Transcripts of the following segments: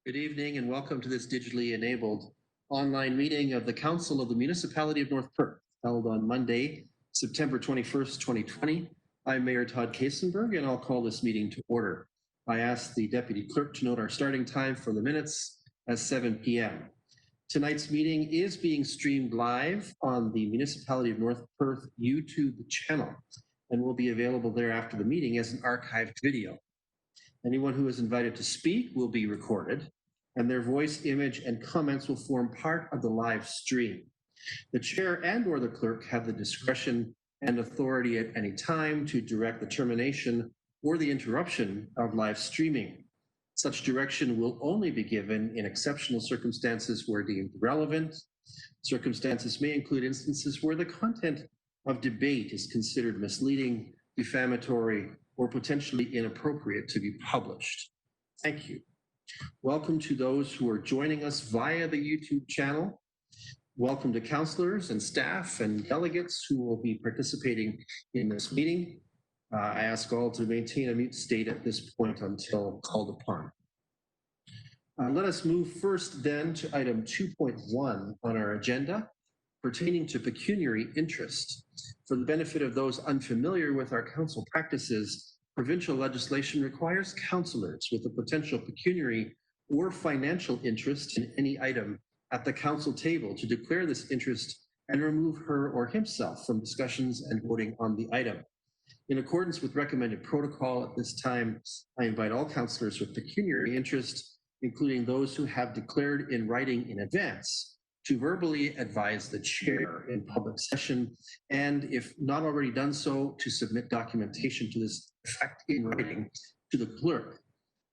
Good evening and welcome to this digitally enabled online meeting of the Council of the Municipality of North Perth, held on Monday, September 21st, 2020. I'm Mayor Todd Kasenberg and I'll call this meeting to order. I ask the Deputy Clerk to note our starting time for the minutes as 7 p.m. Tonight's meeting is being streamed live on the Municipality of North Perth YouTube channel and will be available there after the meeting as an archived video. Anyone who is invited to speak will be recorded, and their voice, image, and comments will form part of the live stream. The chair and/or the clerk have the discretion and authority at any time to direct the termination or the interruption of live streaming. Such direction will only be given in exceptional circumstances where deemed relevant. Circumstances may include instances where the content of debate is considered misleading, defamatory, or potentially inappropriate to be published. Thank you. Welcome to those who are joining us via the YouTube channel. Welcome to councillors and staff and delegates who will be participating in this meeting. I ask all to maintain a mute state at this point until called upon. Let us move first then to item 2.1 on our agenda, pertaining to pecuniary interest. For the benefit of those unfamiliar with our council practices, provincial legislation requires councillors with a potential pecuniary or financial interest in any item at the council table to declare this interest and remove her or himself from discussions and voting on the item. In accordance with recommended protocol at this time, I invite all councillors with pecuniary interest, including those who have declared in writing in advance, to verbally advise the chair in public session, and if not already done so, to submit documentation to this effect in writing to the clerk.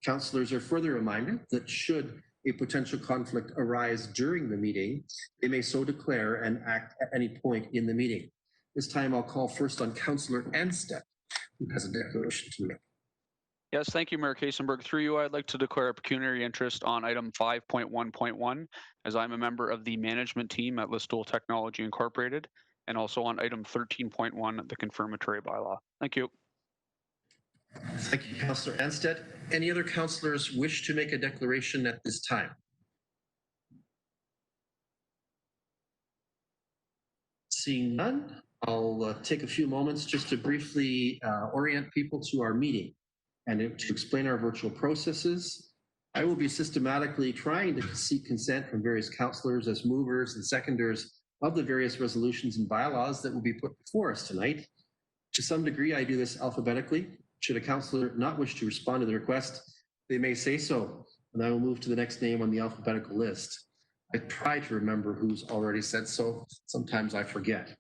Councillors are further reminded that should a potential conflict arise during the meeting, they may so declare and act at any point in the meeting. This time I'll call first on Councillor Anstead, who has a declaration to make. Yes, thank you, Mayor Kasenberg. Through you, I'd like to declare a pecuniary interest on item 5.1.1, as I'm a member of the management team at Listowel Technology Incorporated, and also on item 13.1, the confirmatory bylaw. Thank you. Thank you, Councillor Anstead. Any other councillors wish to make a declaration at this time? Seeing none, I'll take a few moments just to briefly orient people to our meeting and to explain our virtual processes. I will be systematically trying to seek consent from various councillors as movers and seconders of the various resolutions and bylaws that will be put before us tonight. To some degree, I do this alphabetically. Should a councillor not wish to respond to the request, they may say so, and I will move to the next name on the alphabetical list. I try to remember who's already said so. Sometimes I forget.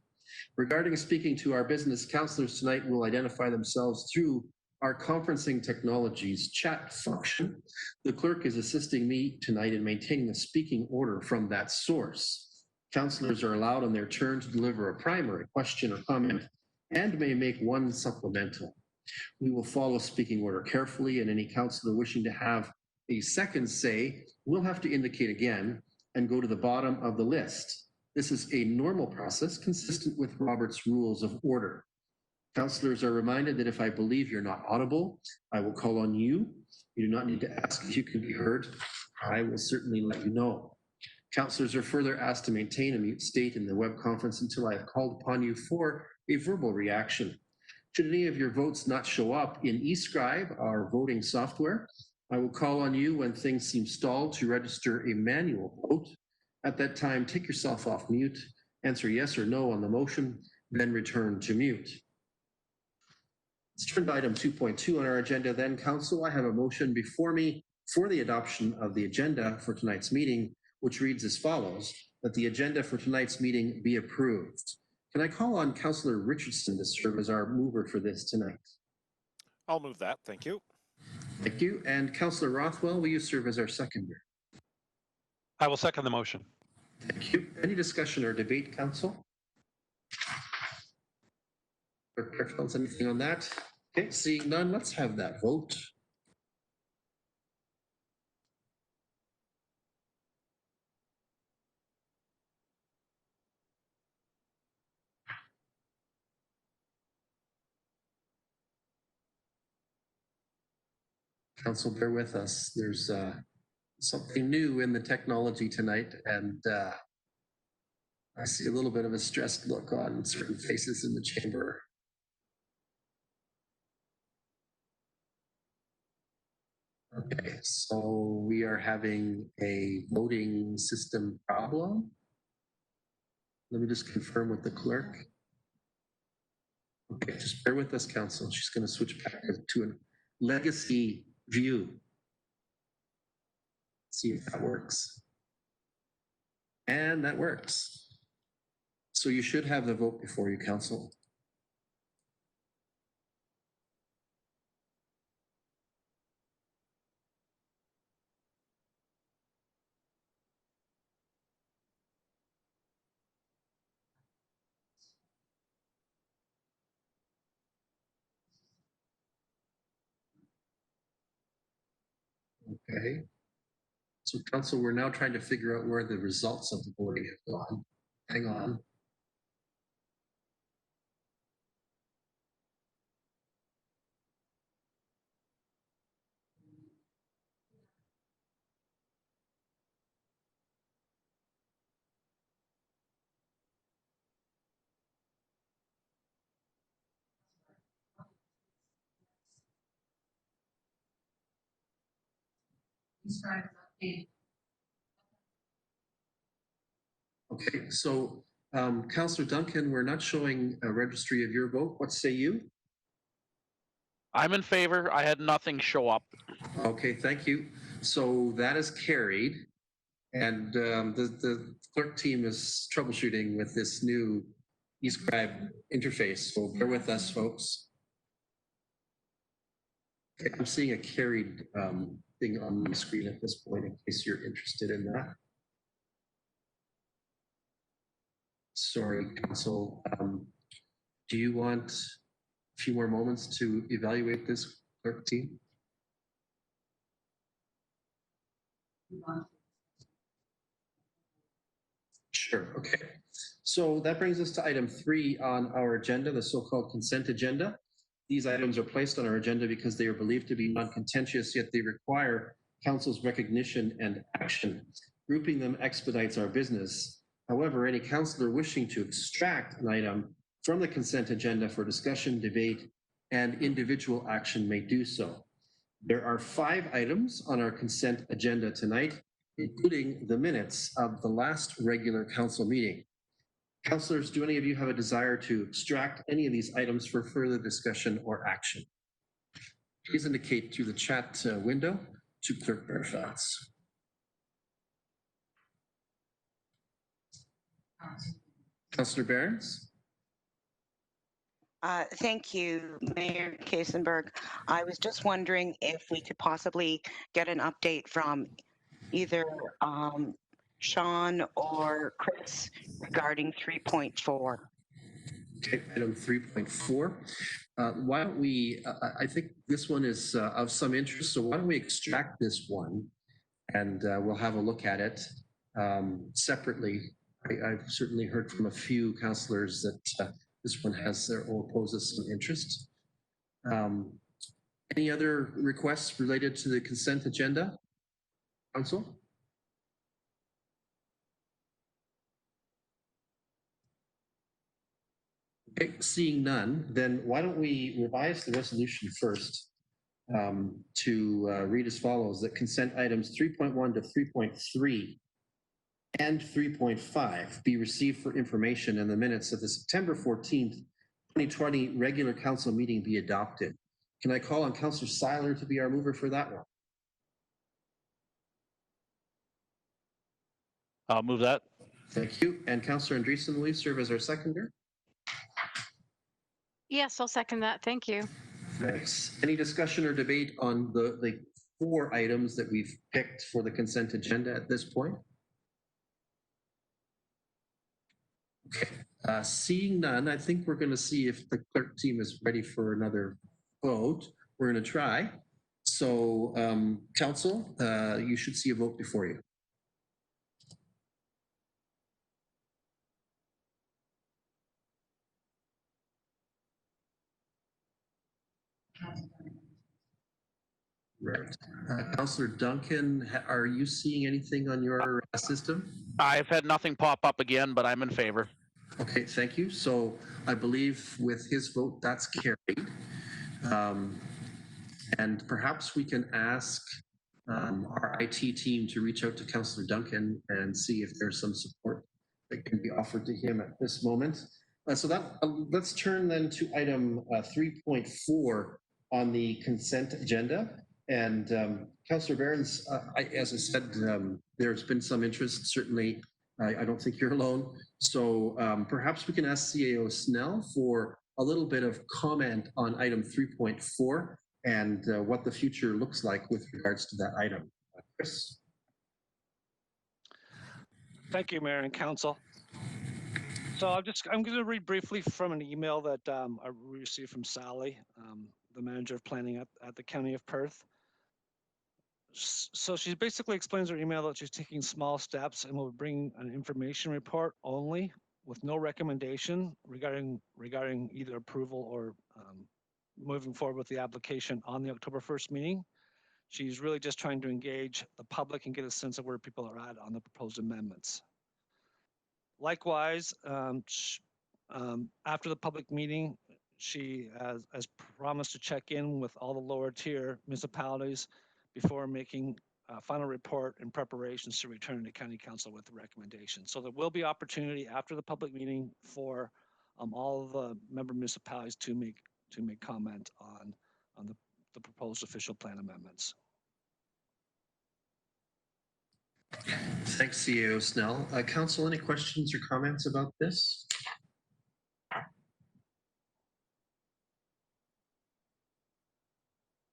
Regarding speaking to our business, councillors tonight will identify themselves through our conferencing technologies chat function. The clerk is assisting me tonight in maintaining the speaking order from that source. Councillors are allowed on their turn to deliver a primary question or comment and may make one supplemental. We will follow speaking order carefully, and any councillor wishing to have a second say will have to indicate again and go to the bottom of the list. This is a normal process consistent with Robert's Rules of Order. Councillors are reminded that if I believe you're not audible, I will call on you. You do not need to ask if you can be heard. I will certainly let you know. Councillors are further asked to maintain a mute state in the web conference until I have called upon you for a verbal reaction. Should any of your votes not show up in eScribe, our voting software, I will call on you when things seem stalled to register a manual vote. At that time, take yourself off mute, answer yes or no on the motion, then return to mute. Let's turn to item 2.2 on our agenda then, Council. I have a motion before me for the adoption of the agenda for tonight's meeting, which reads as follows, that the agenda for tonight's meeting be approved. Can I call on Councillor Richardson to serve as our mover for this tonight? I'll move that. Thank you. Thank you. And Councillor Rothwell, will you serve as our seconder? I will second the motion. Thank you. Any discussion or debate, Council? Clerk Feltz, anything on that? Okay, seeing none, let's have that vote. Council, bear with us. There's something new in the technology tonight, and I see a little bit of a stressed look on certain faces in the chamber. Okay, so we are having a voting system problem. Let me just confirm with the clerk. Okay, just bear with us, Council. She's going to switch back to a legacy view. See if that works. And that works. So you should have the vote before you, Council. Okay. So Council, we're now trying to figure out where the results of the voting have gone. Hang on. Okay, so Councillor Duncan, we're not showing a registry of your vote. What say you? I'm in favor. I had nothing show up. Okay, thank you. So that is carried. And the clerk team is troubleshooting with this new eScribe interface. So bear with us, folks. Okay, I'm seeing a carried thing on the screen at this point in case you're interested in that. Sorry, Council. Do you want a few more moments to evaluate this, clerk team? Sure, okay. So that brings us to item 3 on our agenda, the so-called consent agenda. These items are placed on our agenda because they are believed to be non-contentious, yet they require council's recognition and action. Grouping them expedites our business. However, any councillor wishing to extract an item from the consent agenda for discussion, debate, and individual action may do so. There are 5 items on our consent agenda tonight, including the minutes of the last regular council meeting. Councillors, do any of you have a desire to extract any of these items for further discussion or action? Please indicate through the chat window to Clerk Fairfax. Councillor Barons? Thank you, Mayor Kasenberg. I was just wondering if we could possibly get an update from either Sean or Chris regarding 3.4. Okay, item 3.4. Why don't we, I think this one is of some interest, so why don't we extract this one and we'll have a look at it separately. I've certainly heard from a few councillors that this one has or poses some interest. Any other requests related to the consent agenda, Council? Okay, seeing none, then why don't we revise the resolution first to read as follows: that consent items 3.1 to 3.3 and 3.5 be received for information and the minutes of the September 14th, 2020 regular council meeting be adopted. Can I call on Councillor Seiler to be our mover for that one? I'll move that. Thank you. And Councillor Andreessen, will you serve as our seconder? Yes, I'll second that. Thank you. Thanks. Any discussion or debate on the 4 items that we've picked for the consent agenda at this point? Okay. Seeing none, I think we're going to see if the clerk team is ready for another vote. We're going to try. So, Council, you should see a vote before you. Right. Councillor Duncan, are you seeing anything on your system? I've had nothing pop up again, but I'm in favor. Okay, thank you. So I believe with his vote, that's carried. And perhaps we can ask our IT team to reach out to Councillor Duncan and see if there's some support that can be offered to him at this moment. Let's turn then to item 3.4 on the consent agenda. And Councillor Behrens, as I said, there's been some interest. Certainly, I don't think you're alone. So perhaps we can ask CAO Snell for a little bit of comment on item 3.4 and what the future looks like with regards to that item. Chris? Thank you, Mayor and Council. So I'm going to read briefly from an email that I received from Sally, the manager of planning at the County of Perth. So she basically explains her email that she's taking small steps and will bring an information report only with no recommendation regarding either approval or moving forward with the application on the October 1st meeting. She's really just trying to engage the public and get a sense of where people are at on the proposed amendments. Likewise, after the public meeting, she has promised to check in with all the lower tier municipalities before making a final report and preparations to return to County Council with the recommendation. So there will be opportunity after the public meeting for all of the member municipalities to make comment on the proposed official plan amendments. Thanks, CEO Snell. Council, any questions or comments about this?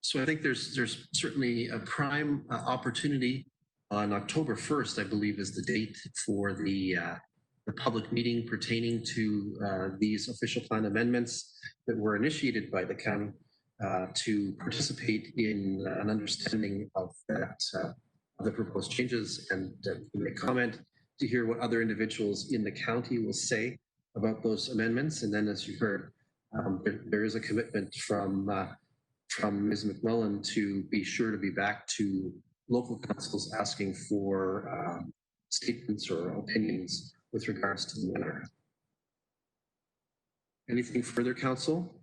So I think there's certainly a prime opportunity on October 1st, I believe, is the date for the public meeting pertaining to these official plan amendments that were initiated by the county to participate in an understanding of that the proposed changes and make comment to hear what other individuals in the county will say about those amendments. And then, as you heard, there is a commitment from Ms. McMillan to be sure to be back to local councils asking for statements or opinions with regards to the matter. Anything further, council?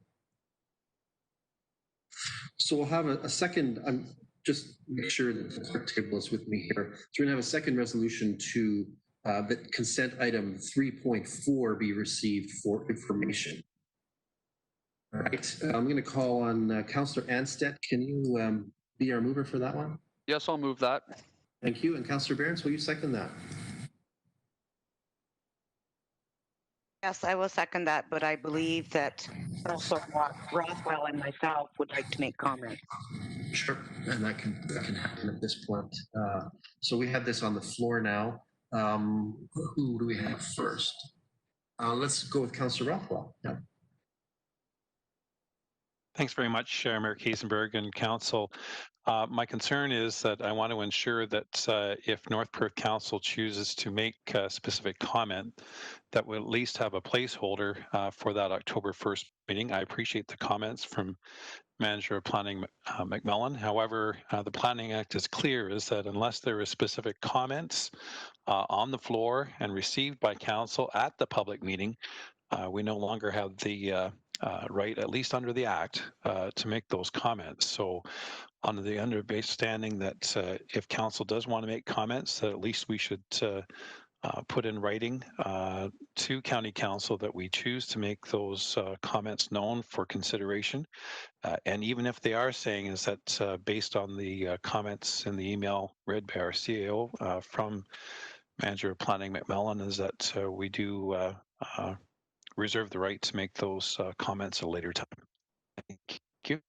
So we'll have a second, just make sure that the clerk table is with me here. So we're gonna have a second resolution to that consent item 3.4 be received for information. All right, I'm gonna call on Councillor Anstedt. Can you be our mover for that one? Yes, I'll move that. Thank you. And Councillor Behrens, will you second that? Yes, I will second that, but I believe that Councillor Rothwell and myself would like to make comments. Sure, and that can happen at this point. So we have this on the floor now. Who do we have first? Let's go with Councillor Rothwell. Yeah. Thanks very much, Mayor Kaysenberg and Council. My concern is that I want to ensure that if North Perth Council chooses to make a specific comment, that we'll at least have a placeholder for that October 1st meeting. I appreciate the comments from Manager of Planning McMillan. However, the Planning Act is clear, is that unless there is specific comments on the floor and received by Council at the public meeting, we no longer have the right, at least under the Act, to make those comments. So under the understanding that if Council does want to make comments, that at least we should put in writing to County Council that we choose to make those comments known for consideration. And even if they are saying is that based on the comments in the email read by our CAO from Manager of Planning McMillan, is that we do reserve the right to make those comments at a later time. Thank you.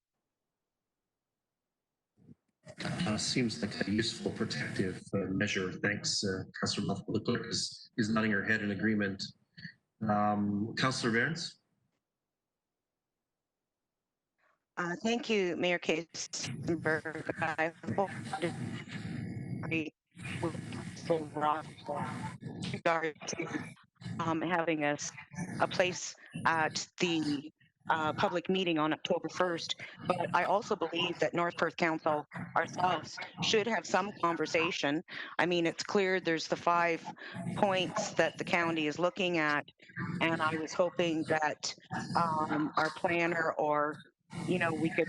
Seems like a useful protective measure. Thanks, Councillor Rothwell. The clerk is nodding her head in agreement. Councillor Behrens? Thank you, Mayor Kaysenberg. I hope to agree with Councillor Rothwell with regard to having a place at the public meeting on October 1st, but I also believe that North Perth Council ourselves should have some conversation. I mean, it's clear there's the 5 points that the county is looking at, and I was hoping that our planner or, we could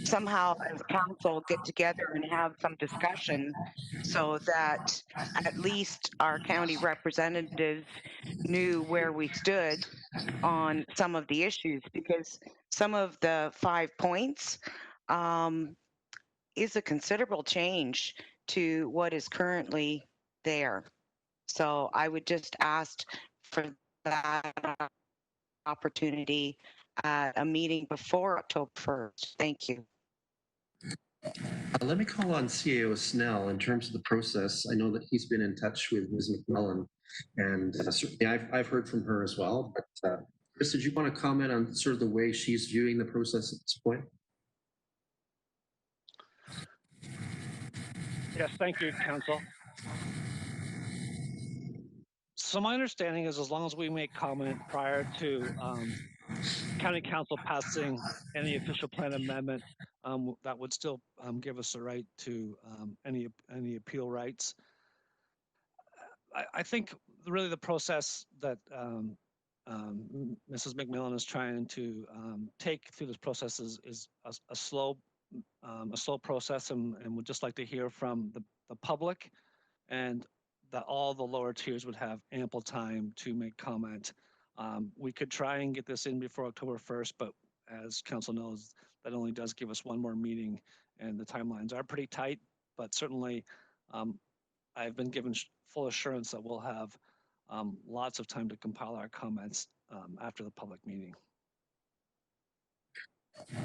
somehow as a council get together and have some discussion so that at least our county representatives knew where we stood on some of the issues, because some of the 5 points is a considerable change to what is currently there. So I would just ask for that opportunity at a meeting before October 1st. Thank you. Let me call on CAO Snell in terms of the process. I know that he's been in touch with Ms. McMillan, and certainly I've heard from her as well. But Chris, did you want to comment on sort of the way she's viewing the process at this point? Yes, thank you, Council. So my understanding is as long as we make comment prior to County Council passing any official plan amendment, that would still give us the right to any appeal rights. I think really the process that Mrs. McMillan is trying to take through this process is a slow process, and would just like to hear from the public, and that all the lower tiers would have ample time to make comment. We could try and get this in before October 1st, but as council knows, that only does give us one more meeting, and the timelines are pretty tight, but certainly I've been given full assurance that we'll have lots of time to compile our comments after the public meeting.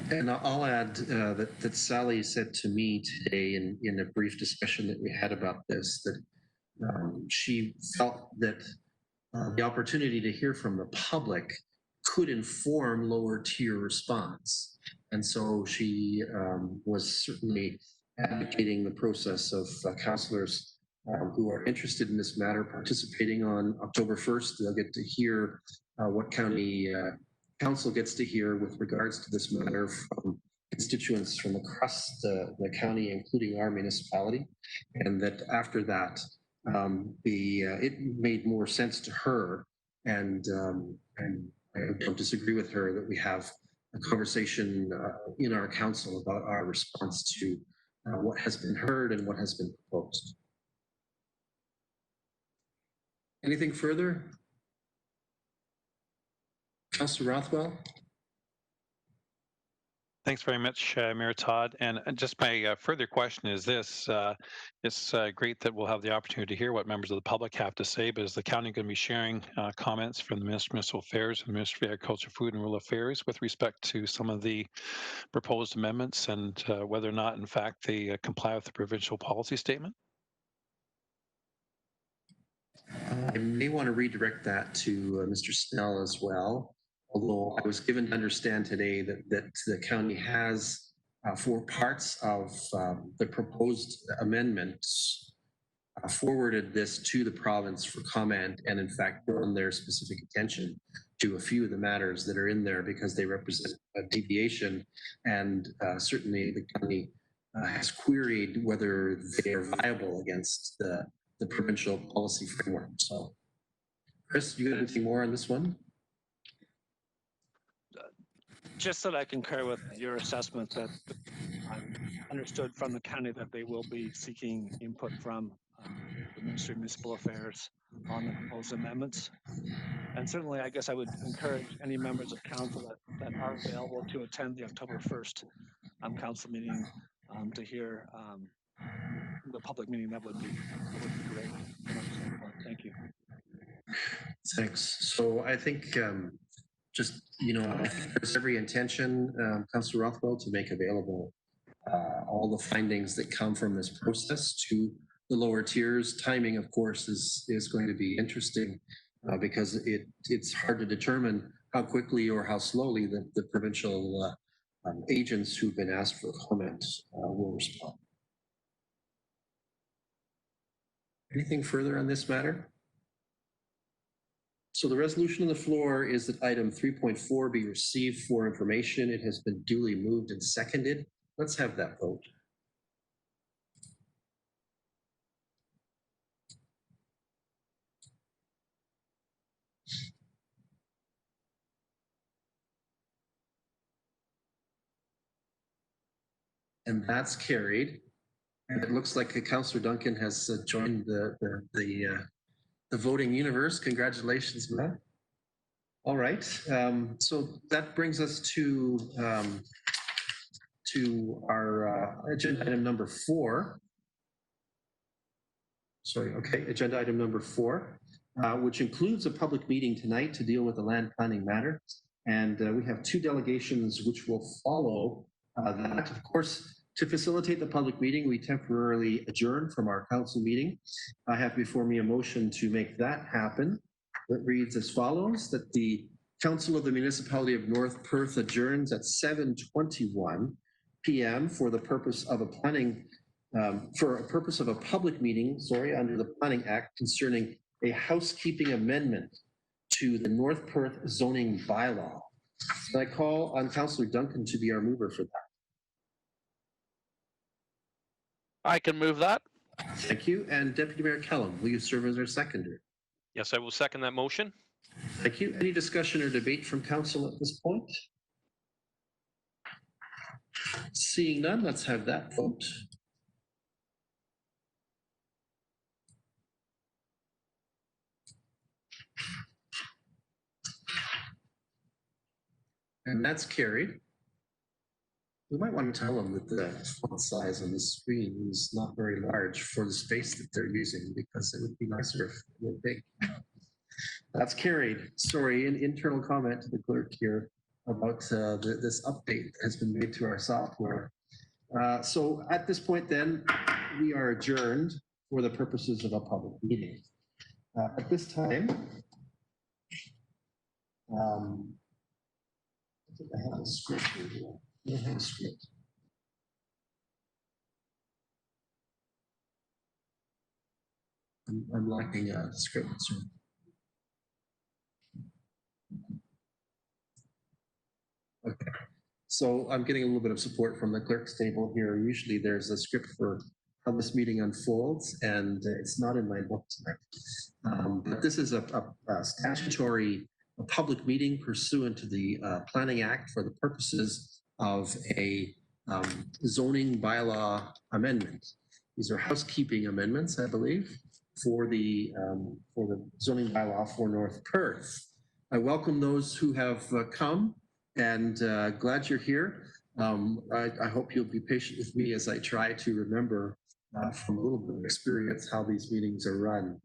And I'll add that Sally said to me today in a brief discussion that we had about this, that she felt that the opportunity to hear from the public could inform lower tier response. And so she was certainly advocating the process of councillors who are interested in this matter participating on October 1st. They'll get to hear what county council gets to hear with regards to this matter from constituents from across the county, including our municipality, and that after that, it made more sense to her, and I don't disagree with her that we have a conversation in our council about our response to what has been heard and what has been proposed. Anything further? Councillor Rothwell? Thanks very much, Mayor Todd. And just my further question is this. It's great that we'll have the opportunity to hear what members of the public have to say, but is the county going to be sharing comments from the Ministry of Municipal Affairs and the Ministry of Agriculture, Food and Rural Affairs with respect to some of the proposed amendments and whether or not, in fact, they comply with the provincial policy statement? I may want to redirect that to Mr. Snell as well, although I was given to understand today that the county has, for parts of the proposed amendments, forwarded this to the province for comment, and in fact drawn their specific attention to a few of the matters that are in there because they represent a deviation, and certainly the county has queried whether they are viable against the provincial policy framework. So, Chris, you got anything more on this one? Just that I concur with your assessment that I understood from the county that they will be seeking input from the Ministry of Municipal Affairs on the proposed amendments. And certainly, I guess I would encourage any members of council that are available to attend the October 1st council meeting to hear the public meeting. That would be great from my standpoint. Thank you. Thanks. So I think just, there's every intention, Councillor Rothwell, to make available all the findings that come from this process to the lower tiers. Timing, of course, is going to be interesting because it's hard to determine how quickly or how slowly the provincial agents who've been asked for comments will respond. Anything further on this matter? So the resolution on the floor is that item 3.4 be received for information. It has been duly moved and seconded. Let's have that vote. And that's carried. And it looks like Councillor Duncan has joined the voting universe. Congratulations, man. All right. So that brings us to our agenda item number 4. Sorry. Okay. Agenda item number 4, which includes a public meeting tonight to deal with the land planning matter. And we have 2 delegations which will follow that. Of course, to facilitate the public meeting, we temporarily adjourn from our council meeting. I have before me a motion to make that happen. It reads as follows, that the Council of the Municipality of North Perth adjourns at 7:21 p.m. for the purpose of a public meeting, under the Planning Act concerning a housekeeping amendment to the North Perth zoning bylaw. And I call on Councillor Duncan to be our mover for that. I can move that. Thank you. And Deputy Mayor Kellum, will you serve as our seconder? Yes, I will second that motion. Thank you. Any discussion or debate from council at this point? Seeing none, let's have that vote. And that's carried. We might want to tell them that the font size on the screen is not very large for the space that they're using, because it would be nicer if it were big. That's carried. Sorry, an internal comment to the clerk here about this update that has been made to our software. So at this point then, we are adjourned for the purposes of a public meeting. At this time, I think I have a script here. I have a script. I'm lacking a script. So. Okay. So I'm getting a little bit of support from the clerk's table here. Usually there's a script for how this meeting unfolds, and it's not in my book tonight. But this is a statutory public meeting pursuant to the Planning Act for the purposes of a zoning bylaw amendment. These are housekeeping amendments, I believe, for the zoning bylaw for North Perth. I welcome those who have come, and glad you're here. I hope you'll be patient with me as I try to remember from a little bit of experience how these meetings are run.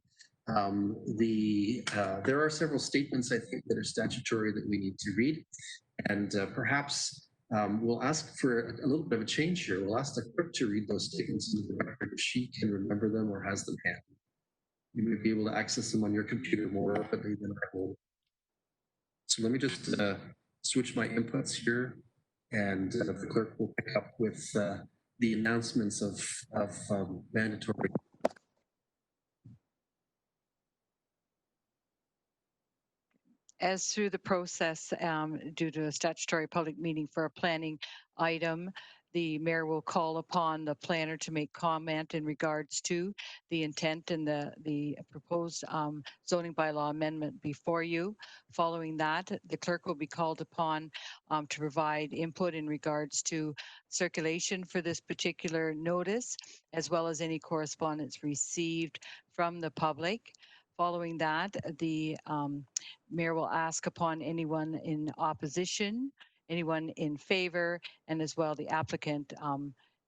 There are several statements, I think, that are statutory that we need to read, and perhaps we'll ask for a little bit of a change here. We'll ask the clerk to read those statements into the record if she can remember them or has them handy. You may be able to access them on your computer more rapidly than I will. So let me just switch my inputs here, and the clerk will pick up with the announcements of mandatory. As through the process, due to a statutory public meeting for a planning item, the mayor will call upon the planner to make comment in regards to the intent and the proposed zoning bylaw amendment before you. Following that, the clerk will be called upon to provide input in regards to circulation for this particular notice, as well as any correspondence received from the public. Following that, the mayor will ask upon anyone in opposition, anyone in favor, and as well the applicant,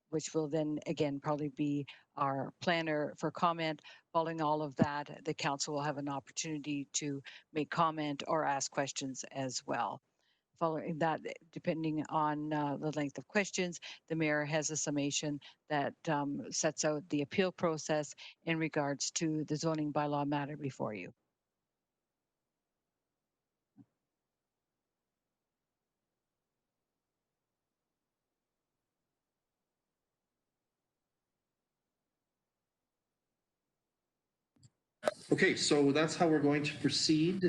which will then again probably be our planner for comment. Following all of that, the council will have an opportunity to make comment or ask questions as well. Following that, depending on the length of questions, the mayor has a summation that sets out the appeal process in regards to the zoning bylaw matter before you. Okay, so that's how we're going to proceed.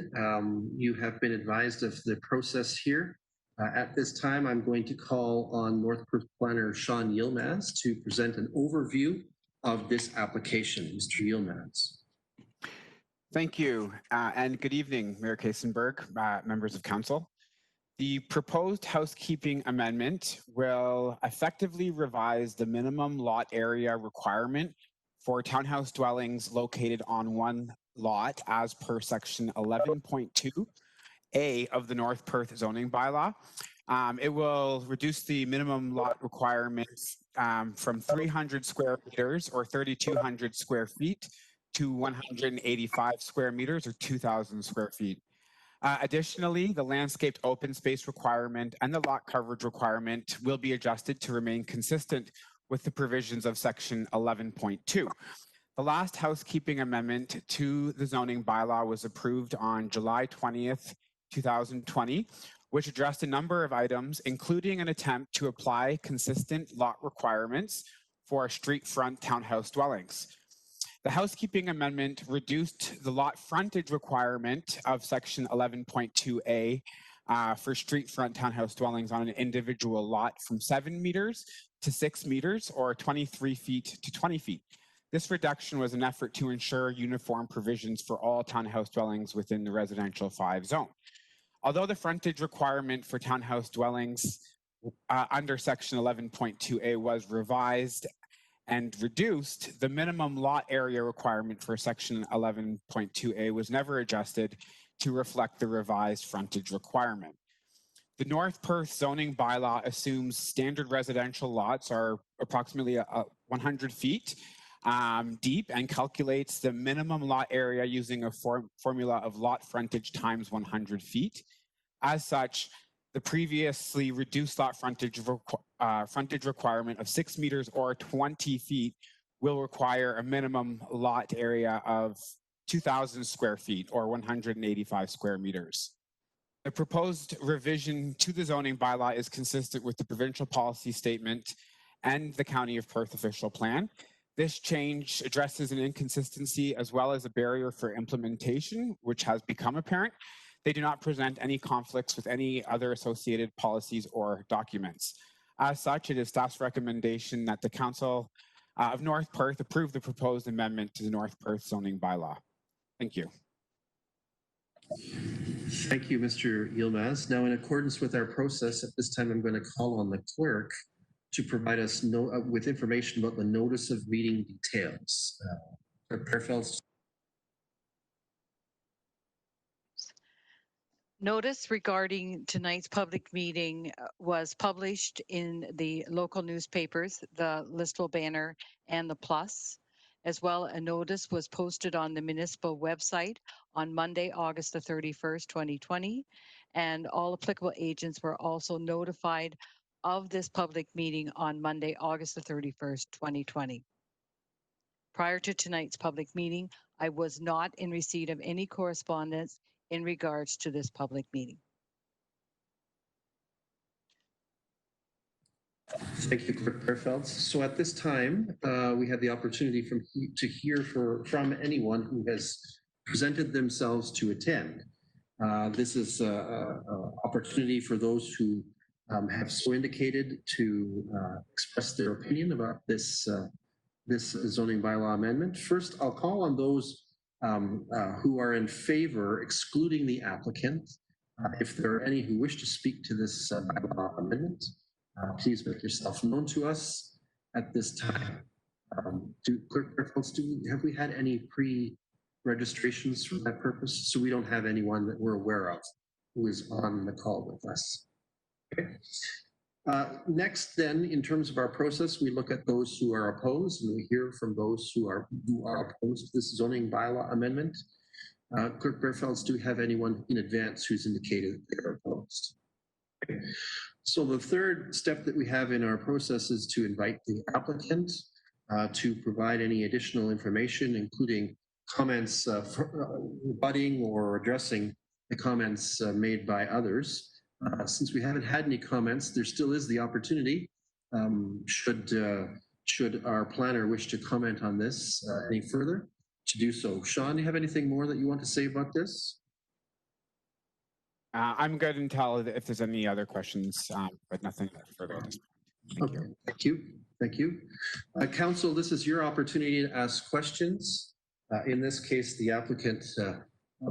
You have been advised of the process here. At this time, I'm going to call on North Perth Planner Sean Yilmaz to present an overview of this application. Mr. Yilmaz. Thank you, and good evening, Mayor Kasenberg, members of council. The proposed housekeeping amendment will effectively revise the minimum lot area requirement for townhouse dwellings located on one lot as per section 11.2A of the North Perth zoning bylaw. It will reduce the minimum lot requirements from 300 square meters or 3,200 square feet to 185 square meters or 2,000 square feet. Additionally, the landscaped open space requirement and the lot coverage requirement will be adjusted to remain consistent with the provisions of section 11.2. The last housekeeping amendment to the zoning bylaw was approved on July 20th, 2020, which addressed a number of items, including an attempt to apply consistent lot requirements for street front townhouse dwellings. The housekeeping amendment reduced the lot frontage requirement of section 11.2A for street front townhouse dwellings on an individual lot from 7 meters to 6 meters or 23 feet to 20 feet. This reduction was an effort to ensure uniform provisions for all townhouse dwellings within the residential 5 zone. Although the frontage requirement for townhouse dwellings under section 11.2A was revised and reduced, the minimum lot area requirement for section 11.2A was never adjusted to reflect the revised frontage requirement. The North Perth zoning bylaw assumes standard residential lots are approximately 100 feet deep and calculates the minimum lot area using a formula of lot frontage times 100 feet. As such, the previously reduced lot frontage requirement of 6 meters or 20 feet will require a minimum lot area of 2,000 square feet or 185 square meters. The proposed revision to the zoning bylaw is consistent with the provincial policy statement and the County of Perth official plan. This change addresses an inconsistency as well as a barrier for implementation, which has become apparent. They do not present any conflicts with any other associated policies or documents. As such, it is staff's recommendation that the Council of North Perth approve the proposed amendment to the North Perth zoning bylaw. Thank you. Thank you, Mr. Yilmaz. Now, in accordance with our process, at this time, I'm going to call on the clerk to provide us with information about the notice of meeting details. Perfeld. Notice regarding tonight's public meeting was published in the local newspapers, the Listville Banner and the Plus. As well, a notice was posted on the municipal website on Monday, August the 31st, 2020. And all applicable agents were also notified of this public meeting on Monday, August the 31st, 2020. Prior to tonight's public meeting, I was not in receipt of any correspondence in regards to this public meeting. Thank you, Clerk Perfeld. So at this time, we have the opportunity to hear from anyone who has presented themselves to attend. This is an opportunity for those who have so indicated to express their opinion about this zoning bylaw amendment. First, I'll call on those who are in favor, excluding the applicant. If there are any who wish to speak to this bylaw amendment, please make yourself known to us at this time. Clerk Perfeld, have we had any pre-registrations for that purpose? So we don't have anyone that we're aware of who is on the call with us. Okay. Next, then, in terms of our process, we look at those who are opposed, and we hear from those who are opposed to this zoning bylaw amendment. Clerk Perfeld, do we have anyone in advance who's indicated that they are opposed? Okay. So the third step that we have in our process is to invite the applicant to provide any additional information, including comments rebutting or addressing the comments made by others. Since we haven't had any comments, there still is the opportunity, should our planner wish to comment on this any further, to do so. Sean, do you have anything more that you want to say about this? I'm good until if there's any other questions, but nothing further at this point. Thank you. Thank you. Thank you. Council, this is your opportunity to ask questions. In this case, the applicant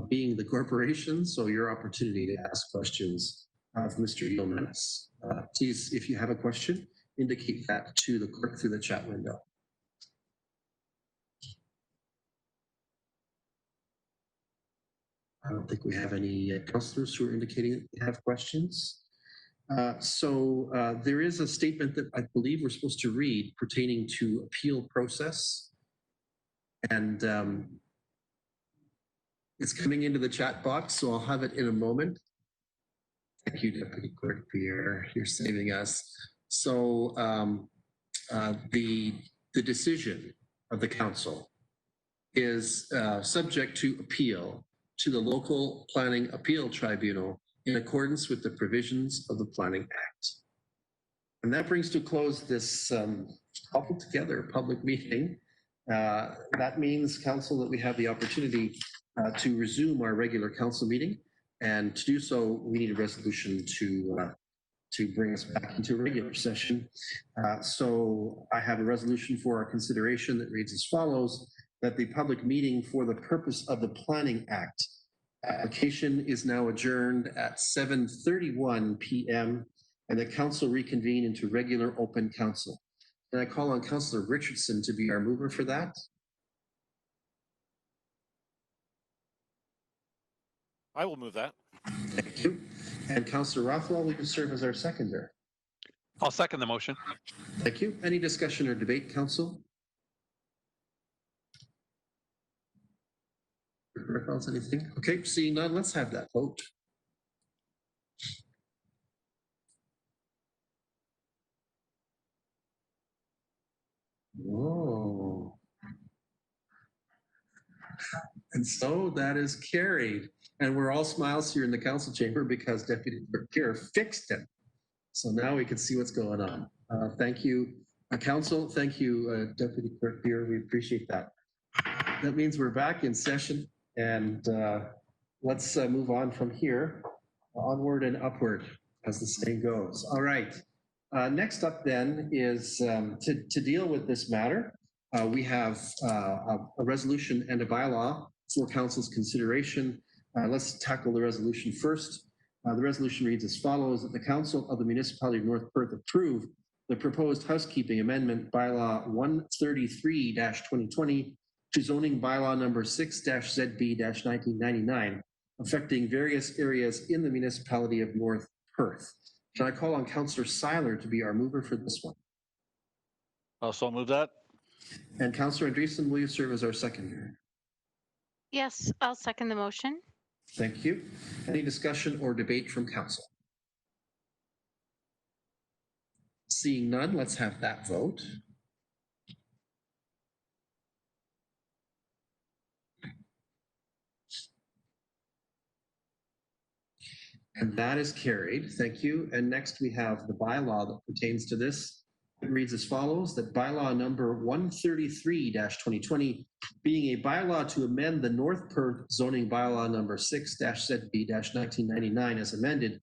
being the corporation, so your opportunity to ask questions of Mr. Yeomanis. Please, if you have a question, indicate that to the clerk through the chat window. I don't think we have any councillors who are indicating that they have questions. So there is a statement that I believe we're supposed to read pertaining to appeal process. And it's coming into the chat box, so I'll have it in a moment. Thank you, Deputy Clerk Pierre. You're saving us. So the decision of the council is subject to appeal to the Local Planning Appeal Tribunal in accordance with the provisions of the Planning Act. And that brings to a close this cobbled together public meeting. That means, council, that we have the opportunity to resume our regular council meeting. And to do so, we need a resolution to bring us back into regular session. So I have a resolution for our consideration that reads as follows: that the public meeting for the purpose of the Planning Act application is now adjourned at 7:31 p.m. and the council reconvene into regular open council. And I call on Councillor Richardson to be our mover for that. I will move that. Thank you. And Councillor Rothwell, will you serve as our seconder? I'll second the motion. Thank you. Any discussion or debate, council? Anything? Okay, seeing none, let's have that vote. Whoa. And so that is carried. And we're all smiles here in the council chamber because Deputy Clerk Pierre fixed it. So now we can see what's going on. Thank you, council. Thank you, Deputy Clerk Pierre. We appreciate that. That means we're back in session, and let's move on from here, onward and upward, as the saying goes. All right. Next up then is to deal with this matter. We have a resolution and a bylaw for council's consideration. Let's tackle the resolution first. The resolution reads as follows: that the Council of the Municipality of North Perth approve the proposed housekeeping amendment bylaw 133-2020 to zoning bylaw number 6-ZB-1999, affecting various areas in the municipality of North Perth. Can I call on Councillor Seiler to be our mover for this one? Also move that. And Councillor Andreessen, will you serve as our seconder? Yes, I'll second the motion. Thank you. Any discussion or debate from council? Seeing none, let's have that vote. And that is carried. Thank you. And next we have the bylaw that pertains to this. It reads as follows: that bylaw number 133-2020, being a bylaw to amend the North Perth zoning bylaw number 6-ZB-1999 as amended,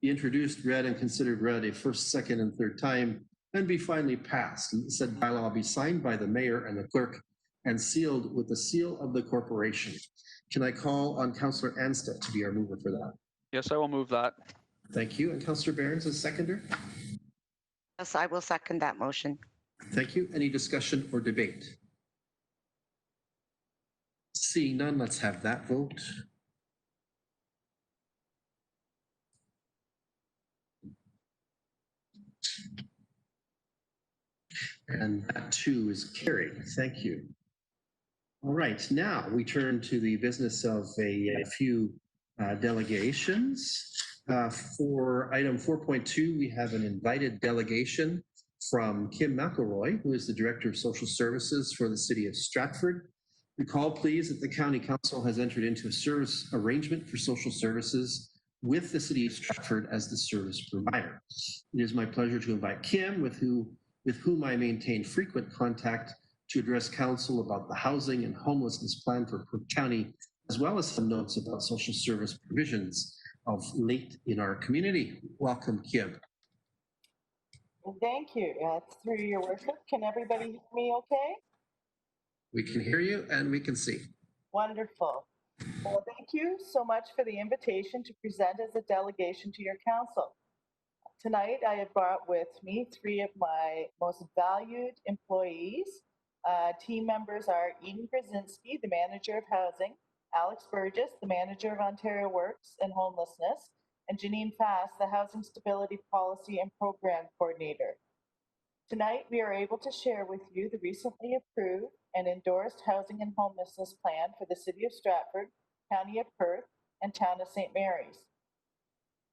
be introduced, read, and considered read a first, second, and third time, and be finally passed. And said bylaw be signed by the mayor and the clerk and sealed with the seal of the corporation. Can I call on Councillor Anstett to be our mover for that? Yes, I will move that. Thank you. And Councillor Behrens as seconder? Yes, I will second that motion. Thank you. Any discussion or debate? Seeing none, let's have that vote. And that too is carried. Thank you. All right, now we turn to the business of a few delegations. For item 4.2, we have an invited delegation from Kim McElroy, who is the Director of Social Services for the City of Stratford. Recall, please, that the County Council has entered into a service arrangement for social services with the City of Stratford as the service provider. It is my pleasure to invite Kim, with whom I maintain frequent contact, to address council about the housing and homelessness plan for Perth County, as well as some notes about social service provisions of late in our community. Welcome, Kim. Thank you. Through your worship, can everybody hear me okay? We can hear you and we can see. Wonderful. Well, thank you so much for the invitation to present as a delegation to your council. Tonight, I have brought with me 3 of my most valued employees. Team members are Eden Brzezinski, the manager of housing, Alex Burgess, the manager of Ontario Works and Homelessness, and Janine Fast, the Housing Stability Policy and Program Coordinator. Tonight, we are able to share with you the recently approved and endorsed Housing and Homelessness Plan for the City of Stratford, County of Perth, and Town of St. Mary's.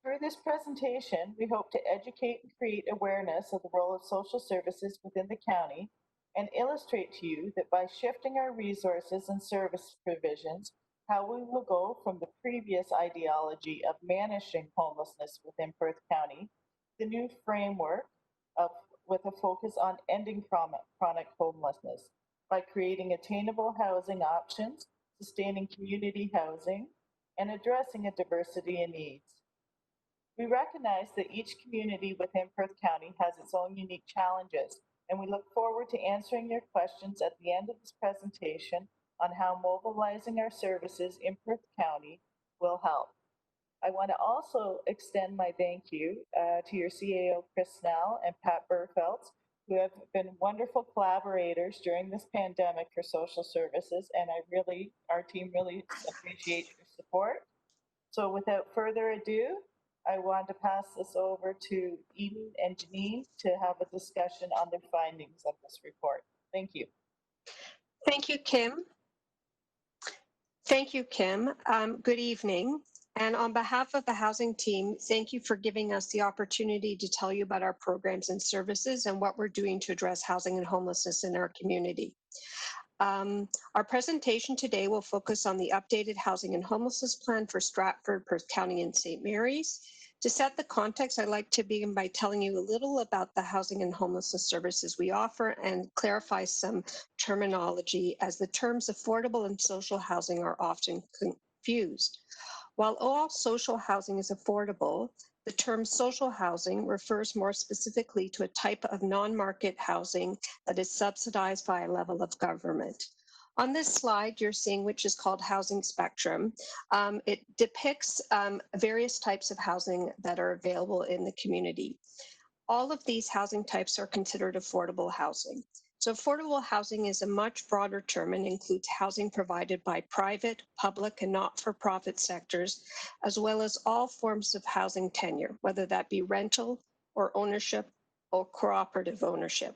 Through this presentation, we hope to educate and create awareness of the role of social services within the county and illustrate to you that by shifting our resources and service provisions, how we will go from the previous ideology of managing homelessness within Perth County, the new framework with a focus on ending chronic homelessness by creating attainable housing options, sustaining community housing, and addressing a diversity in needs. We recognize that each community within Perth County has its own unique challenges, and we look forward to answering your questions at the end of this presentation on how mobilizing our services in Perth County will help. I want to also extend my thank you to your CAO, Chris Snell, and Pat Burfelt, who have been wonderful collaborators during this pandemic for social services, and our team really appreciates your support. So without further ado, I want to pass this over to Eden and Janine to have a discussion on their findings of this report. Thank you. Thank you, Kim. Thank you, Kim. Good evening. And on behalf of the housing team, thank you for giving us the opportunity to tell you about our programs and services and what we're doing to address housing and homelessness in our community. Our presentation today will focus on the updated housing and homelessness plan for Stratford, Perth County, and St. Mary's. To set the context, I'd like to begin by telling you a little about the housing and homelessness services we offer and clarify some terminology, as the terms affordable and social housing are often confused. While all social housing is affordable, the term social housing refers more specifically to a type of non-market housing that is subsidized by a level of government. On this slide, you're seeing which is called Housing Spectrum. It depicts various types of housing that are available in the community. All of these housing types are considered affordable housing. So affordable housing is a much broader term and includes housing provided by private, public, and not-for-profit sectors, as well as all forms of housing tenure, whether that be rental or ownership or cooperative ownership.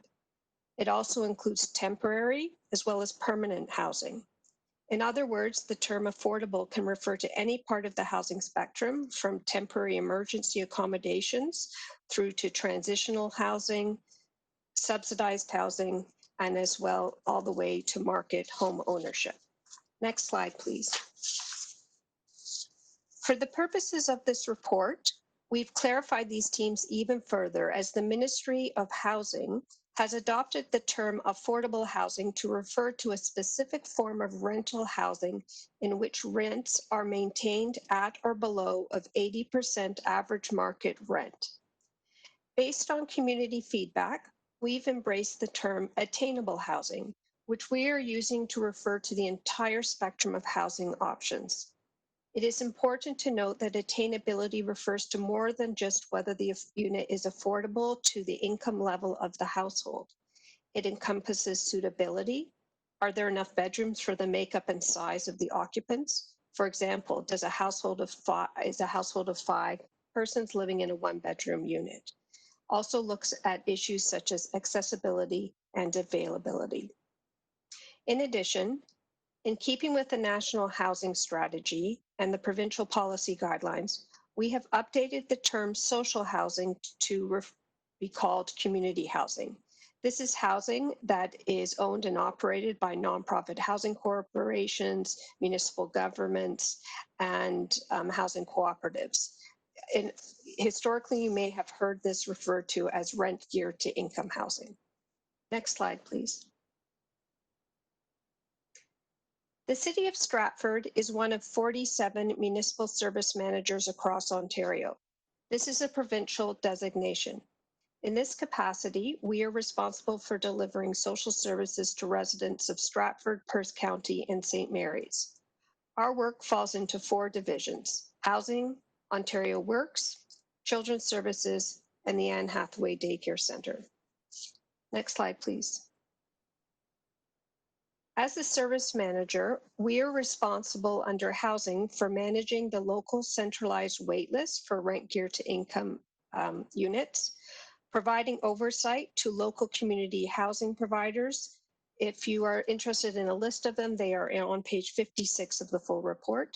It also includes temporary as well as permanent housing. In other words, the term affordable can refer to any part of the housing spectrum, from temporary emergency accommodations through to transitional housing, subsidized housing, and as well all the way to market home ownership. Next slide, please. For the purposes of this report, we've clarified these teams even further, as the Ministry of Housing has adopted the term affordable housing to refer to a specific form of rental housing in which rents are maintained at or below of 80% average market rent. Based on community feedback, we've embraced the term attainable housing, which we are using to refer to the entire spectrum of housing options. It is important to note that attainability refers to more than just whether the unit is affordable to the income level of the household. It encompasses suitability. Are there enough bedrooms for the makeup and size of the occupants? For example, is a household of 5 persons living in a 1-bedroom unit? Also looks at issues such as accessibility and availability. In addition, in keeping with the National Housing Strategy and the provincial policy guidelines, we have updated the term social housing to be called community housing. This is housing that is owned and operated by nonprofit housing corporations, municipal governments, and housing cooperatives. Historically, you may have heard this referred to as rent geared to income housing. Next slide, please. The City of Stratford is one of 47 municipal service managers across Ontario. This is a provincial designation. In this capacity, we are responsible for delivering social services to residents of Stratford, Perth County, and St. Mary's. Our work falls into 4 divisions: Housing, Ontario Works, Children's Services, and the Anne Hathaway Daycare Centre. Next slide, please. As the service manager, we are responsible under housing for managing the local centralized waitlist for rent gear to income units, providing oversight to local community housing providers. If you are interested in a list of them, they are on page 56 of the full report.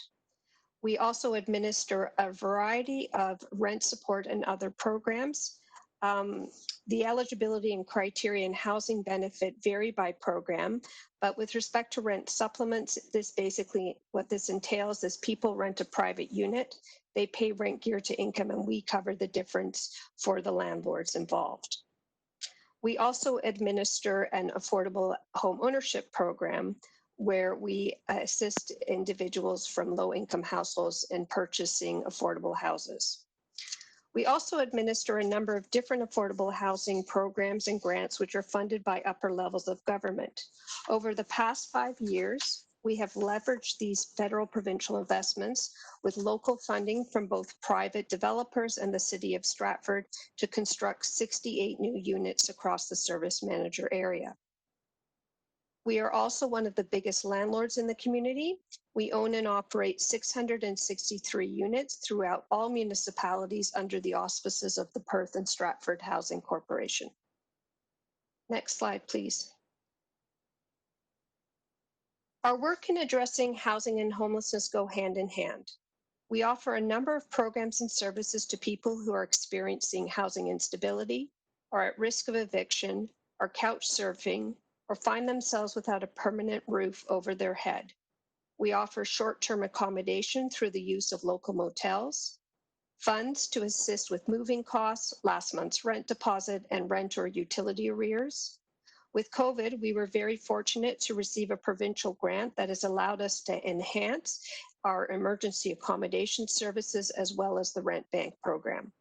We also administer a variety of rent support and other programs. The eligibility and criteria and housing benefit vary by program, but with respect to rent supplements, this basically, what this entails is people rent a private unit, they pay rent gear to income, and we cover the difference for the landlords involved. We also administer an affordable home ownership program where we assist individuals from low-income households in purchasing affordable houses. We also administer a number of different affordable housing programs and grants which are funded by upper levels of government. Over the past 5 years, we have leveraged these federal provincial investments with local funding from both private developers and the City of Stratford to construct 68 new units across the service manager area. We are also one of the biggest landlords in the community. We own and operate 663 units throughout all municipalities under the auspices of the Perth and Stratford Housing Corporation. Next slide, please. Our work in addressing housing and homelessness go hand in hand. We offer a number of programs and services to people who are experiencing housing instability, are at risk of eviction, are couch surfing, or find themselves without a permanent roof over their head. We offer short-term accommodation through the use of local motels, funds to assist with moving costs, last month's rent deposit, and rent or utility arrears. With COVID, we were very fortunate to receive a provincial grant that has allowed us to enhance our emergency accommodation services as well as the rent bank program.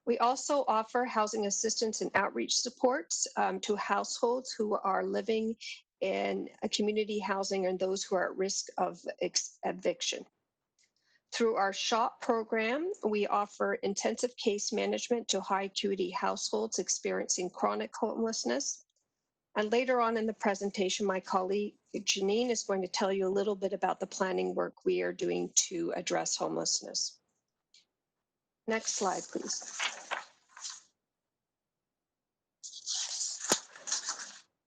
We also offer housing assistance and outreach supports to households who are living in a community housing and those who are at risk of eviction. Through our SHOP program, we offer intensive case management to high acuity households experiencing chronic homelessness. And later on in the presentation, my colleague Janine is going to tell you a little bit about the planning work we are doing to address homelessness. Next slide, please.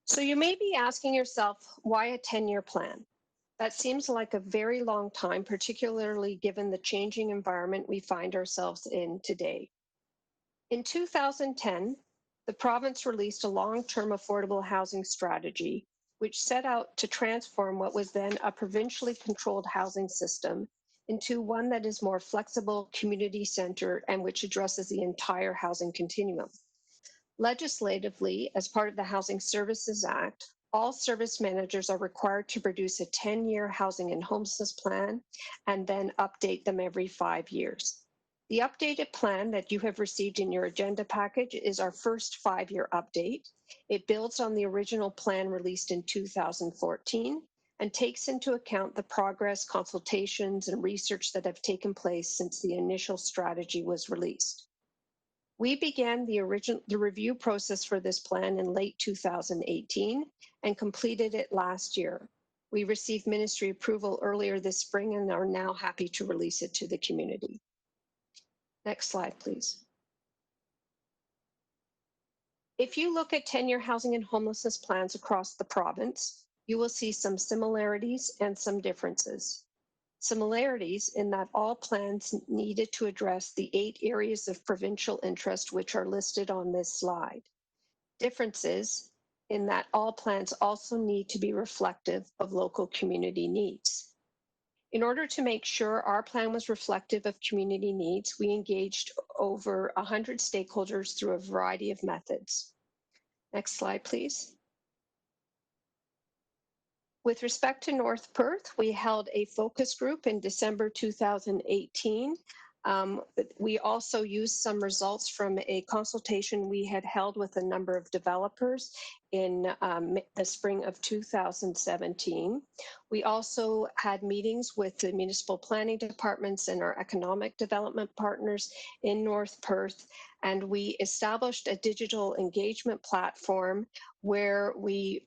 So you may be asking yourself, why a 10-year plan? That seems like a very long time, particularly given the changing environment we find ourselves in today. In 2010, the province released a long-term affordable housing strategy, which set out to transform what was then a provincially controlled housing system into one that is more flexible, community-centered, and which addresses the entire housing continuum. Legislatively, as part of the Housing Services Act, all service managers are required to produce a 10-year housing and homelessness plan and then update them every 5 years. The updated plan that you have received in your agenda package is our first 5-year update. It builds on the original plan released in 2014 and takes into account the progress, consultations, and research that have taken place since the initial strategy was released. We began the review process for this plan in late 2018 and completed it last year. We received ministry approval earlier this spring and are now happy to release it to the community. Next slide, please. If you look at 10-year housing and homelessness plans across the province, you will see some similarities and some differences. Similarities in that all plans needed to address the 8 areas of provincial interest which are listed on this slide. Differences in that all plans also need to be reflective of local community needs. In order to make sure our plan was reflective of community needs, we engaged over 100 stakeholders through a variety of methods. Next slide, please. With respect to North Perth, we held a focus group in December 2018. We also used some results from a consultation we had held with a number of developers in the spring of 2017. We also had meetings with the municipal planning departments and our economic development partners in North Perth, and we established a digital engagement platform where we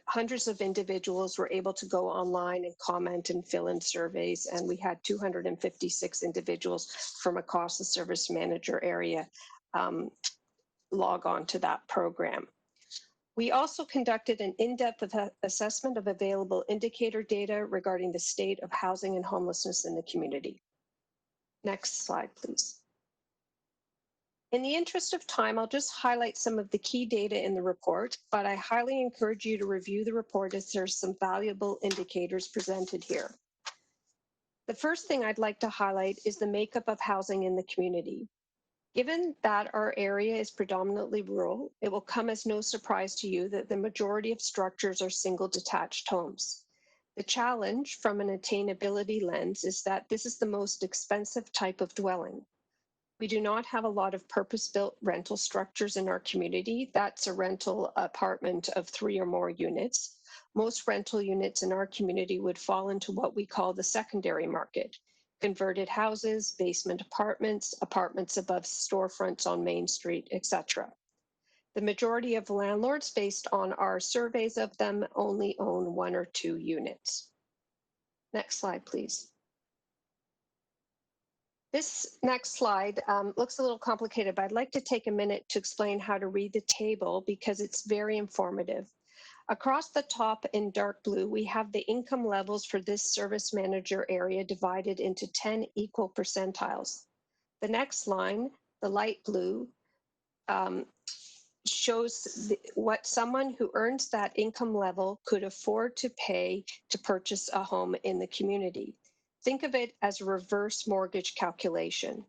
hundreds of individuals were able to go online and comment and fill in surveys, and we had 256 individuals from across the service manager area log on to that program. We also conducted an in-depth assessment of available indicator data regarding the state of housing and homelessness in the community. Next slide, please. In the interest of time, I'll just highlight some of the key data in the report, but I highly encourage you to review the report as there's some valuable indicators presented here. The first thing I'd like to highlight is the makeup of housing in the community. Given that our area is predominantly rural, it will come as no surprise to you that the majority of structures are single detached homes. The challenge from an attainability lens is that this is the most expensive type of dwelling. We do not have a lot of purpose-built rental structures in our community. That's a rental apartment of 3 or more units. Most rental units in our community would fall into what we call the secondary market: converted houses, basement apartments, apartments above storefronts on Main Street, etc. The majority of landlords, based on our surveys of them, only own 1 or 2 units. Next slide, please. This next slide looks a little complicated, but I'd like to take a minute to explain how to read the table because it's very informative. Across the top in dark blue, we have the income levels for this service manager area divided into 10 equal percentiles. The next line, the light blue, shows what someone who earns that income level could afford to pay to purchase a home in the community. Think of it as a reverse mortgage calculation.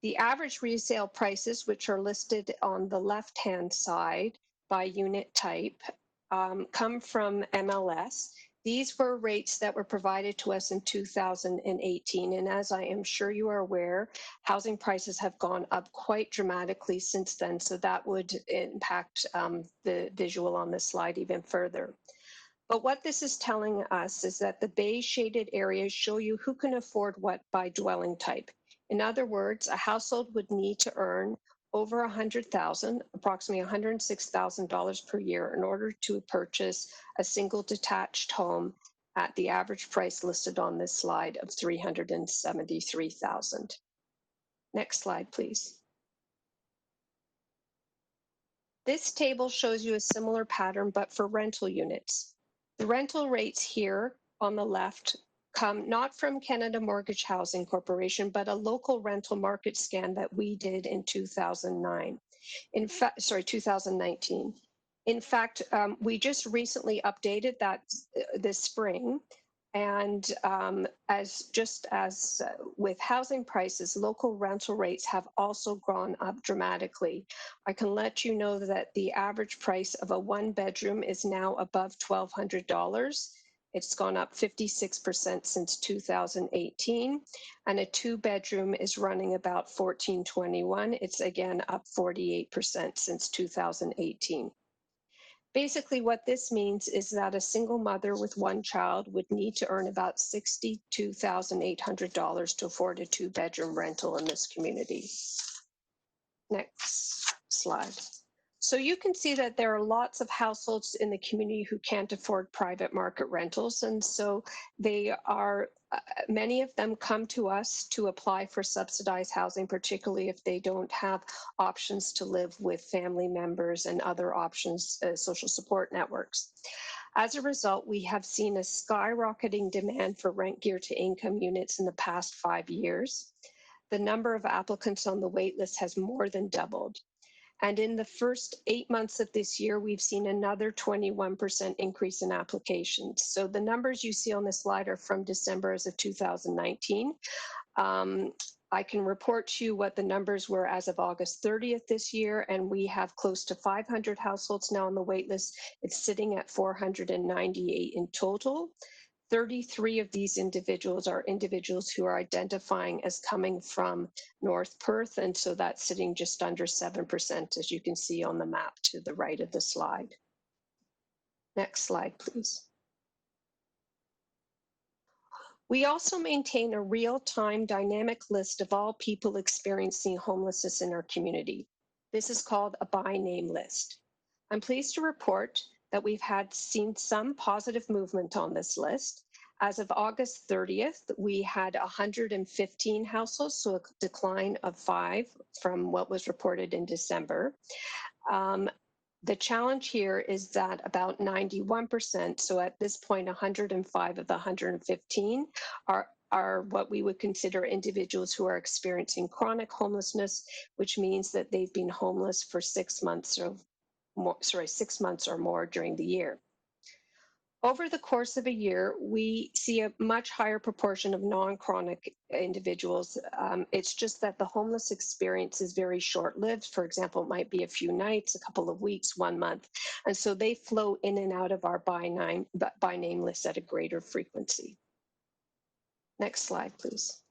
The average resale prices, which are listed on the left-hand side by unit type, come from MLS. These were rates that were provided to us in 2018. And as I am sure you are aware, housing prices have gone up quite dramatically since then. So that would impact the visual on this slide even further. But what this is telling us is that the beige shaded areas show you who can afford what by dwelling type. In other words, a household would need to earn over $100,000, approximately $106,000 per year in order to purchase a single detached home at the average price listed on this slide of $373,000. Next slide, please. This table shows you a similar pattern, but for rental units. The rental rates here on the left come not from Canada Mortgage Housing Corporation, but a local rental market scan that we did in 2019. In fact, we just recently updated that this spring. And as with housing prices, local rental rates have also gone up dramatically. I can let you know that the average price of a 1-bedroom is now above $1,200. It's gone up 56% since 2018. And a 2-bedroom is running about $1,421. It's again up 48% since 2018. Basically, what this means is that a single mother with 1 child would need to earn about $62,800 to afford a 2-bedroom rental in this community. Next slide. So you can see that there are lots of households in the community who can't afford private market rentals. And so they are, many of them come to us to apply for subsidized housing, particularly if they don't have options to live with family members and other options, social support networks. As a result, we have seen a skyrocketing demand for rent geared to income units in the past 5 years. The number of applicants on the wait list has more than doubled. And in the first 8 months of this year, we've seen another 21% increase in applications. So the numbers you see on this slide are from December as of 2019. I can report to you what the numbers were as of August 30th this year, and we have close to 500 households now on the wait list. It's sitting at 498 in total. 33 of these individuals are individuals who are identifying as coming from North Perth, and so that's sitting just under 7%, as you can see on the map to the right of the slide. Next slide, please. We also maintain a real-time dynamic list of all people experiencing homelessness in our community. This is called a by name list. I'm pleased to report that we've seen some positive movement on this list. As of August 30th, we had 115 households, so a decline of 5 from what was reported in December. The challenge here is that about 91%, so at this point, 105 of the 115 are what we would consider individuals who are experiencing chronic homelessness, which means that they've been homeless for 6 months or more during the year. Over the course of a year, we see a much higher proportion of non-chronic individuals. It's just that the homeless experience is very short-lived. For example, it might be a few nights, a couple of weeks, 1 month. And so they flow in and out of our by name list at a greater frequency. Next slide, please.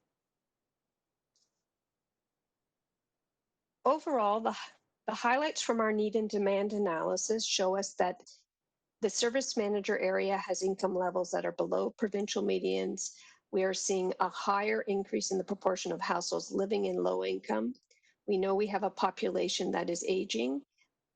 Overall, the highlights from our need and demand analysis show us that the service manager area has income levels that are below provincial medians. We are seeing a higher increase in the proportion of households living in low income. We know we have a population that is aging.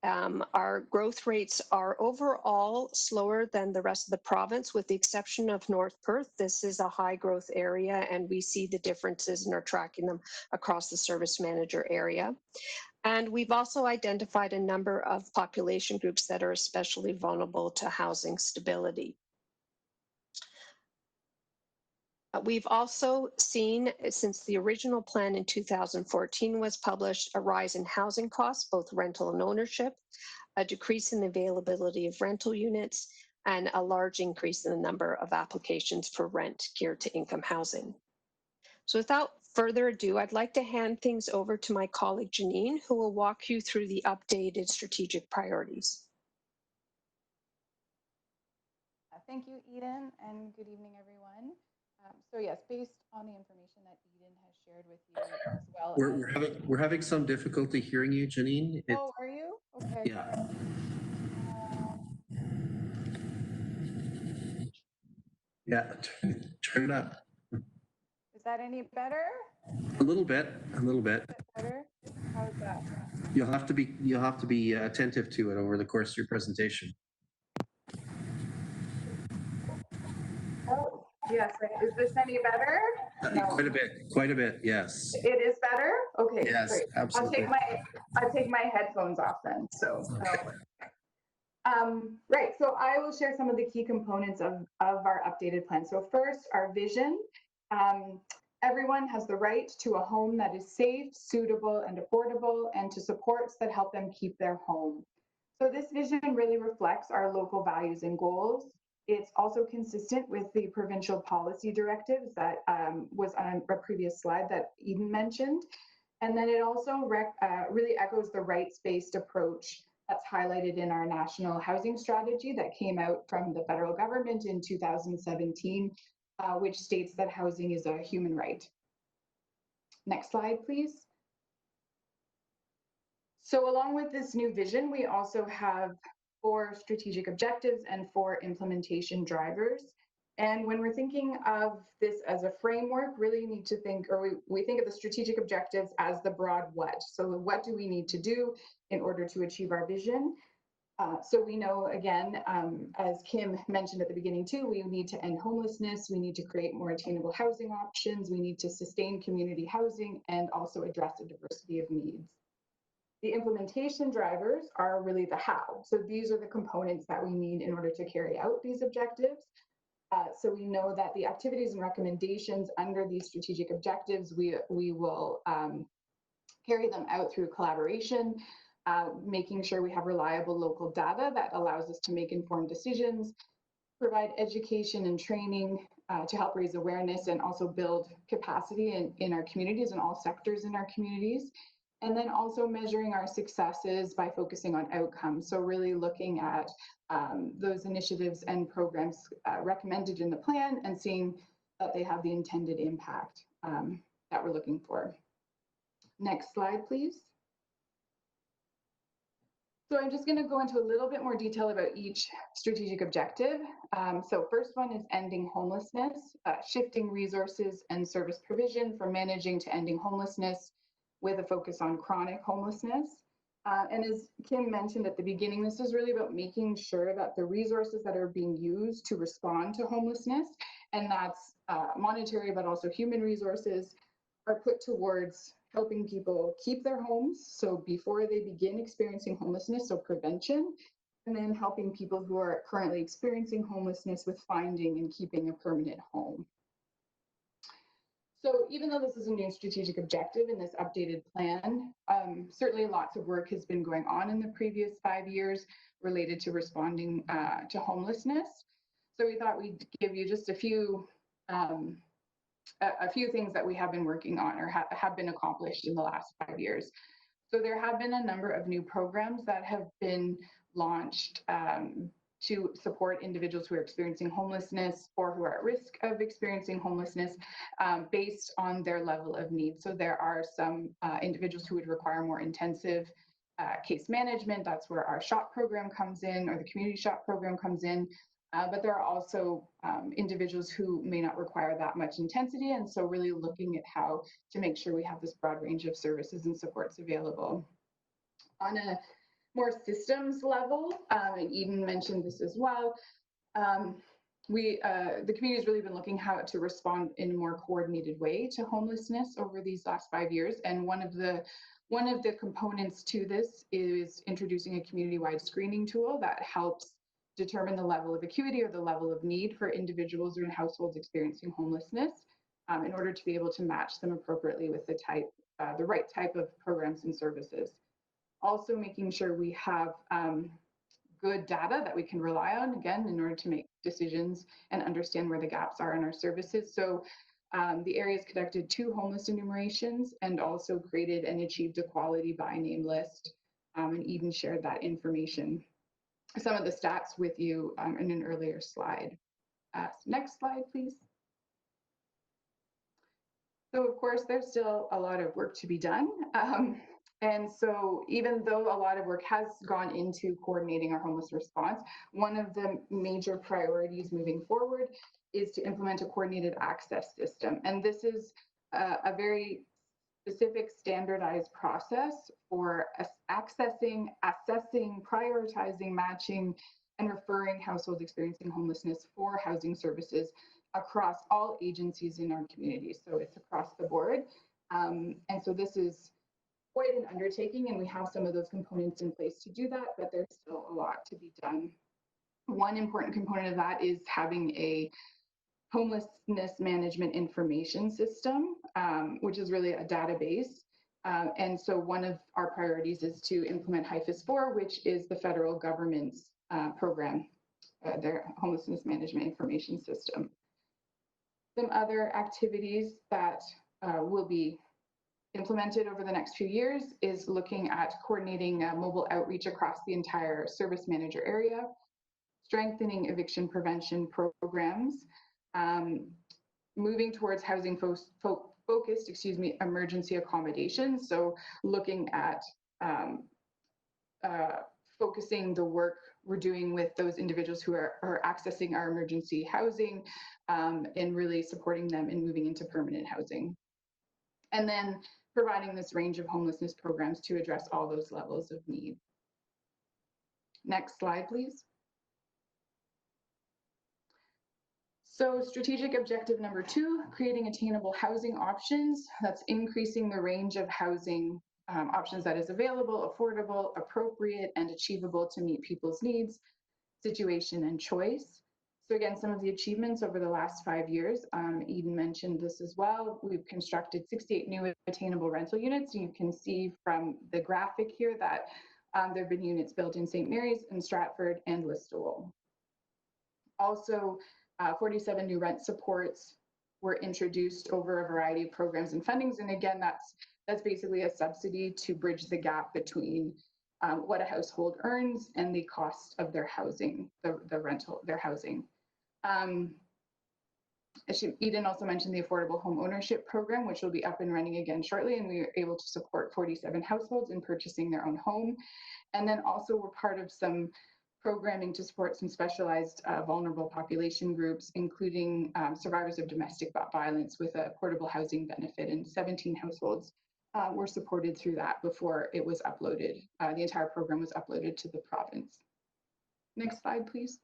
Our growth rates are overall slower than the rest of the province, with the exception of North Perth. This is a high growth area, and we see the differences and are tracking them across the service manager area. And we've also identified a number of population groups that are especially vulnerable to housing stability. We've also seen, since the original plan in 2014 was published, a rise in housing costs, both rental and ownership, a decrease in the availability of rental units, and a large increase in the number of applications for rent geared to income housing. So without further ado, I'd like to hand things over to my colleague Janine, who will walk you through the updated strategic priorities. Thank you, Eden, and good evening, everyone. So yes, based on the information that Eden has shared with you as well. We're having some difficulty hearing you, Janine. Oh, are you? Okay. Yeah. Yeah, turn it up. Is that any better? A little bit. Better? How's that? You'll have to be attentive to it over the course of your presentation. Oh, yes. Is this any better? No. Quite a bit. Yes. It is better? Okay. Yes, great. absolutely. I'll take my headphones off then. So. Okay. Right. So I will share some of the key components of our updated plan. So first, our vision. Everyone has the right to a home that is safe, suitable, and affordable, and to supports that help them keep their home. So this vision really reflects our local values and goals. It's also consistent with the provincial policy directives that was on a previous slide that Eden mentioned. And then it also really echoes the rights-based approach that's highlighted in our national housing strategy that came out from the federal government in 2017, which states that housing is a human right. Next slide, please. So along with this new vision, we also have 4 strategic objectives and 4 implementation drivers. And when we're thinking of this as a framework, really need to think, or we think of the strategic objectives as the broad what. So what do we need to do in order to achieve our vision? So we know, again, as Kim mentioned at the beginning too, we need to end homelessness, we need to create more attainable housing options, we need to sustain community housing, and also address a diversity of needs. The implementation drivers are really the how. So these are the components that we need in order to carry out these objectives. So we know that the activities and recommendations under these strategic objectives, we will carry them out through collaboration, making sure we have reliable local data that allows us to make informed decisions, provide education and training to help raise awareness and also build capacity in our communities and all sectors in our communities. And then also measuring our successes by focusing on outcomes. So really looking at those initiatives and programs recommended in the plan and seeing that they have the intended impact that we're looking for. Next slide, please. So I'm just going to go into a little bit more detail about each strategic objective. So first one is ending homelessness, shifting resources and service provision from managing to ending homelessness with a focus on chronic homelessness. And as Kim mentioned at the beginning, this is really about making sure that the resources that are being used to respond to homelessness, and that's monetary but also human resources, are put towards helping people keep their homes, so before they begin experiencing homelessness, so prevention, and then helping people who are currently experiencing homelessness with finding and keeping a permanent home. So even though this is a new strategic objective in this updated plan, certainly lots of work has been going on in the previous 5 years related to responding to homelessness. So we thought we'd give you just a few things that we have been working on or have been accomplished in the last 5 years. So there have been a number of new programs that have been launched to support individuals who are experiencing homelessness or who are at risk of experiencing homelessness based on their level of need. So there are some individuals who would require more intensive case management. That's where our SHOP program comes in, or the community SHOP program comes in. But there are also individuals who may not require that much intensity. And so really looking at how to make sure we have this broad range of services and supports available. On a more systems level, and Eden mentioned this as well, the community has really been looking how to respond in a more coordinated way to homelessness over these last 5 years. And one of the components to this is introducing a community-wide screening tool that helps determine the level of acuity or the level of need for individuals or in households experiencing homelessness in order to be able to match them appropriately with the right type of programs and services. Also making sure we have good data that we can rely on, again, in order to make decisions and understand where the gaps are in our services. So the areas conducted 2 homeless enumerations and also created and achieved a quality by name list, and Eden shared that information, some of the stats with you in an earlier slide. So next slide, please. So of course, there's still a lot of work to be done. And so even though a lot of work has gone into coordinating our homeless response, one of the major priorities moving forward is to implement a coordinated access system. And this is a very specific standardized process for accessing, assessing, prioritizing, matching, and referring households experiencing homelessness for housing services across all agencies in our community. So it's across the board. And so this is quite an undertaking, and we have some of those components in place to do that, but there's still a lot to be done. One important component of that is having a homelessness management information system, which is really a database. And so one of our priorities is to implement HIFIS 4, which is the federal government's program, their homelessness management information system. Some other activities that will be implemented over the next few years is looking at coordinating mobile outreach across the entire service manager area, strengthening eviction prevention programs, moving towards housing focused, emergency accommodations. So looking at focusing the work we're doing with those individuals who are accessing our emergency housing and really supporting them in moving into permanent housing. And then providing this range of homelessness programs to address all those levels of need. Next slide, please. So strategic objective number 2, creating attainable housing options. That's increasing the range of housing options that is available, affordable, appropriate, and achievable to meet people's needs, situation, and choice. So again, some of the achievements over the last 5 years, Eden mentioned this as well. We've constructed 68 new attainable rental units. You can see from the graphic here that there have been units built in St. Mary's and Stratford and Listowel. Also, 47 new rent supports were introduced over a variety of programs and fundings. And again, that's basically a subsidy to bridge the gap between what a household earns and the cost of their housing, their housing. Eden also mentioned the Affordable Home Ownership Program, which will be up and running again shortly, and we were able to support 47 households in purchasing their own home. And then also we're part of some programming to support some specialized vulnerable population groups, including survivors of domestic violence with a portable housing benefit, and 17 households were supported through that before it was uploaded. The entire program was uploaded to the province. Next slide, please.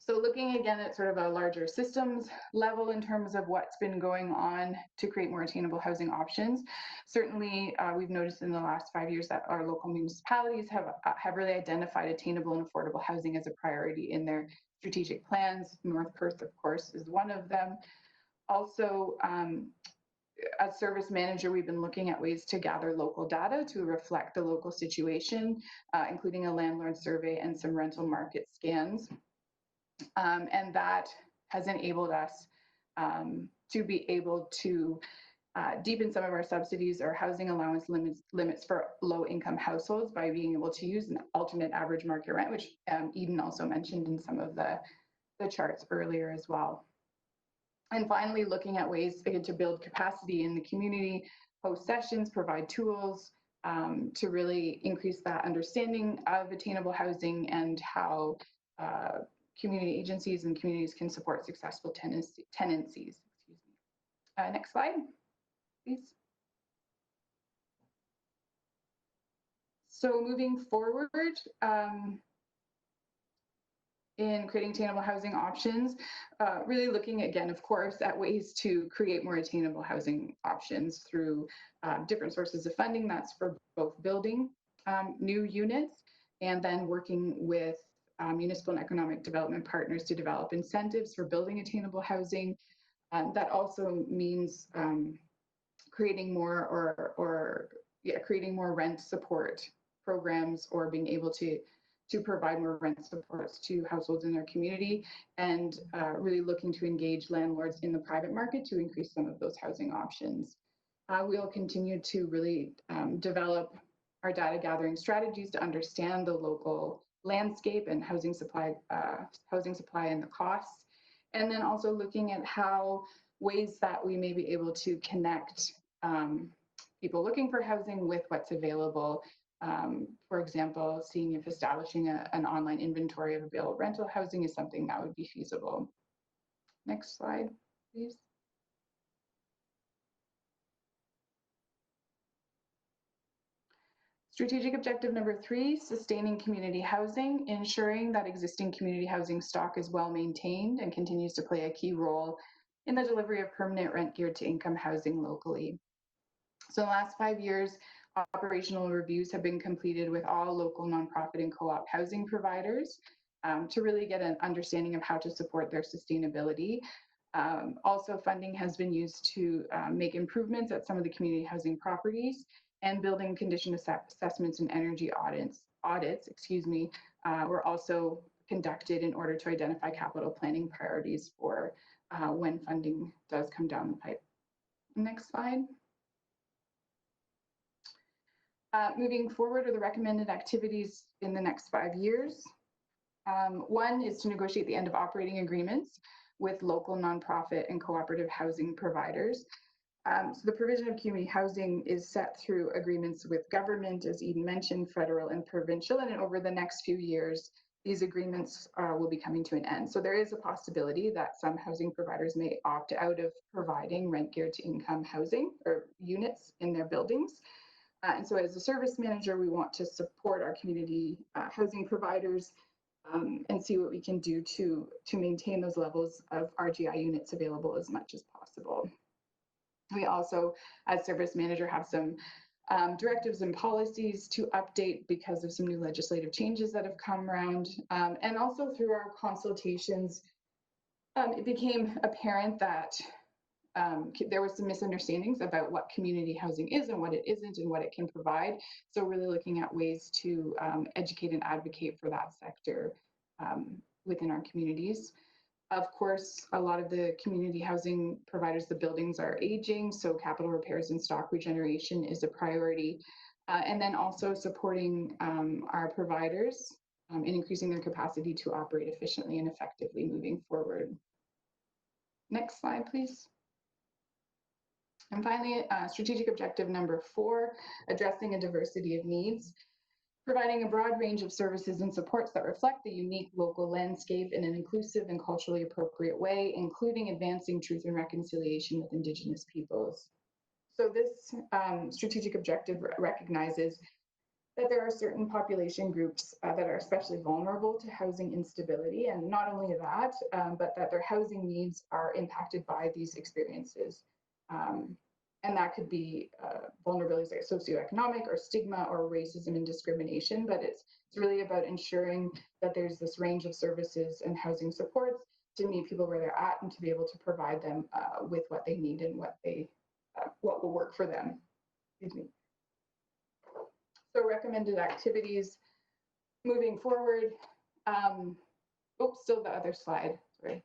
So looking again at sort of a larger systems level in terms of what's been going on to create more attainable housing options, certainly we've noticed in the last 5 years that our local municipalities have really identified attainable and affordable housing as a priority in their strategic plans. North Perth, of course, is one of them. Also, as service manager, we've been looking at ways to gather local data to reflect the local situation, including a landlord survey and some rental market scans. And that has enabled us to be able to deepen some of our subsidies or housing allowance limits for low-income households by being able to use an alternate average market rent, which Eden also mentioned in some of the charts earlier as well. And finally, looking at ways again to build capacity in the community, host sessions, provide tools to really increase that understanding of attainable housing and how community agencies and communities can support successful tenancies. Excuse me. Next slide, please. So moving forward, in creating attainable housing options, really looking again, of course, at ways to create more attainable housing options through different sources of funding. That's for both building new units and then working with municipal and economic development partners to develop incentives for building attainable housing. That also means creating more creating more rent support programs or being able to provide more rent supports to households in their community, and really looking to engage landlords in the private market to increase some of those housing options. We'll continue to really develop our data gathering strategies to understand the local landscape and housing supply and the costs, and then also looking at how ways that we may be able to connect people looking for housing with what's available. For example, seeing if establishing an online inventory of available rental housing is something that would be feasible. Next slide, please. Strategic objective number 3, sustaining community housing, ensuring that existing community housing stock is well maintained and continues to play a key role in the delivery of permanent rent geared to income housing locally. So in the last 5 years, operational reviews have been completed with all local nonprofit and co-op housing providers to really get an understanding of how to support their sustainability. Also, funding has been used to make improvements at some of the community housing properties, and building condition assessments and energy audits were also conducted in order to identify capital planning priorities for when funding does come down the pipe. Next slide. Moving forward are the recommended activities in the next 5 years. One is to negotiate the end of operating agreements with local nonprofit and cooperative housing providers. So the provision of community housing is set through agreements with government, as Eden mentioned, federal and provincial, and over the next few years, these agreements will be coming to an end. So there is a possibility that some housing providers may opt out of providing rent geared to income housing or units in their buildings. And so as a service manager, we want to support our community housing providers and see what we can do to maintain those levels of RGI units available as much as possible. We also, as service manager, have some directives and policies to update because of some new legislative changes that have come around. And also through our consultations, it became apparent that there was some misunderstandings about what community housing is and what it isn't and what it can provide. So really looking at ways to educate and advocate for that sector within our communities. Of course, a lot of the community housing providers, the buildings are aging, so capital repairs and stock regeneration is a priority. And then also supporting our providers in increasing their capacity to operate efficiently and effectively moving forward. Next slide, please. And finally, strategic objective number 4, addressing a diversity of needs. Providing a broad range of services and supports that reflect the unique local landscape in an inclusive and culturally appropriate way, including advancing truth and reconciliation with Indigenous peoples. So this strategic objective recognizes that there are certain population groups that are especially vulnerable to housing instability, and not only that, but that their housing needs are impacted by these experiences. And that could be vulnerabilities like socioeconomic or stigma or racism and discrimination, but it's really about ensuring that there's this range of services and housing supports to meet people where they're at and to be able to provide them with what they need and what will work for them. Excuse me. So recommended activities moving forward. Still the other slide, sorry.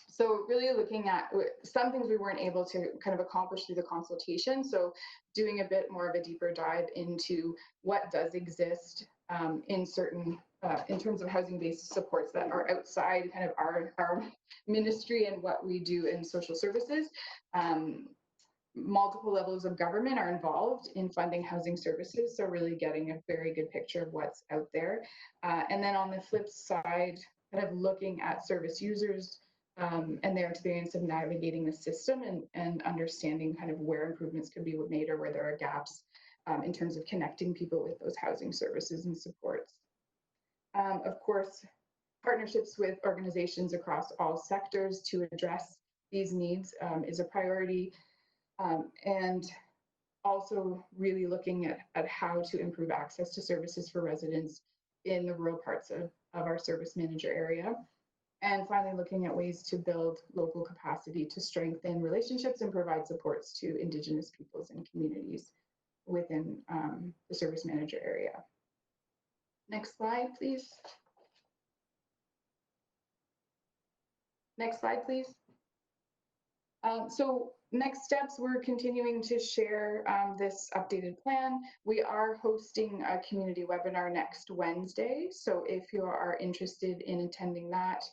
So really looking at some things we weren't able to kind of accomplish through the consultation. So doing a bit more of a deeper dive into what does exist in certain, in terms of housing-based supports that are outside kind of our ministry and what we do in social services. Multiple levels of government are involved in funding housing services, so really getting a very good picture of what's out there. And then on the flip side, kind of looking at service users and their experience of navigating the system and understanding kind of where improvements can be made or where there are gaps in terms of connecting people with those housing services and supports. Of course, partnerships with organizations across all sectors to address these needs is a priority. And also really looking at how to improve access to services for residents in the rural parts of our service manager area. And finally, looking at ways to build local capacity to strengthen relationships and provide supports to Indigenous peoples and communities within the service manager area. Next slide, please. Next slide, please. So next steps, we're continuing to share this updated plan. We are hosting a community webinar next Wednesday. So if you are interested in attending that,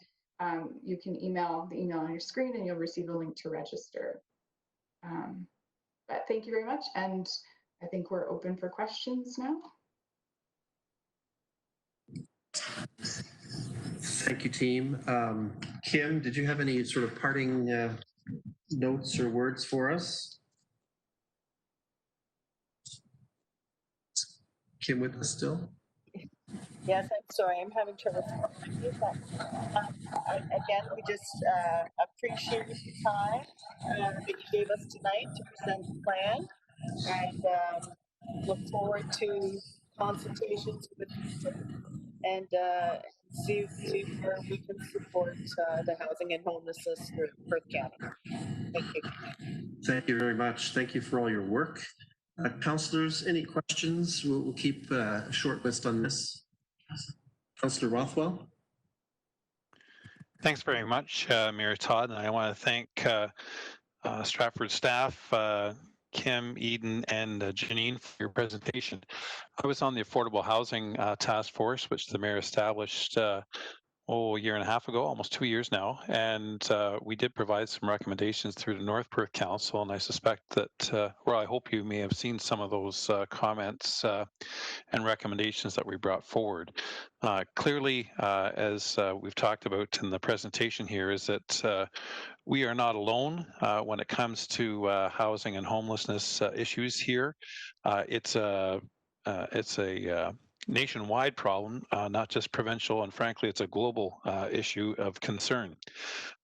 you can email the email on your screen and you'll receive a link to register. But thank you very much. And I think we're open for questions now. Thank you, team. Kim, did you have any sort of parting notes or words for us? Kim with us still? Yes, I'm sorry, I'm having trouble. Again, we just appreciate the time that you gave us tonight to present the plan, and look forward to consultations with you and see where we can support the housing and homelessness for Perth County. Thank you. Thank you very much. Thank you for all your work. Councillors, any questions? We'll keep a short list on this. Councillor Rothwell. Thanks very much, Mayor Todd, and I want to thank Stratford staff, Kim, Eden, and Janine for your presentation. I was on the Affordable Housing Task Force, which the mayor established a year and a half ago, almost 2 years now, and we did provide some recommendations through the North Perth Council, and I suspect that, well, I hope you may have seen some of those comments and recommendations that we brought forward. Clearly, as we've talked about in the presentation here, is that we are not alone when it comes to housing and homelessness issues here. It's a nationwide problem, not just provincial, and frankly, it's a global issue of concern.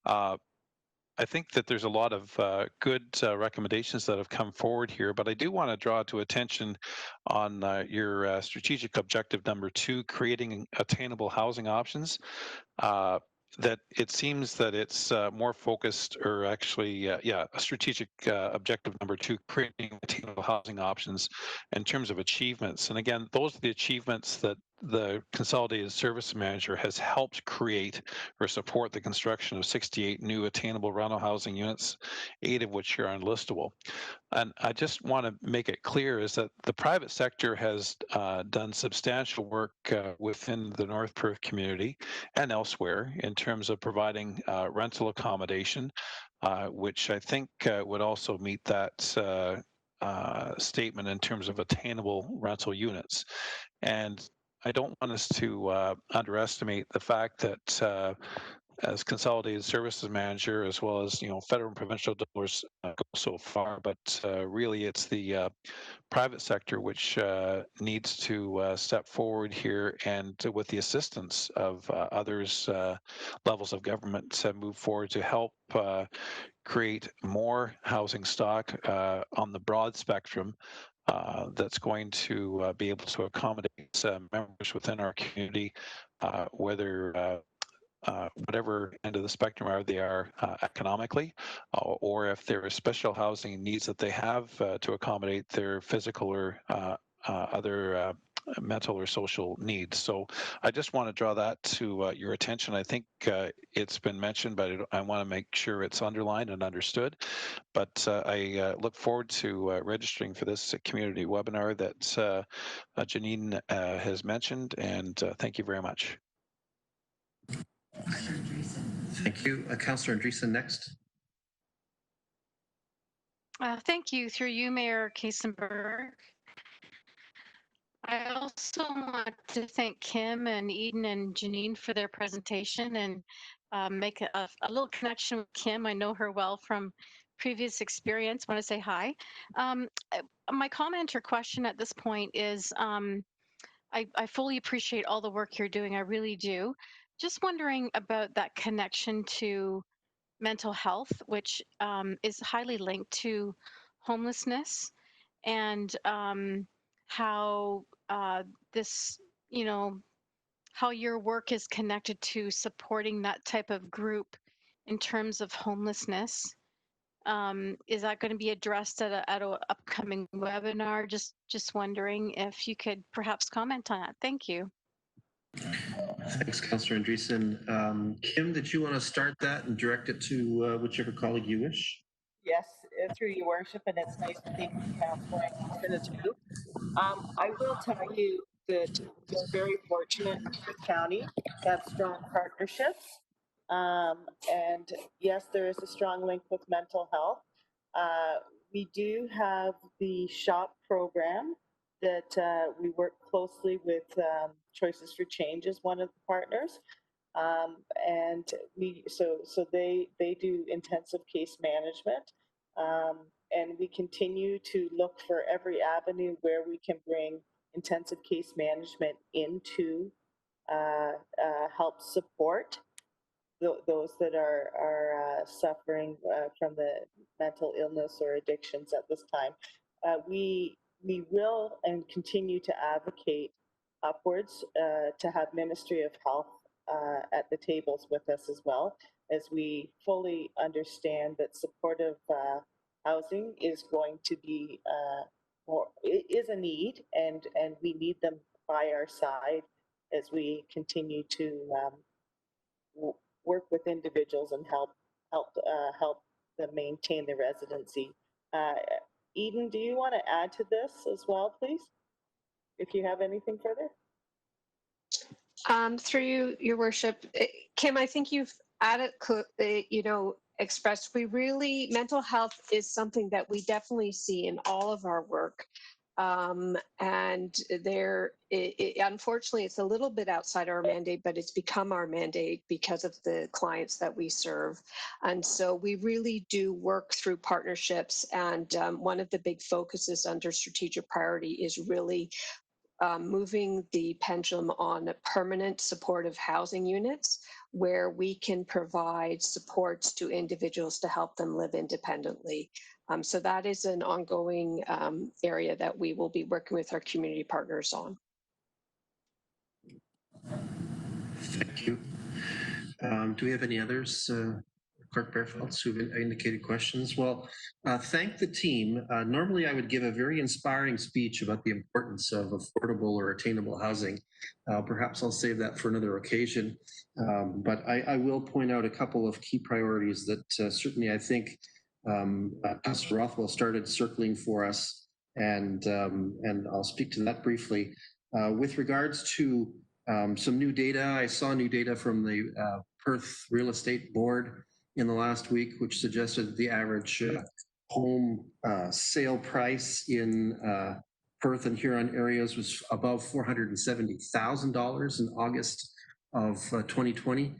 I think that there's a lot of good recommendations that have come forward here, but I do want to draw to attention on your strategic objective number 2, creating attainable housing options. That it seems that it's more focused, or actually, a strategic objective number 2, creating attainable housing options in terms of achievements. And again, those are the achievements that the Consolidated Service Manager has helped create or support the construction of 68 new attainable rental housing units, 8 of which are unlistable. And I just want to make it clear is that the private sector has done substantial work within the North Perth community and elsewhere in terms of providing rental accommodation, which I think would also meet that statement in terms of attainable rental units. And I don't want us to underestimate the fact that as Consolidated Services Manager, as well as federal and provincial dollars go so far, but really it's the private sector which needs to step forward here and with the assistance of others levels of government move forward to help create more housing stock on the broad spectrum that's going to be able to accommodate members within our community, whether whatever end of the spectrum they are economically, or if there is special housing needs that they have to accommodate their physical or other mental or social needs. So I just want to draw that to your attention. I think it's been mentioned, but I want to make sure it's underlined and understood. But I look forward to registering for this community webinar that Janine has mentioned, and thank you very much. Thank you. Councillor Andreessen next. Thank you. Through you, Mayor Kiesenberg. I also want to thank Kim and Eden and Janine for their presentation and make a little connection with Kim. I know her well from previous experience. I want to say hi. My comment or question at this point is I fully appreciate all the work you're doing. I really do. Just wondering about that connection to mental health, which is highly linked to homelessness, and how this, how your work is connected to supporting that type of group in terms of homelessness. Is that going to be addressed at an upcoming webinar? Just wondering if you could perhaps comment on that. Thank you. Thanks, Councillor Andreessen. Kim, did you want to start that and direct it to whichever colleague you wish? Yes, through your worship, and it's nice to meet you, Councillor Andreessen, too. I will tell you that we're very fortunate in Perth County to have strong partnerships. And yes, there is a strong link with mental health. We do have the SHOP program that we work closely with Choices for Change as one of the partners. And they do intensive case management. And we continue to look for every avenue where we can bring intensive case management into help support those that are suffering from the mental illness or addictions at this time. We will and continue to advocate upwards to have Ministry of Health at the tables with us as well, as we fully understand that supportive housing is going to be it is a need, and we need them by our side as we continue to work with individuals and help them maintain their residency. Eden, do you want to add to this as well, please? If you have anything further. Through you, Your Worship, Kim, I think you've expressed mental health is something that we definitely see in all of our work. And unfortunately, it's a little bit outside our mandate, but it's become our mandate because of the clients that we serve. And so we really do work through partnerships. And one of the big focuses under strategic priority is really moving the pendulum on permanent supportive housing units where we can provide supports to individuals to help them live independently. So that is an ongoing area that we will be working with our community partners on. Thank you. Do we have any others Clerk Bearfield, who've indicated questions. Well, thank the team. Normally, I would give a very inspiring speech about the importance of affordable or attainable housing. Perhaps I'll save that for another occasion. But I will point out a couple of key priorities that certainly I think Councillor Rothwell started circling for us, and I'll speak to that briefly. With regards to some new data, I saw new data from the Perth Real Estate Board in the last week, which suggested the average home sale price in Perth and Huron areas was above $470,000 in August of 2020.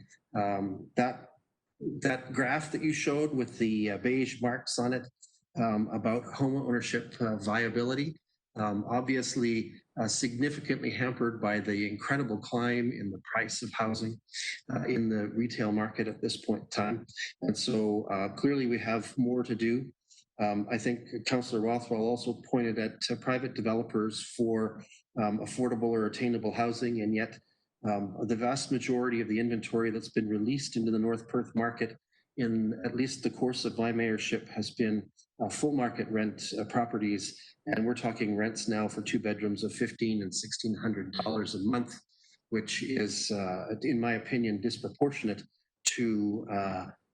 That graph that you showed with the beige marks on it about home ownership viability, obviously significantly hampered by the incredible climb in the price of housing in the retail market at this point in time. And so clearly we have more to do. I think Councillor Rothwell also pointed at private developers for affordable or attainable housing, and yet the vast majority of the inventory that's been released into the North Perth market in at least the course of my mayorship has been full market rent properties, and we're talking rents now for 2 bedrooms of $1,500 and $1,600 a month, which is, in my opinion, disproportionate to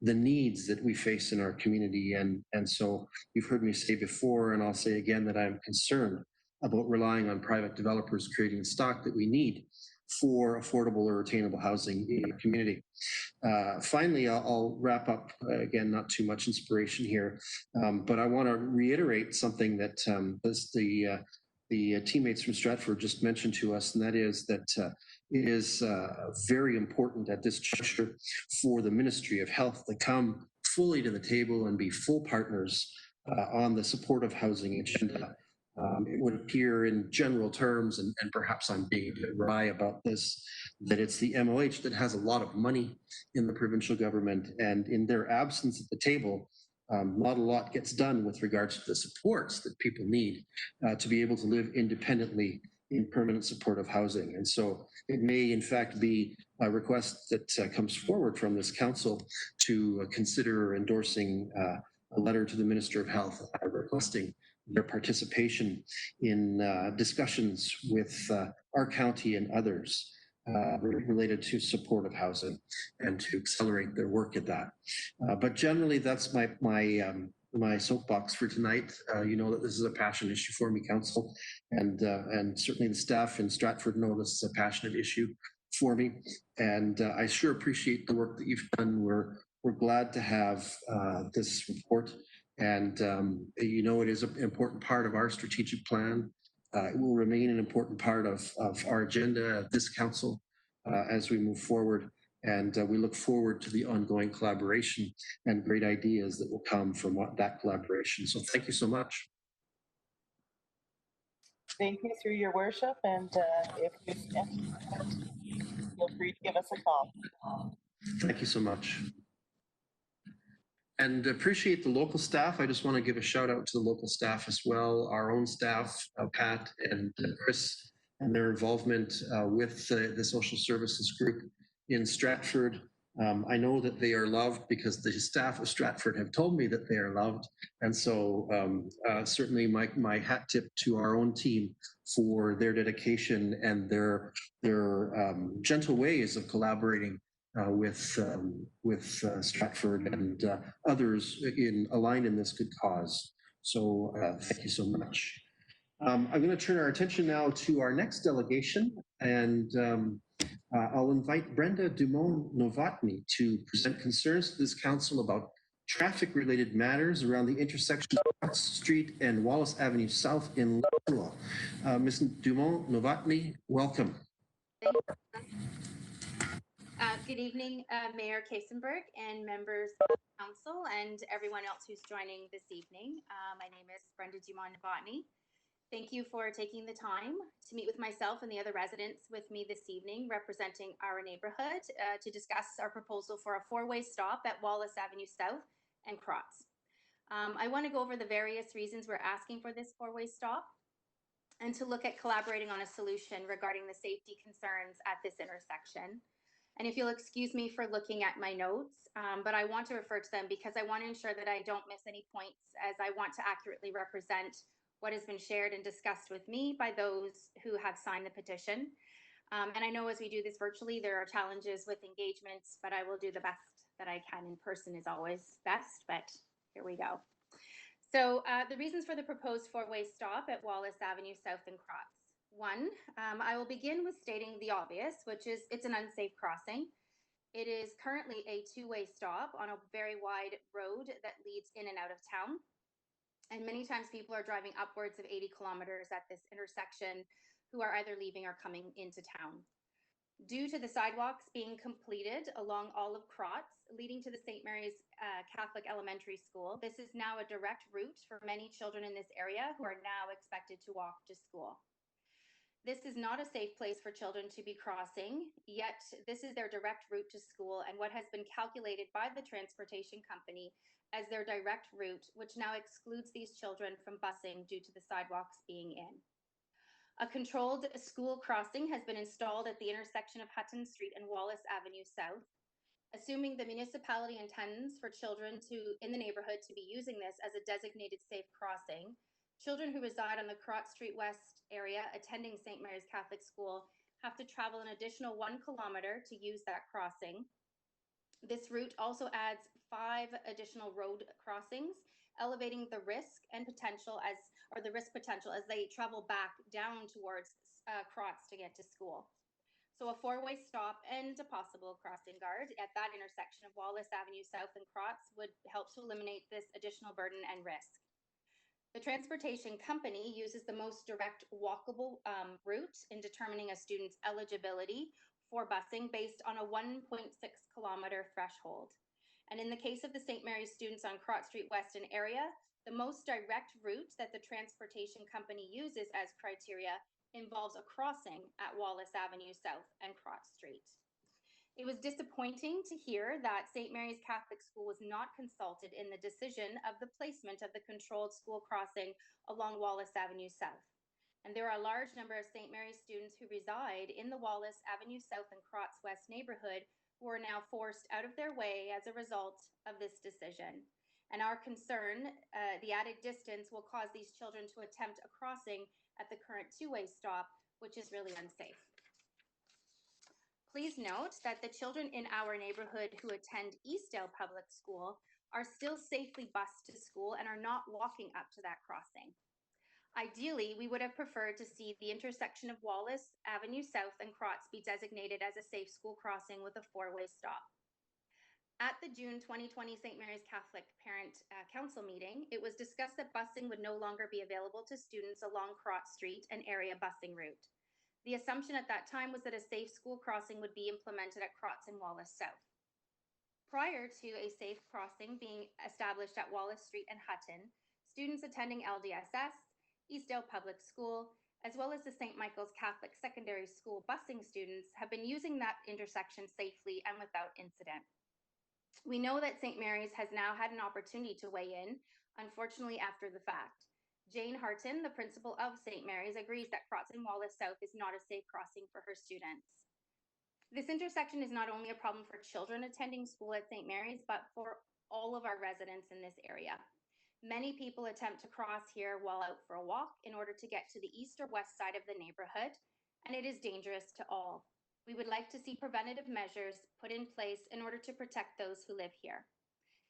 the needs that we face in our community. And so you've heard me say before, and I'll say again, that I'm concerned about relying on private developers creating the stock that we need for affordable or attainable housing in the community. Finally, I'll wrap up, again, not too much inspiration here, but I want to reiterate something that the teammates from Stratford just mentioned to us, and that is that it is very important at this juncture for the Ministry of Health to come fully to the table and be full partners on the supportive housing agenda. It would appear in general terms, and perhaps I'm being a bit wry about this, that it's the MOH that has a lot of money in the provincial government, and in their absence at the table, not a lot gets done with regards to the supports that people need to be able to live independently in permanent supportive housing. And so it may in fact be a request that comes forward from this council to consider endorsing a letter to the Minister of Health requesting their participation in discussions with our county and others related to supportive housing and to accelerate their work at that. But generally, that's my soapbox for tonight. You know that this is a passion issue for me, Council, and certainly the staff in Stratford know this is a passionate issue for me. And I sure appreciate the work that you've done. We're glad to have this report. And you know, it is an important part of our strategic plan. It will remain an important part of our agenda at this council as we move forward. And we look forward to the ongoing collaboration and great ideas that will come from that collaboration. So thank you so much. Thank you, through your worship. And if you feel free to give us a call. Thank you so much. And appreciate the local staff. I just want to give a shout out to the local staff as well, our own staff, Pat and Chris, and their involvement with the social services group in Stratford. I know that they are loved because the staff of Stratford have told me that they are loved. And so certainly my hat tip to our own team for their dedication and their gentle ways of collaborating with Stratford and others aligned in this good cause. So thank you so much. I'm going to turn our attention now to our next delegation, and I'll invite Brenda Dumont-Novotny to present concerns to this council about traffic-related matters around the intersection of Watts Street and Wallace Avenue South in Lowell. Ms. Dumont-Novotny, welcome. Good evening, Mayor Kasenberg and members of the council and everyone else who's joining this evening. My name is Brenda Dumont-Novotny. Thank you for taking the time to meet with myself and the other residents with me this evening representing our neighborhood to discuss our proposal for a 4-way stop at Wallace Avenue South and Crotts. I want to go over the various reasons we're asking for this 4-way stop and to look at collaborating on a solution regarding the safety concerns at this intersection. And if you'll excuse me for looking at my notes, but I want to refer to them because I want to ensure that I don't miss any points, as I want to accurately represent what has been shared and discussed with me by those who have signed the petition. And I know as we do this virtually, there are challenges with engagements, but I will do the best that I can. In person is always best, but here we go. So the reasons for the proposed four-way stop at Wallace Avenue South and Crotts. One, I will begin with stating the obvious, which is it's an unsafe crossing. It is currently a two-way stop on a very wide road that leads in and out of town. And many times people are driving upwards of 80 kilometers at this intersection who are either leaving or coming into town. Due to the sidewalks being completed along all of Crotts, leading to the St. Mary's Catholic Elementary School, this is now a direct route for many children in this area who are now expected to walk to school. This is not a safe place for children to be crossing, yet this is their direct route to school and what has been calculated by the transportation company as their direct route, which now excludes these children from busing due to the sidewalks being in. A controlled school crossing has been installed at the intersection of Hutton Street and Wallace Avenue South. Assuming the municipality intends for children in the neighborhood to be using this as a designated safe crossing, children who reside on the Crotts Street West area attending St. Mary's Catholic School have to travel an additional 1 kilometer to use that crossing. This route also adds 5 additional road crossings, elevating the risk and potential the risk potential as they travel back down towards Crotts to get to school. So a four-way stop and a possible crossing guard at that intersection of Wallace Avenue South and Crotts would help to eliminate this additional burden and risk. The transportation company uses the most direct walkable route in determining a student's eligibility for busing based on a 1.6 kilometer threshold. And in the case of the St. Mary's students on Crotts Street West and area, the most direct route that the transportation company uses as criteria involves a crossing at Wallace Avenue South and Crotts Street. It was disappointing to hear that St. Mary's Catholic School was not consulted in the decision of the placement of the controlled school crossing along Wallace Avenue South. And there are a large number of St. Mary's students who reside in the Wallace Avenue South and Crotts West neighborhood who are now forced out of their way as a result of this decision. And our concern, the added distance will cause these children to attempt a crossing at the current two-way stop, which is really unsafe. Please note that the children in our neighborhood who attend Eastdale Public School are still safely bused to school and are not walking up to that crossing. Ideally, we would have preferred to see the intersection of Wallace Avenue South and Crotts be designated as a safe school crossing with a four-way stop. At the June 2020 St. Mary's Catholic Parent Council meeting, it was discussed that busing would no longer be available to students along Crotts Street and area busing route. The assumption at that time was that a safe school crossing would be implemented at Crotts and Wallace South. Prior to a safe crossing being established at Wallace Street and Hutton, students attending LDSS, Eastdale Public School, as well as the St. Michael's Catholic Secondary School busing students have been using that intersection safely and without incident. We know that St. Mary's has now had an opportunity to weigh in, unfortunately after the fact. Jane Harton, the principal of St. Mary's, agrees that Crotts and Wallace South is not a safe crossing for her students. This intersection is not only a problem for children attending school at St. Mary's, but for all of our residents in this area. Many people attempt to cross here while out for a walk in order to get to the east or west side of the neighborhood, and it is dangerous to all. We would like to see preventative measures put in place in order to protect those who live here.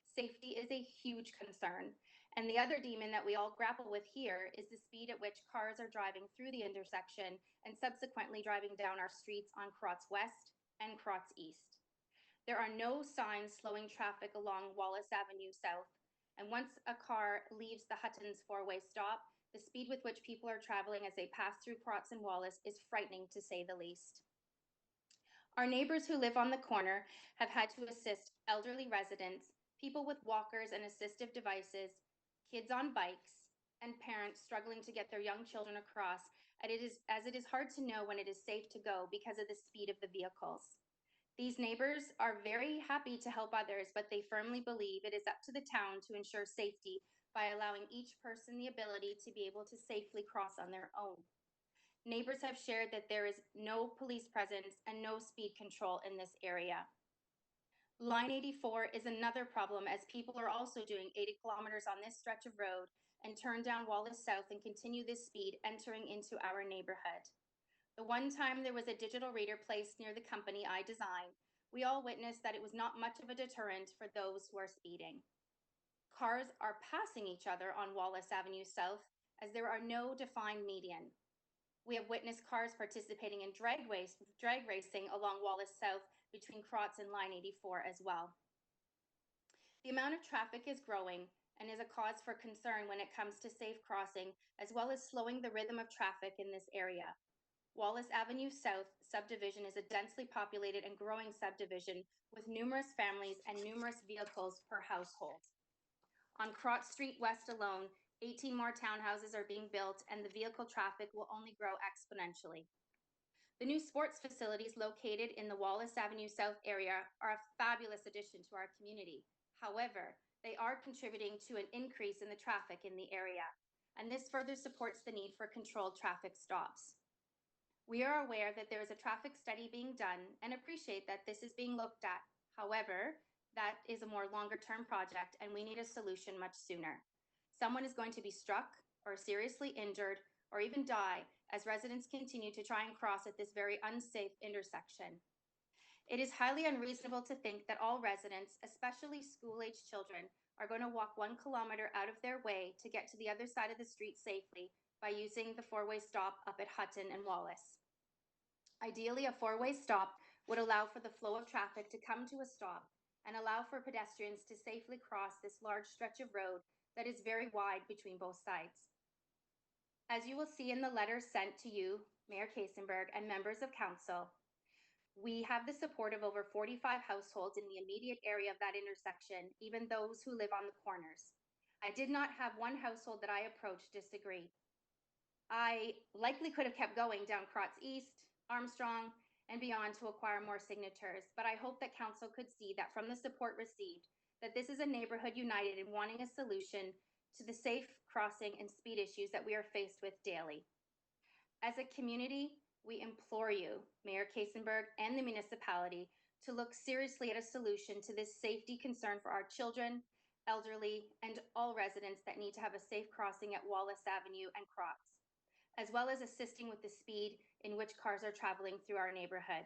Safety is a huge concern, and the other demon that we all grapple with here is the speed at which cars are driving through the intersection and subsequently driving down our streets on Crotts West and Crotts East. There are no signs slowing traffic along Wallace Avenue South, and once a car leaves the Hutton's four-way stop, the speed with which people are traveling as they pass through Crotts and Wallace is frightening, to say the least. Our neighbors who live on the corner have had to assist elderly residents, people with walkers and assistive devices, kids on bikes, and parents struggling to get their young children across, as it is hard to know when it is safe to go because of the speed of the vehicles. These neighbors are very happy to help others, but they firmly believe it is up to the town to ensure safety by allowing each person the ability to be able to safely cross on their own. Neighbors have shared that there is no police presence and no speed control in this area. Line 84 is another problem, as people are also doing 80 kilometers on this stretch of road and turn down Wallace South and continue this speed entering into our neighborhood. The one time there was a digital reader placed near the company I designed, we all witnessed that it was not much of a deterrent for those who are speeding. Cars are passing each other on Wallace Avenue South as there are no defined median. We have witnessed cars participating in drag racing along Wallace South between Crotts and Line 84 as well. The amount of traffic is growing and is a cause for concern when it comes to safe crossing, as well as slowing the rhythm of traffic in this area. Wallace Avenue South subdivision is a densely populated and growing subdivision with numerous families and numerous vehicles per household. On Crotts Street West alone, 18 more townhouses are being built, and the vehicle traffic will only grow exponentially. The new sports facilities located in the Wallace Avenue South area are a fabulous addition to our community. However, they are contributing to an increase in the traffic in the area, and this further supports the need for controlled traffic stops. We are aware that there is a traffic study being done and appreciate that this is being looked at. However, that is a more longer-term project, and we need a solution much sooner. Someone is going to be struck or seriously injured or even die as residents continue to try and cross at this very unsafe intersection. It is highly unreasonable to think that all residents, especially school-aged children, are going to walk 1 kilometer out of their way to get to the other side of the street safely by using the four-way stop up at Hutton and Wallace. Ideally, a four-way stop would allow for the flow of traffic to come to a stop and allow for pedestrians to safely cross this large stretch of road that is very wide between both sides. As you will see in the letter sent to you, Mayor Kaysenberg, and members of council, we have the support of over 45 households in the immediate area of that intersection, even those who live on the corners. I did not have one household that I approached disagree. I likely could have kept going down Crotts East, Armstrong, and beyond to acquire more signatures, but I hope that council could see that from the support received, that this is a neighborhood united in wanting a solution to the safe crossing and speed issues that we are faced with daily. As a community, we implore you, Mayor Kaysenberg, and the municipality to look seriously at a solution to this safety concern for our children, elderly, and all residents that need to have a safe crossing at Wallace Avenue and Crotts, as well as assisting with the speed in which cars are traveling through our neighborhood.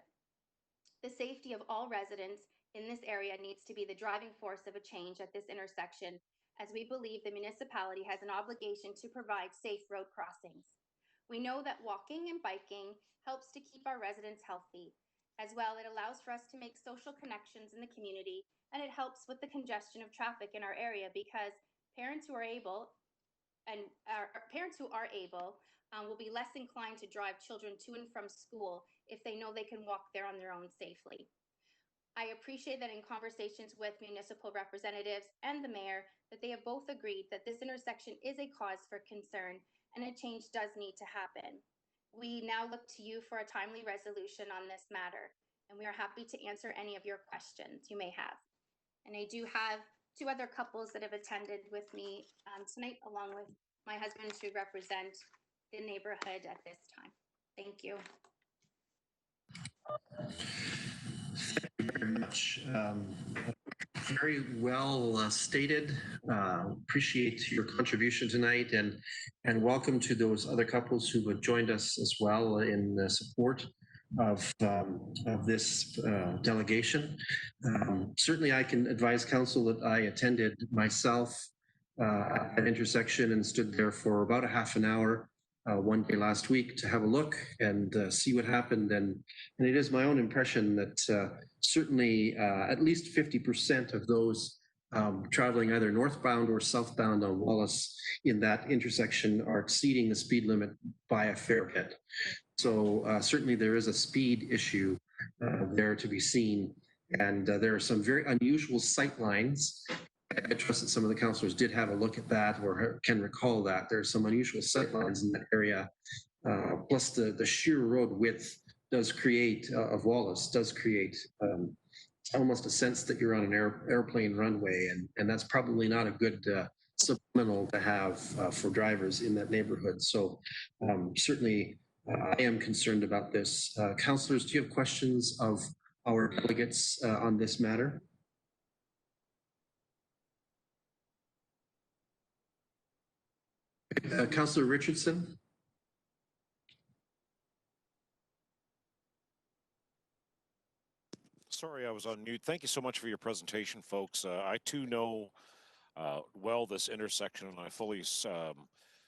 The safety of all residents in this area needs to be the driving force of a change at this intersection, as we believe the municipality has an obligation to provide safe road crossings. We know that walking and biking helps to keep our residents healthy. As well, it allows for us to make social connections in the community, and it helps with the congestion of traffic in our area because parents who are able will be less inclined to drive children to and from school if they know they can walk there on their own safely. I appreciate that in conversations with municipal representatives and the mayor, that they have both agreed that this intersection is a cause for concern and a change does need to happen. We now look to you for a timely resolution on this matter, and we are happy to answer any of your questions you may have. And I do have two other couples that have attended with me tonight, along with my husband, to represent the neighborhood at this time. Thank you. Thank you very much. Very well stated. Appreciate your contribution tonight, and welcome to those other couples who have joined us as well in the support of this delegation. Certainly, I can advise council that I attended myself at that intersection and stood there for about a half an hour one day last week to have a look and see what happened. And it is my own impression that certainly at least 50% of those traveling either northbound or southbound on Wallace in that intersection are exceeding the speed limit by a fair bit. So certainly there is a speed issue there to be seen. And there are some very unusual sight lines. I trust that some of the councillors did have a look at that or can recall that. There are some unusual sight lines in that area. Plus the sheer road width does create, of Wallace, does create almost a sense that you're on an airplane runway. And that's probably not a good subliminal to have for drivers in that neighborhood. So certainly I am concerned about this. Councillors, do you have questions of our delegates on this matter? Councillor Richardson? Sorry, I was on mute. Thank you so much for your presentation, folks. I too know well this intersection, and I fully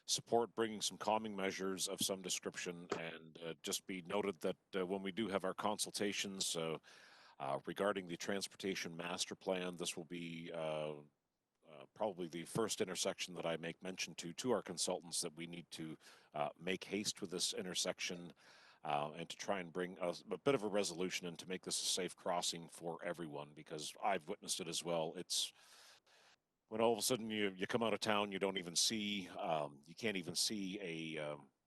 support bringing some calming measures of some description. And just be noted that when we do have our consultations regarding the transportation master plan, this will be probably the first intersection that I make mention to our consultants, that we need to make haste with this intersection and to try and bring a bit of a resolution and to make this a safe crossing for everyone, because I've witnessed it as well. It's when all of a sudden you come out of town, you don't even see, you can't even see a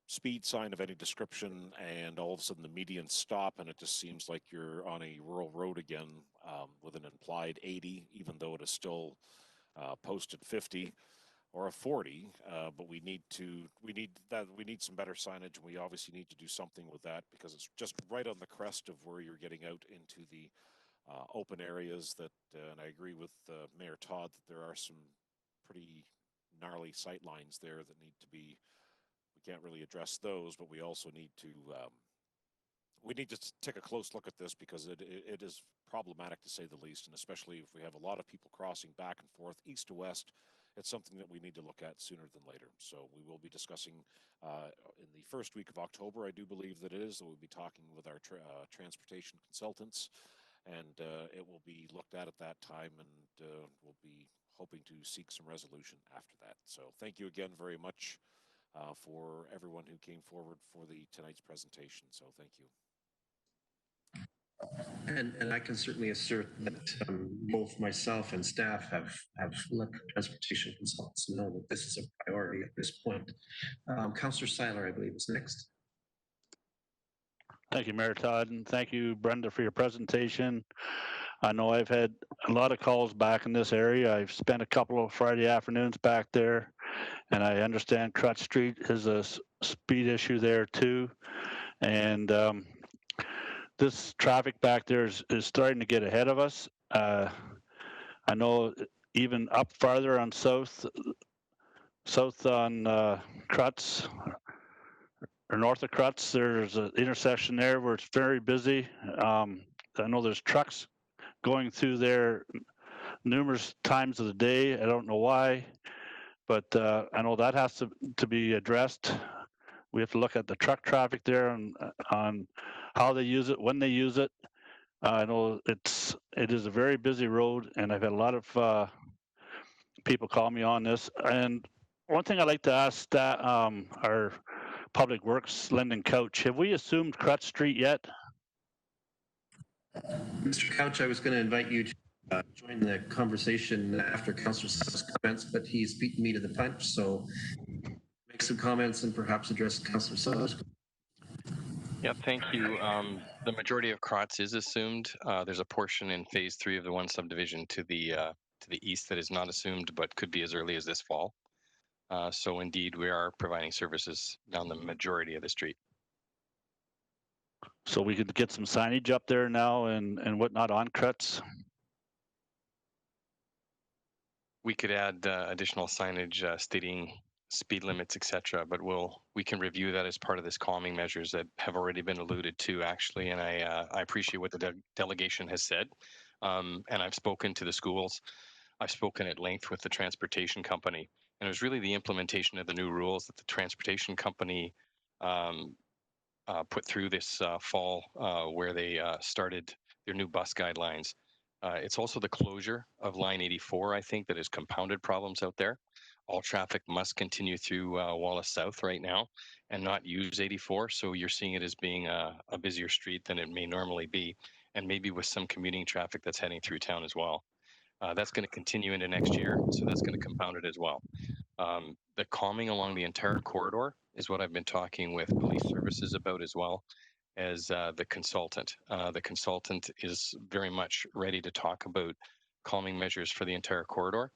speed sign of any description, and all of a sudden the medians stop, and it just seems like you're on a rural road again with an implied 80, even though it is still posted 50 or a 40. But we need some better signage, and we obviously need to do something with that, because it's just right on the crest of where you're getting out into the open areas that, and I agree with Mayor Todd that there are some pretty gnarly sight lines there that need to be, we can't really address those, but we also need to take a close look at this, because it is problematic to say the least, and especially if we have a lot of people crossing back and forth east to west, it's something that we need to look at sooner than later. So we will be discussing in the first week of October, I do believe that it is, that we'll be talking with our transportation consultants, and it will be looked at that time, and we'll be hoping to seek some resolution after that. So thank you again very much for everyone who came forward for tonight's presentation. So thank you. And I can certainly assert that both myself and staff have let transportation consultants know that this is a priority at this point. Councillor Seiler, I believe, is next. Thank you, Mayor Todd, and thank you, Brenda, for your presentation. I know I've had a lot of calls back in this area. I've spent a couple of Friday afternoons back there, and I understand Crutch Street is a speed issue there too. And this traffic back there is starting to get ahead of us. I know even up farther on south on Crutz, or north of Crutz, there's an intersection there where it's very busy. I know there's trucks going through there numerous times of the day. I don't know why, but I know that has to be addressed. We have to look at the truck traffic there and on how they use it, when they use it. I know it is a very busy road, and I've had a lot of people call me on this. And one thing I'd like to ask that our Public Works, Lyndon Couch, have we assumed Crutch Street yet? Mr. Couch, I was going to invite you to join the conversation after Councillor Seiler's comments, but he's beaten me to the punch, so make some comments and perhaps address Councillor Seiler's. Yeah, thank you. The majority of Crotts is assumed. There's a portion in phase 3 of the one subdivision to the east that is not assumed, but could be as early as this fall. So indeed, we are providing services down the majority of the street. So we could get some signage up there now and whatnot on Crutz? We could add additional signage stating speed limits, etc. But we can review that as part of this calming measures that have already been alluded to, actually. And I appreciate what the delegation has said. And I've spoken to the schools. I've spoken at length with the transportation company. And it was really the implementation of the new rules that the transportation company put through this fall, where they started their new bus guidelines. It's also the closure of line 84, I think, that has compounded problems out there. All traffic must continue through Wallace South right now and not use 84. So you're seeing it as being a busier street than it may normally be, and maybe with some commuting traffic that's heading through town as well. That's going to continue into next year, so that's going to compound it as well. The calming along the entire corridor is what I've been talking with police services about, as well as the consultant. The consultant is very much ready to talk about calming measures for the entire corridor.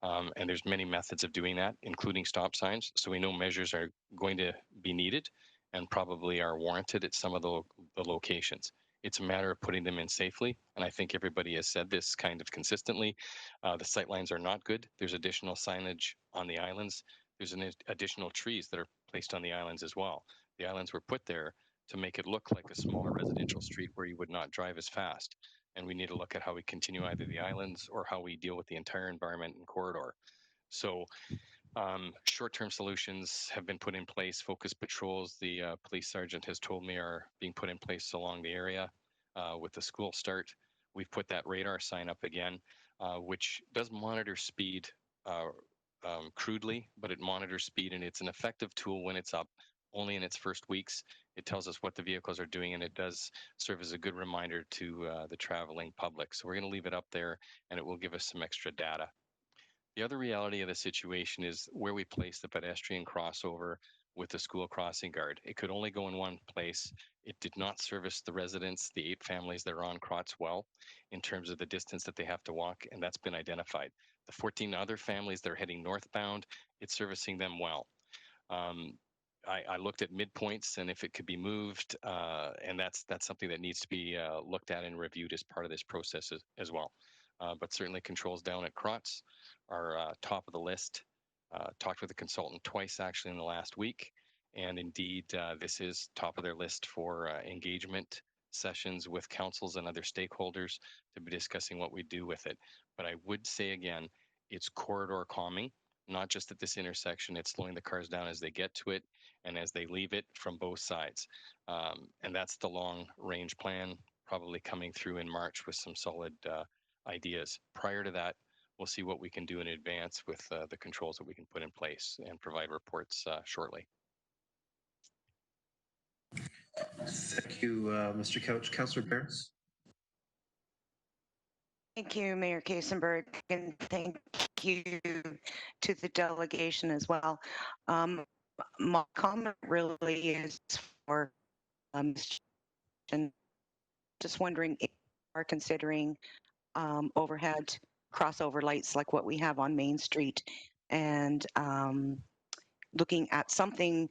And there's many methods of doing that, including stop signs. So we know measures are going to be needed, and probably are warranted at some of the locations. It's a matter of putting them in safely, and I think everybody has said this kind of consistently. The sightlines are not good. There's additional signage on the islands. There's additional trees that are placed on the islands as well. The islands were put there to make it look like a smaller residential street where you would not drive as fast. And we need to look at how we continue either the islands or how we deal with the entire environment and corridor. So short-term solutions have been put in place. Focus patrols, the police sergeant has told me, are being put in place along the area with the school start. We've put that radar sign up again, which does monitor speed crudely, but it monitors speed, and it's an effective tool when it's up. Only in its first weeks, it tells us what the vehicles are doing, and it does serve as a good reminder to the traveling public. So we're going to leave it up there, and it will give us some extra data. The other reality of the situation is where we place the pedestrian crossover with the school crossing guard. It could only go in one place. It did not service the residents, the 8 families that are on Crotts well, in terms of the distance that they have to walk, and that's been identified. The 14 other families that are heading northbound, it's servicing them well. I looked at midpoints and if it could be moved, and that's something that needs to be looked at and reviewed as part of this process as well. But certainly controls down at Crotts are top of the list. Talked with the consultant twice actually in the last week, and indeed this is top of their list for engagement sessions with councils and other stakeholders to be discussing what we do with it. But I would say again, it's corridor calming, not just at this intersection. It's slowing the cars down as they get to it and as they leave it from both sides. And that's the long range plan, probably coming through in March with some solid ideas. Prior to that, we'll see what we can do in advance with the controls that we can put in place and provide reports shortly. Thank you, Mr. Couch. Councillor Barnes. Thank you, Mayor Kasenberg, and thank you to the delegation as well. My comment really is for just wondering if you are considering overhead crossover lights like what we have on Main Street, and looking at something,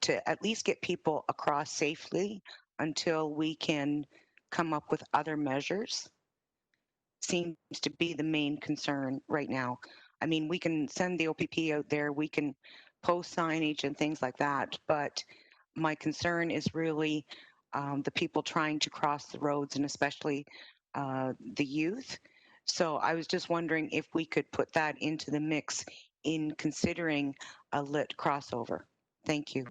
to at least get people across safely until we can come up with other measures. Seems to be the main concern right now. I mean, we can send the OPP out there, we can post signage and things like that, but my concern is really the people trying to cross the roads, and especially the youth. So I was just wondering if we could put that into the mix in considering a lit crossover. Thank you.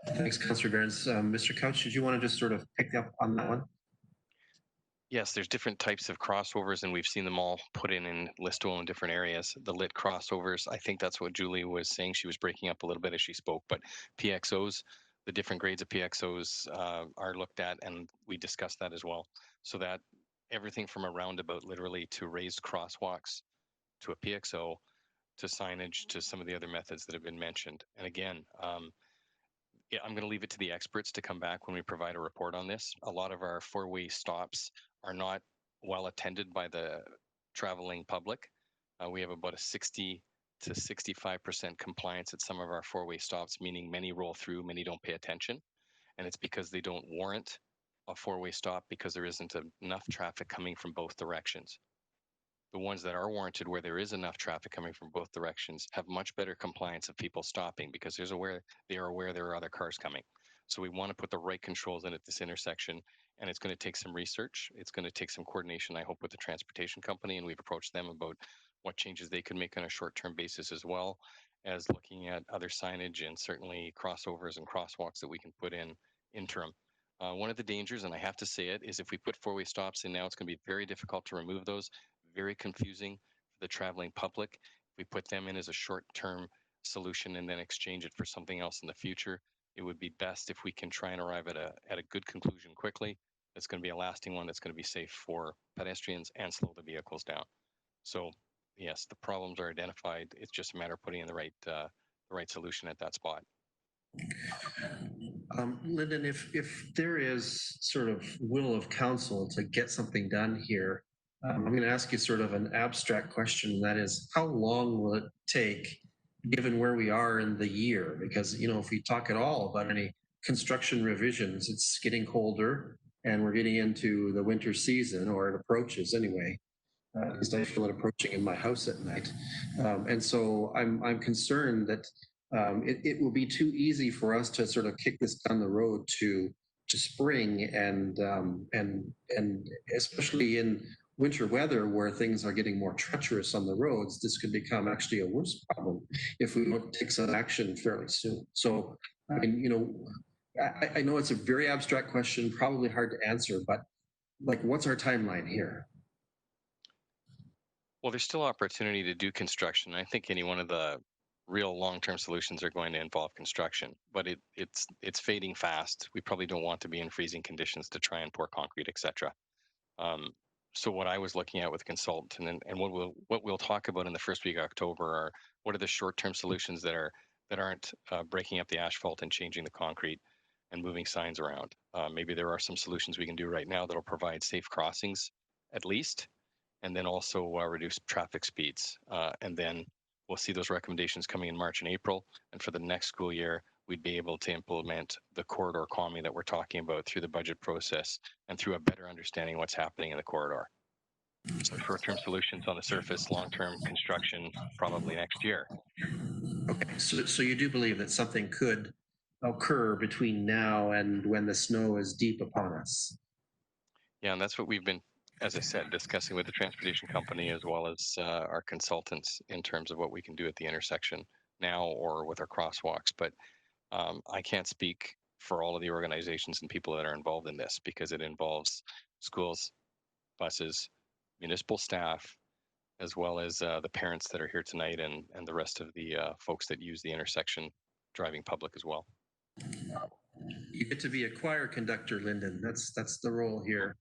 Thanks, Councillor Barnes. Mr. Couch, did you want to just sort of pick up on that one? Yes, there's different types of crossovers, and we've seen them all put in Listowel in different areas. The lit crossovers, I think that's what Julie was saying. She was breaking up a little bit as she spoke, but PXOs, the different grades of PXOs are looked at, and we discussed that as well. So that everything from a roundabout literally to raised crosswalks to a PXO to signage to some of the other methods that have been mentioned. And again, yeah, I'm going to leave it to the experts to come back when we provide a report on this. A lot of our 4-way stops are not well attended by the traveling public. We have about a 60 to 65% compliance at some of our 4-way stops, meaning many roll through, many don't pay attention. And it's because they don't warrant a 4-way stop because there isn't enough traffic coming from both directions. The ones that are warranted where there is enough traffic coming from both directions have much better compliance of people stopping because they are aware there are other cars coming. So we want to put the right controls in at this intersection, and it's going to take some research. It's going to take some coordination, I hope, with the transportation company, and we've approached them about what changes they can make on a short-term basis, as well as looking at other signage and certainly crossovers and crosswalks that we can put in interim. One of the dangers, and I have to say it, is if we put 4-way stops in now, it's going to be very difficult to remove those. Very confusing for the traveling public. If we put them in as a short-term solution and then exchange it for something else in the future, it would be best if we can try and arrive at a good conclusion quickly. That's going to be a lasting one that's going to be safe for pedestrians and slow the vehicles down. So yes, the problems are identified. It's just a matter of putting in the right solution at that spot. Lyndon, if there is sort of will of council to get something done here, I'm going to ask you sort of an abstract question, and that is, how long will it take given where we are in the year, because, you know, if we talk at all about any construction revisions, it's getting colder and we're getting into the winter season, or it approaches anyway. At least I feel it approaching in my house at night. And so I'm concerned that it will be too easy for us to sort of kick this down the road to spring, and especially in winter weather where things are getting more treacherous on the roads, this could become actually a worse problem if we don't take some action fairly soon. So, I mean, you know, I know it's a very abstract question, probably hard to answer, but like, what's our timeline here? Well, there's still opportunity to do construction. I think any one of the real long-term solutions are going to involve construction, but it's fading fast. We probably don't want to be in freezing conditions to try and pour concrete, etc. So what I was looking at with consultant, and what we'll talk about in the first week of October are what are the short-term solutions that aren't breaking up the asphalt and changing the concrete and moving signs around. Maybe there are some solutions we can do right now that'll provide safe crossings at least, and then also reduce traffic speeds. And then we'll see those recommendations coming in March and April. And for the next school year, we'd be able to implement the corridor calming that we're talking about through the budget process and through a better understanding of what's happening in the corridor. So short-term solutions on the surface, long-term construction probably next year. Okay, so you do believe that something could occur between now and when the snow is deep upon us? Yeah, and that's what we've been, as I said, discussing with the transportation company as well as our consultants in terms of what we can do at the intersection now or with our crosswalks. But I can't speak for all of the organizations and people that are involved in this because it involves schools, buses, municipal staff, as well as the parents that are here tonight and the rest of the folks that use the intersection, driving public as well. You get to be a choir conductor, Lyndon. That's the role here.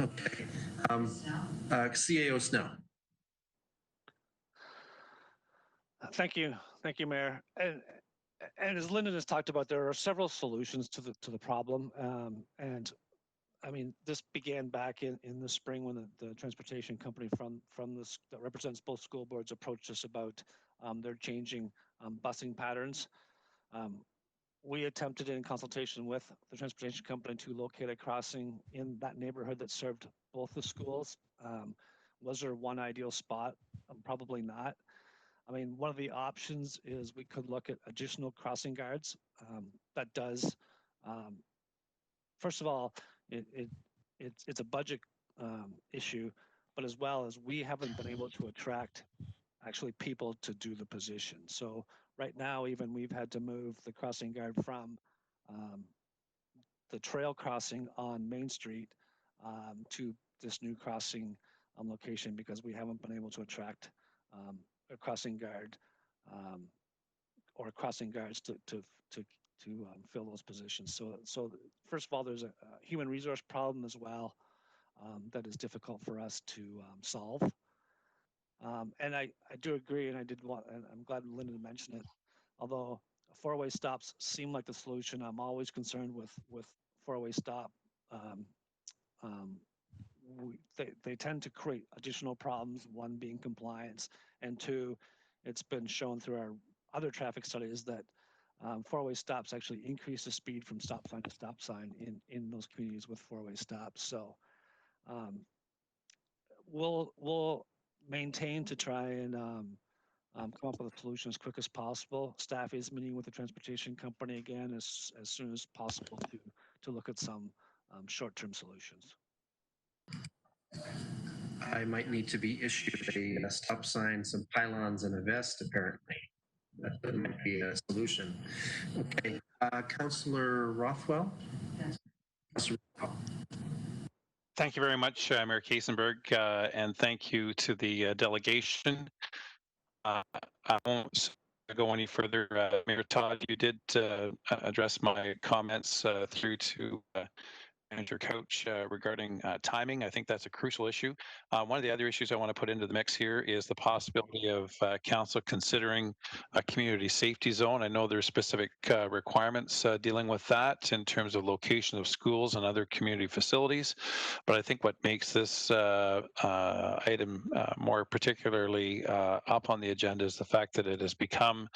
Okay. CAO Snow. Thank you, Mayor. And as Lyndon has talked about, there are several solutions to the problem. And I mean, this began back in the spring when the transportation company from this that represents both school boards approached us about their changing busing patterns. We attempted in consultation with the transportation company to locate a crossing in that neighborhood that served both the schools. Was there one ideal spot? Probably not. I mean, one of the options is we could look at additional crossing guards. That does, first of all, it's a budget issue, but as well as we haven't been able to attract actually people to do the position. So right now, even we've had to move the crossing guard from the trail crossing on Main Street to this new crossing location because we haven't been able to attract a crossing guard or crossing guards to fill those positions. So first of all, there's a human resource problem as well that is difficult for us to solve. And I do agree, and I'm glad Lyndon mentioned it. Although four-way stops seem like the solution, I'm always concerned with four-way stop. They tend to create additional problems, one being compliance, and two, it's been shown through our other traffic studies that four-way stops actually increase the speed from stop sign to stop sign in those communities with four-way stops. So we'll maintain to try and come up with a solution as quick as possible. Staff is meeting with the transportation company again as soon as possible to look at some short-term solutions. I might need to be issued a stop sign, some pylons, and a vest, apparently. That might be a solution. Okay, Councillor Rothwell? Thank you very much, Mayor Kiesenberg, and thank you to the delegation. I won't go any further. Mayor Todd, you did address my comments through to Manager Couch regarding timing. I think that's a crucial issue. One of the other issues I want to put into the mix here is the possibility of council considering a community safety zone. I know there's specific requirements dealing with that in terms of location of schools and other community facilities. But I think what makes this item more particularly up on the agenda is the fact that it has become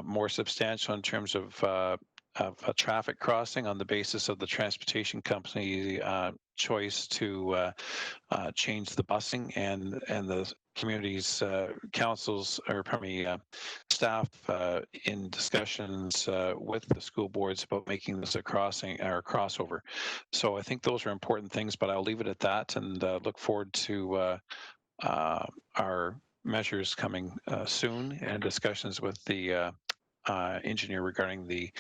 more substantial in terms of a traffic crossing on the basis of the transportation company choice to change the busing and the community's councils or pardon me staff in discussions with the school boards about making this a crossing or a crossover. So I think those are important things, but I'll leave it at that and look forward to our measures coming soon and discussions with the engineer regarding the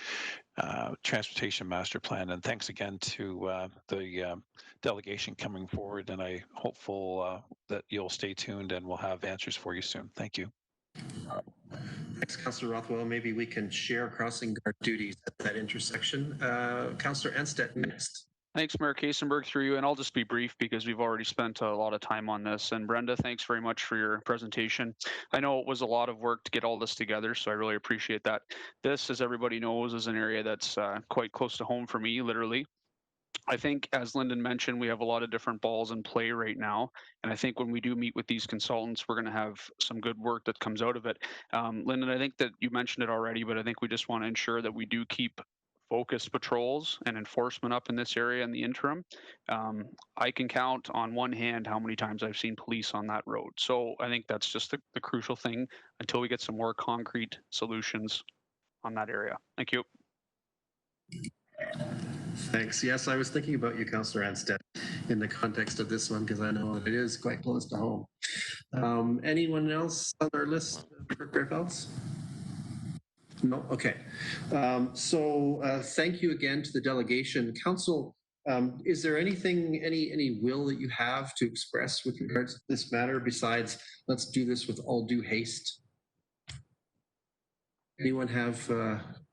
transportation master plan. And thanks again to the delegation coming forward. And I hopeful that you'll stay tuned and we'll have answers for you soon. Thank you. Thanks, Councillor Rothwell. Maybe we can share crossing guard duties at that intersection. Councillor Anstead next. Thanks, Mayor Kasenberg, through you, and I'll just be brief because we've already spent a lot of time on this. And Brenda, thanks very much for your presentation. I know it was a lot of work to get all this together, so I really appreciate that. This, as everybody knows, is an area that's quite close to home for me, literally. I think, as Lyndon mentioned, we have a lot of different balls in play right now. And I think when we do meet with these consultants, we're going to have some good work that comes out of it. Lyndon, I think that you mentioned it already, but I think we just want to ensure that we do keep focused patrols and enforcement up in this area in the interim. I can count on one hand how many times I've seen police on that road. So I think that's just the crucial thing until we get some more concrete solutions on that area. Thank you. Thanks. Yes, I was thinking about you, Councillor Anstead, in the context of this one, because I know that it is quite close to home. Anyone else on our list? Else? No? Okay. Thank you again to the delegation. Council, is there anything, any will that you have to express with regards to this matter besides let's do this with all due haste? Anyone have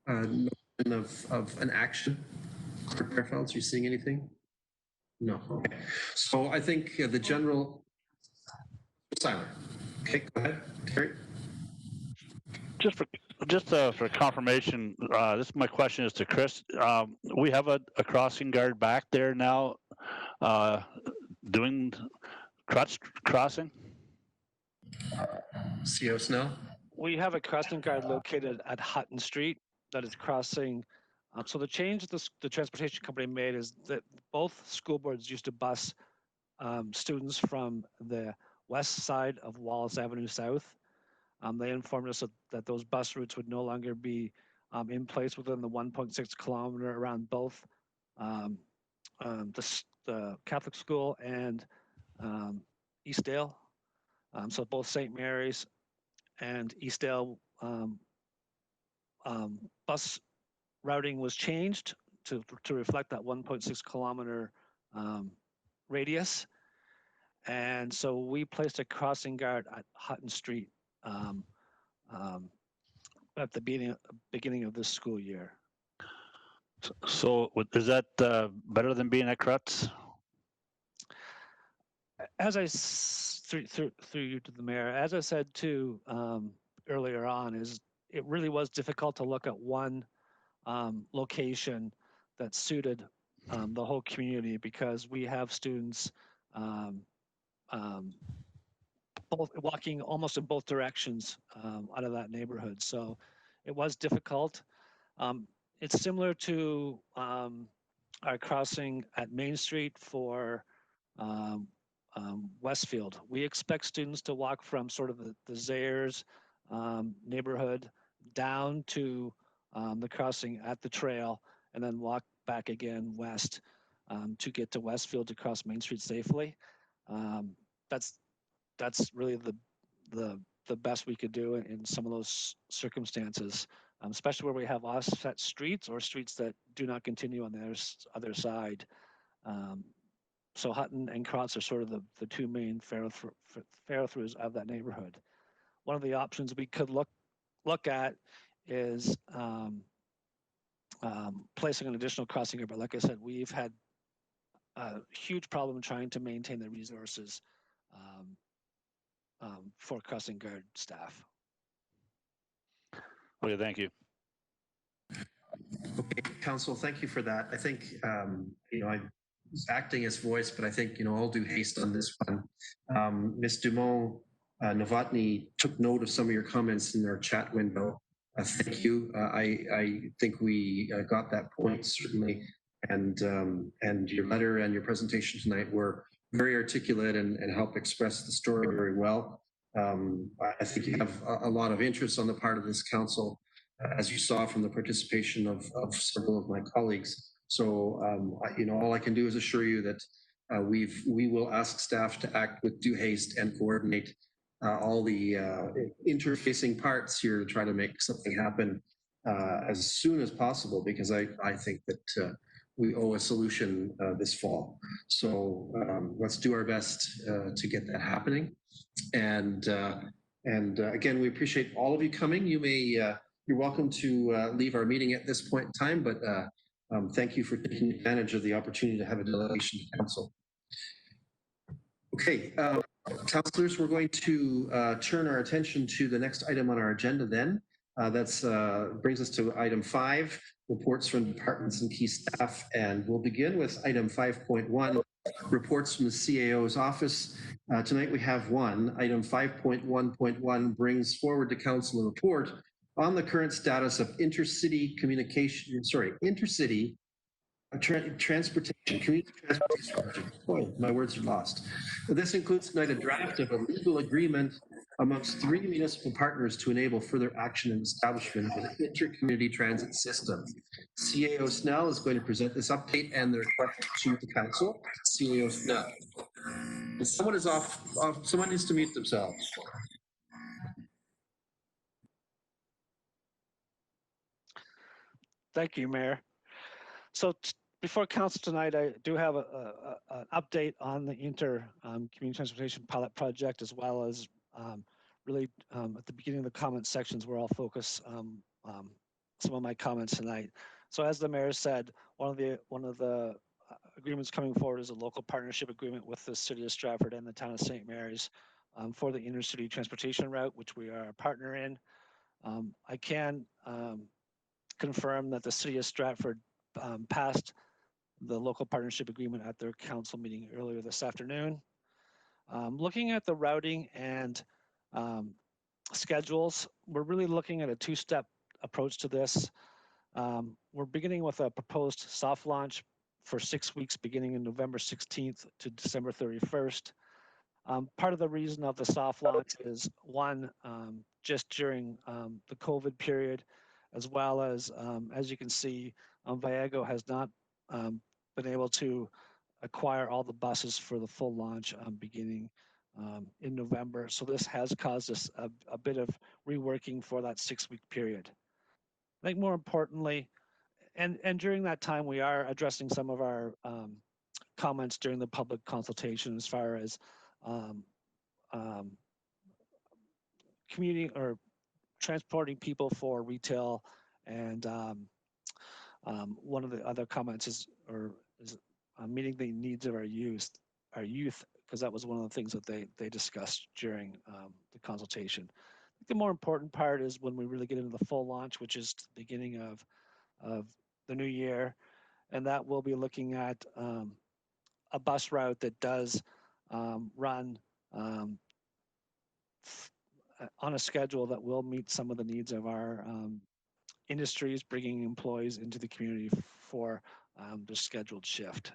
notion of an action? Are you seeing anything? No. Okay. So I think the general silent. Okay, go ahead, Terry. Just for confirmation, my question is to Chris. We have a crossing guard back there now doing crossing. CO Snell. We have a crossing guard located at Hutton Street that is crossing. So the change that the transportation company made is that both school boards used to bus students from the west side of Wallace Avenue South. They informed us that those bus routes would no longer be in place within the 1.6 kilometer around both the Catholic school and Eastdale. So both St. Mary's and Eastdale bus routing was changed to reflect that 1.6 kilometer radius. And so we placed a crossing guard at Hutton Street at the beginning of this school year. So is that better than being at Crutz? As I through you to the mayor, as I said to earlier on, is it really was difficult to look at one location that suited the whole community because we have students both walking almost in both directions out of that neighborhood. So it was difficult. It's similar to our crossing at Main Street for Westfield. We expect students to walk from sort of the Zayres neighborhood down to the crossing at the trail and then walk back again west to get to Westfield to cross Main Street safely. That's really the best we could do in some of those circumstances, especially where we have offset streets or streets that do not continue on the other side. So Hutton and Crotts are sort of the two main fare-throughs of that neighborhood. One of the options we could look at is placing an additional crossing guard, but like I said, we've had a huge problem trying to maintain the resources for crossing guard staff. Okay, thank you. Okay, Council, thank you for that. I think, I was acting as voice, but I think, I'll do haste on this one. Ms. Dumont Novotny took note of some of your comments in our chat window. Thank you. I think we got that point, certainly. And your letter and your presentation tonight were very articulate and help express the story very well. I think you have a lot of interest on the part of this council, as you saw from the participation of several of my colleagues. So, all I can do is assure you that we will ask staff to act with due haste and coordinate all the interfacing parts here to try to make something happen as soon as possible, because I think that we owe a solution this fall. So let's do our best to get that happening. And again, we appreciate all of you coming. You're welcome to leave our meeting at this point in time, but thank you for taking advantage of the opportunity to have a delegation to council. Okay, councillors, we're going to turn our attention to the next item on our agenda then. That brings us to item 5, reports from departments and key staff. And we'll begin with item 5.1, reports from the CAO's office. Tonight we have one. Item 5.1.1 brings forward to council a report on the current status of intercity transportation, community transportation project. Boy, my words are lost. This includes tonight a draft of a legal agreement amongst 3 municipal partners to enable further action and establishment of an inter-community transit system. CAO Snell is going to present this update and the request to the council. CAO Snell. If someone is off, someone needs to mute themselves. Thank you, Mayor. So before council tonight, I do have an update on the community transportation pilot project, as well as really at the beginning of the comment sections where I'll focus some of my comments tonight. So as the mayor said, one of the agreements coming forward is a local partnership agreement with the city of Stratford and the town of St. Mary's for the intercity transportation route, which we are a partner in. I can confirm that the city of Stratford passed the local partnership agreement at their council meeting earlier this afternoon. Looking at the routing and schedules, we're really looking at a 2-step approach to this. We're beginning with a proposed soft launch for 6 weeks, beginning in November 16th to December 31st. Part of the reason of the soft launch is one, just during the COVID period, as well as you can see, Viago has not been able to acquire all the buses for the full launch beginning in November. So this has caused us a bit of reworking for that 6-week period. I think more importantly, and during that time, we are addressing some of our comments during the public consultation as far as commuting or transporting people for retail, and one of the other comments is meeting the needs of our youth, because that was one of the things that they discussed during the consultation. I think the more important part is when we really get into the full launch, which is the beginning of the new year, and that we'll be looking at a bus route that does run on a schedule that will meet some of the needs of our industries, bringing employees into the community for the scheduled shift.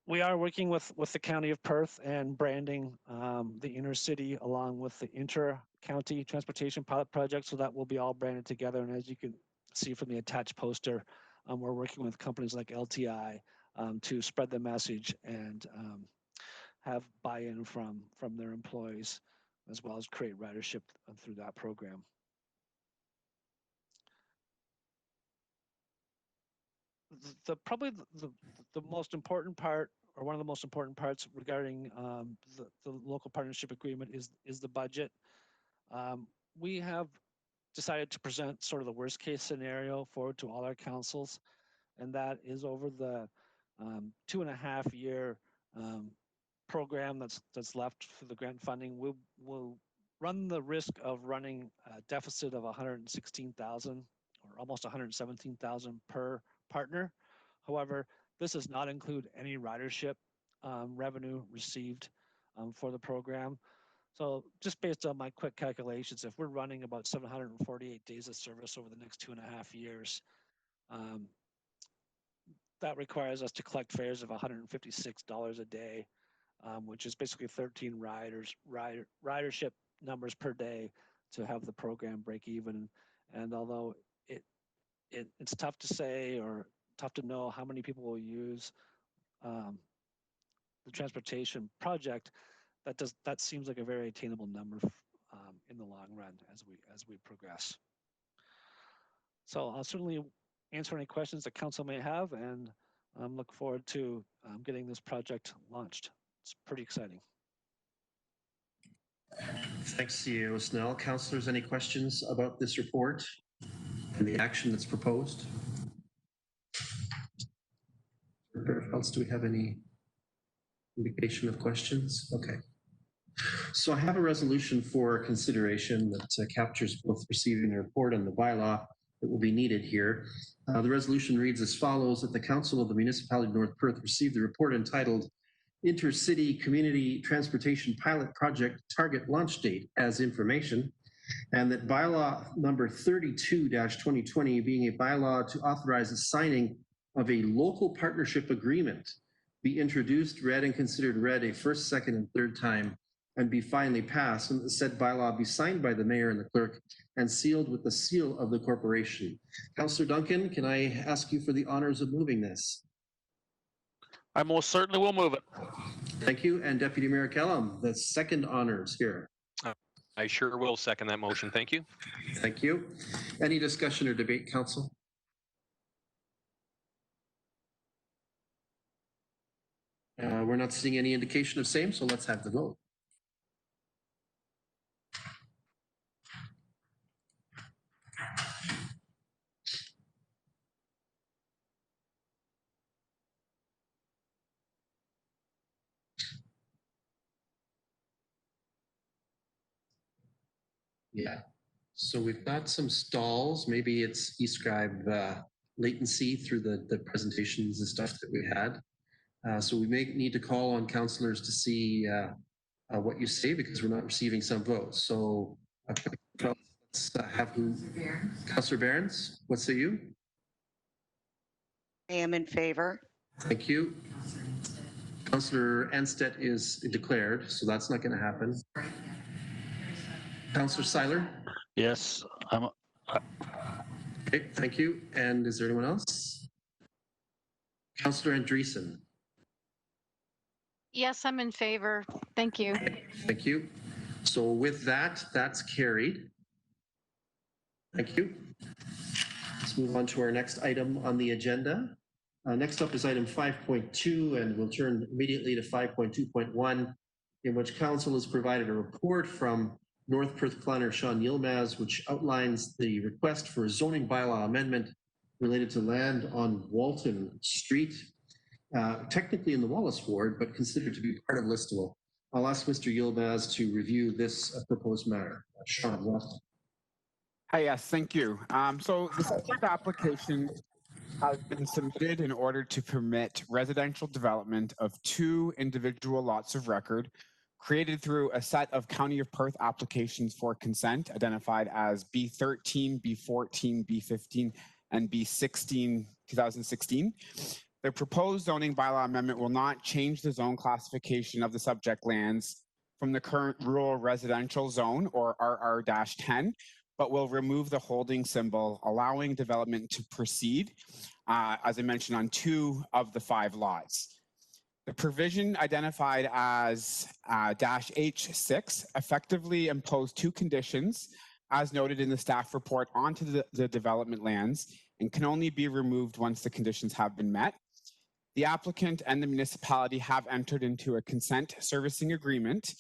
We are working with the County of Perth and branding the inner city along with the inter-county transportation pilot project, so that will be all branded together. And as you can see from the attached poster, we're working with companies like LTI to spread the message and have buy-in from their employees, as well as create ridership through that program. Probably the most important part, or one of the most important parts regarding the local partnership agreement is the budget. We have decided to present sort of the worst case scenario forward to all our councils. and that is over the 2.5-year program that's left for the grant funding. We'll run the risk of running a deficit of 116,000 or almost 117,000 per partner. However, this does not include any ridership revenue received for the program. So just based on my quick calculations, if we're running about 748 days of service over the next 2.5 years, that requires us to collect fares of $156 a day, which is basically 13 ridership numbers per day to have the program break even. And although it's tough to say or tough to know how many people will use the transportation project, that seems like a very attainable number in the long run as we progress. So I'll certainly answer any questions that council may have, and look forward to getting this project launched. It's pretty exciting. Thanks, CEO Snell. Councillors, any questions about this report and the action that's proposed? Else, do we have any indication of questions? Okay. So I have a resolution for consideration that captures both receiving the report and the bylaw that will be needed here. The resolution reads as follows: that the Council of the Municipality of North Perth received the report entitled Intercity Community Transportation Pilot Project Target Launch Date as information, and that bylaw number 32-2020 being a bylaw to authorize the signing of a local partnership agreement be introduced, read, and considered read a first, second, and third time, and be finally passed, and that the said bylaw be signed by the mayor and the clerk and sealed with the seal of the corporation. Councillor Duncan, can I ask you for the honors of moving this? I most certainly will move it. Thank you. And Deputy Mayor Kellum, the second honors here. I sure will second that motion. Thank you. Thank you. Any discussion or debate, Council? We're not seeing any indication of same, so let's have the vote. Yeah, so we've got some stalls. Maybe it's eScribe latency through the presentations and stuff that we had. So we may need to call on councillors to see what you say, because we're not receiving some votes. So let's have Councillor Behrens, what say you? I am in favor. Thank you. Councillor Anstedt is declared, so that's not going to happen. Councillor Seiler? Yes, Okay, thank you. And is there anyone else? Councillor Andreessen? Yes, I'm in favor. Thank you. Thank you. So with that, that's carried. Thank you. Let's move on to our next item on the agenda. Next up is item 5.2, and we'll turn immediately to 5.2.1, in which council has provided a report from North Perth planner Sean Yilmaz, which outlines the request for a zoning bylaw amendment related to land on Walton Street, technically in the Wallace ward, but considered to be part of Listowel. I'll ask Mr. Yilmaz to review this proposed matter. Sean, welcome. Hi, yes, thank you. So the subject application has been submitted in order to permit residential development of 2 individual lots of record created through a set of County of Perth applications for consent identified as B13, B14, B15, and B16 2016. The proposed zoning bylaw amendment will not change the zone classification of the subject lands from the current rural residential zone, or RR-10, but will remove the holding symbol, allowing development to proceed, as I mentioned, on 2 of the 5 lots. The provision identified as -H6 effectively imposed 2 conditions, as noted in the staff report, onto the development lands, and can only be removed once the conditions have been met. The applicant and the municipality have entered into a consent servicing agreement,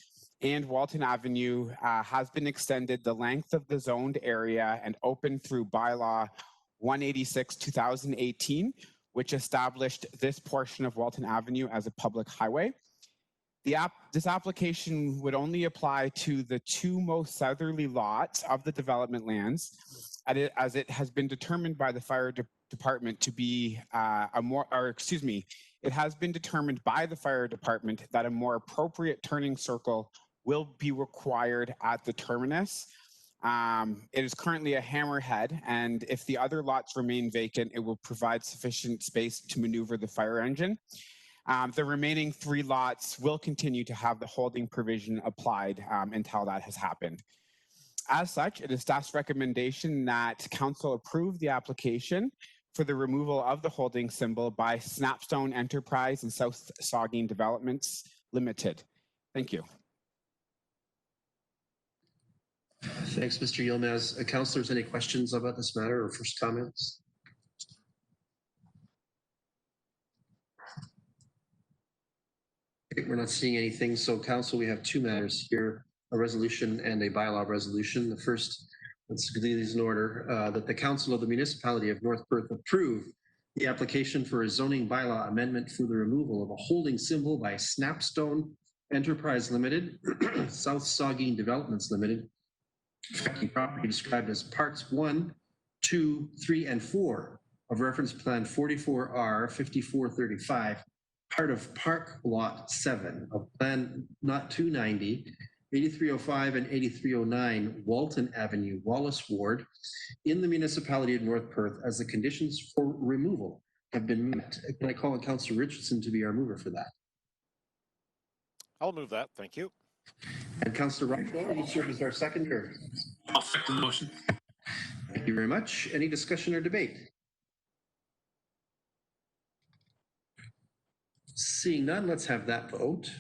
and Walton Avenue has been extended the length of the zoned area and opened through bylaw 186/2018, which established this portion of Walton Avenue as a public highway. This application would only apply to the two most southerly lots of the development lands, as it has been determined by the fire department to be it has been determined by the fire department that a more appropriate turning circle will be required at the terminus. It is currently a hammerhead, and if the other lots remain vacant, it will provide sufficient space to maneuver the fire engine. The remaining 3 lots will continue to have the holding provision applied until that has happened. As such, it is staff's recommendation that council approve the application for the removal of the holding symbol by Snapstone Enterprise and South Saugeen Developments Limited. Thank you. Thanks, Mr. Yilmaz. Councillors, any questions about this matter or first comments? Okay, we're not seeing anything. So, council, we have 2 matters here, a resolution and a bylaw resolution. The first, let's do these in order, that the Council of the Municipality of North Perth approve the application for a zoning bylaw amendment for the removal of a holding symbol by Snapstone Enterprise Limited, South Saugeen Developments Limited, affecting property described as parts 1, 2, 3, and 4 of reference plan 44R 5435, part of Park Lot 7 of Plan Not 290, 8305 and 8309 Walton Avenue, Wallace Ward, in the municipality of North Perth, as the conditions for removal have been met. Can I call on Councillor Richardson to be our mover for that? I'll move that. Thank you. And Councillor Rockwell, you serve as our seconder. I'll second the motion. Thank you very much. Any discussion or debate? Seeing none, let's have that vote.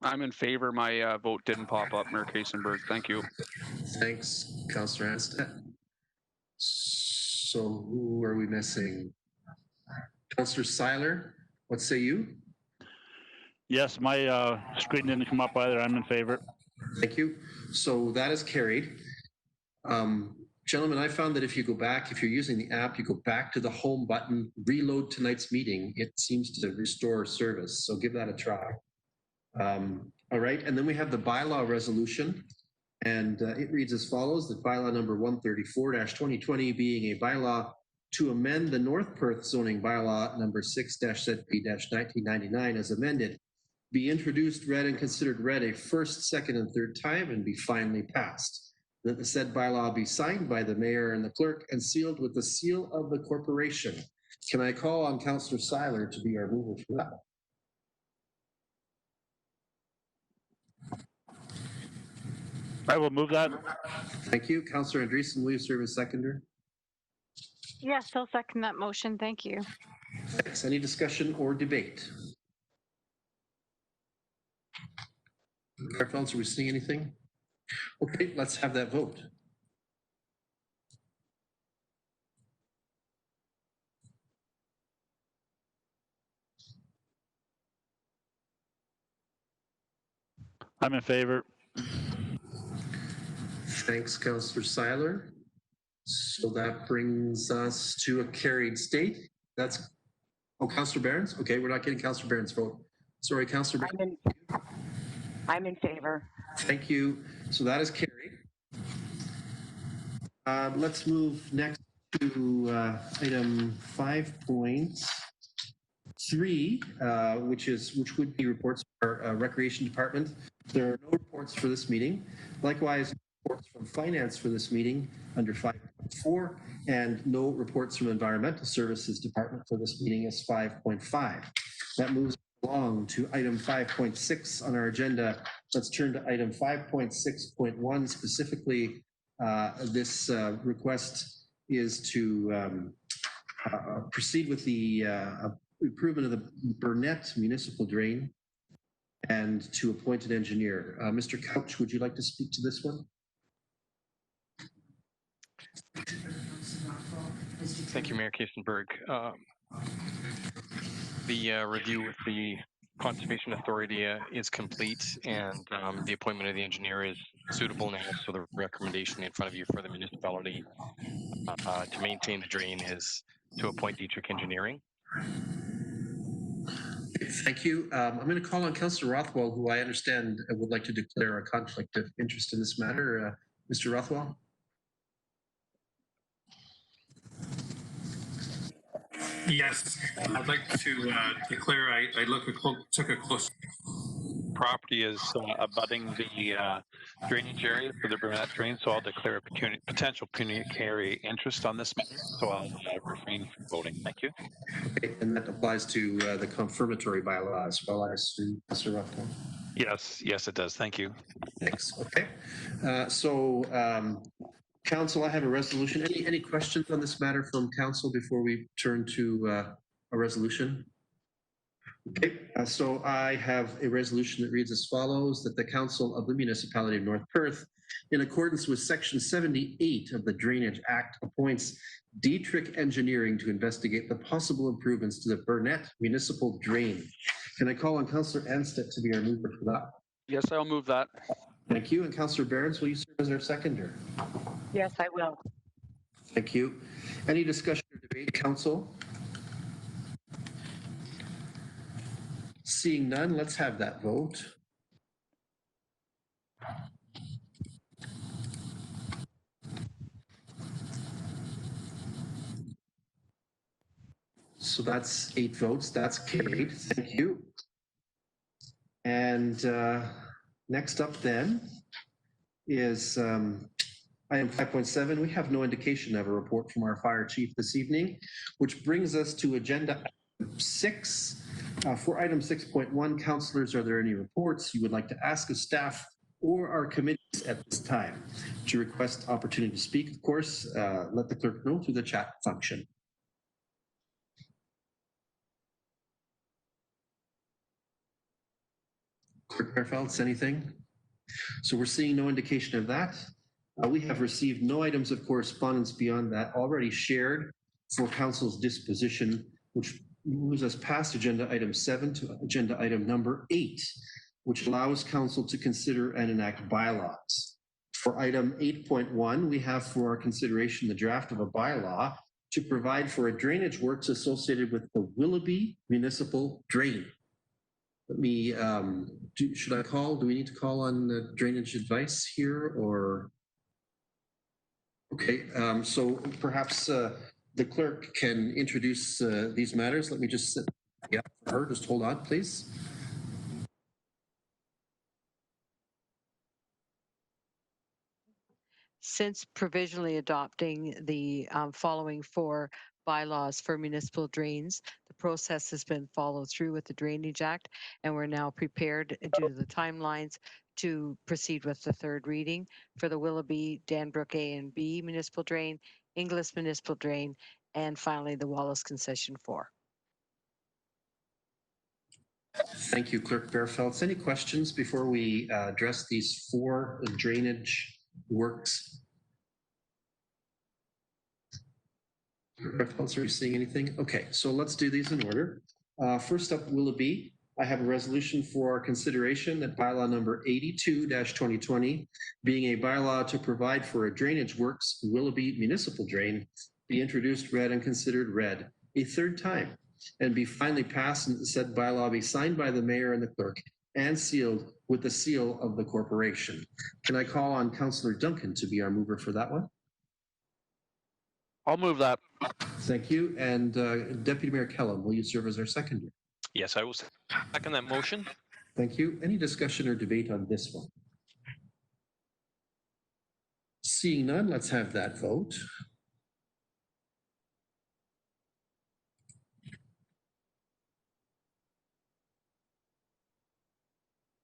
I'm in favor. My vote didn't pop up, Mayor Kasenberg. Thank you. Thanks, Councillor Anstett. So who are we missing? Councillor Seiler, what say you? Yes, my screen didn't come up either. I'm in favor. Thank you. So that is carried. Gentlemen, I found that if you go back, if you're using the app, you go back to the home button, reload tonight's meeting, it seems to restore service. So give that a try. All right, and then we have the bylaw resolution, and it reads as follows: that bylaw number 134-2020 being a bylaw to amend the North Perth zoning bylaw number 6-ZB-1999 as amended, be introduced, read, and considered read a first, second, and third time, and be finally passed. That the said bylaw be signed by the mayor and the clerk and sealed with the seal of the corporation. Can I call on Councillor Seiler to be our mover for that? I will move that. Thank you. Councillor Andreessen, will you serve as seconder? Yes, I'll second that motion. Thank you. Thanks. Any discussion or debate? Fairfields, are we seeing anything? Okay, let's have that vote. I'm in favor. Thanks, Councillor Seiler. So that brings us to a carried state. That's, oh, Councillor Behrens? Okay, we're not getting Councillor Behrens' vote. Sorry, Councillor Behrens. I'm in favor. Thank you. So that is carried. Let's move next to item 5.3, which would be reports for our Recreation Department. There are no reports for this meeting. Likewise, reports from Finance for this meeting under 5.4, and no reports from Environmental Services Department for this meeting is 5.5. That moves along to item 5.6 on our agenda. Let's turn to item 5.6.1. Specifically, this request is to proceed with the improvement of the Burnett Municipal Drain and to appoint an engineer. Mr. Couch, would you like to speak to this one? Thank you, Mayor Kasenberg. The review with the Conservation Authority is complete, and the appointment of the engineer is suitable now. So the recommendation in front of you for the municipality to maintain the drain is to appoint Dietrich Engineering. Thank you. I'm going to call on Councillor Rothwell, who I understand would like to declare a conflict of interest in this matter. Mr. Rothwell? Yes, I'd like to declare I took a close. Property is abutting the drainage area for the Burnett drain, so I'll declare a potential pecuniary interest on this matter. So I'll refrain from voting. Thank you. Okay, and that applies to the confirmatory bylaw as well, I assume, Mr. Rothwell? Yes, it does. Thank you. Thanks. Okay. Council, I have a resolution. Any questions on this matter from council before we turn to a resolution? Okay, so I have a resolution that reads as follows, that the Council of the Municipality of North Perth, in accordance with Section 78 of the Drainage Act, appoints Dietrich Engineering to investigate the possible improvements to the Burnett Municipal Drain. Can I call on Councillor Anstett to be our mover for that? Yes, I'll move that. Thank you. And Councillor Behrens, will you serve as our seconder? Yes, I will. Thank you. Any discussion or debate, council? Seeing none, let's have that vote. So that's 8 votes. That's carried. Thank you. And next up then is item 5.7. We have no indication of a report from our fire chief this evening, which brings us to agenda 6. For item 6.1, councillors, are there any reports you would like to ask of staff or our committees at this time? To request opportunity to speak, of course, let the clerk know through the chat function. Clerk Fairfelds, anything? So we're seeing no indication of that. We have received no items of correspondence beyond that already shared for council's disposition, which moves us past agenda item 7 to agenda item number 8, which allows council to consider and enact bylaws. For item 8.1, we have for our consideration the draft of a bylaw to provide for a drainage works associated with the Willoughby Municipal Drain. Let me, should I call? Do we need to call on the drainage advice here or? Okay, so perhaps the clerk can introduce these matters. Let me just sit for her. Just hold on, please. Since provisionally adopting the following 4 bylaws for municipal drains, the process has been followed through with the Drainage Act, and we're now prepared due to the timelines to proceed with the 3rd reading for the Willoughby, Danbrook A and B municipal drain, Inglis municipal drain, and finally the Wallace Concession 4. Thank you, Clerk Behrfelds. Any questions before we address these 4 drainage works? Behrfelds, are you seeing anything? Okay, so let's do these in order. First up, Willoughby. I have a resolution for our consideration that bylaw number 82-2020, being a bylaw to provide for a drainage works Willoughby municipal drain, be introduced, read, and considered read a 3rd time, and be finally passed, and said bylaw be signed by the mayor and the clerk and sealed with the seal of the corporation. Can I call on Councillor Duncan to be our mover for that one? I'll move that. Thank you. And Deputy Mayor Kellum, will you serve as our seconder? Yes, I will second that motion. Thank you. Any discussion or debate on this one? Seeing none, let's have that vote.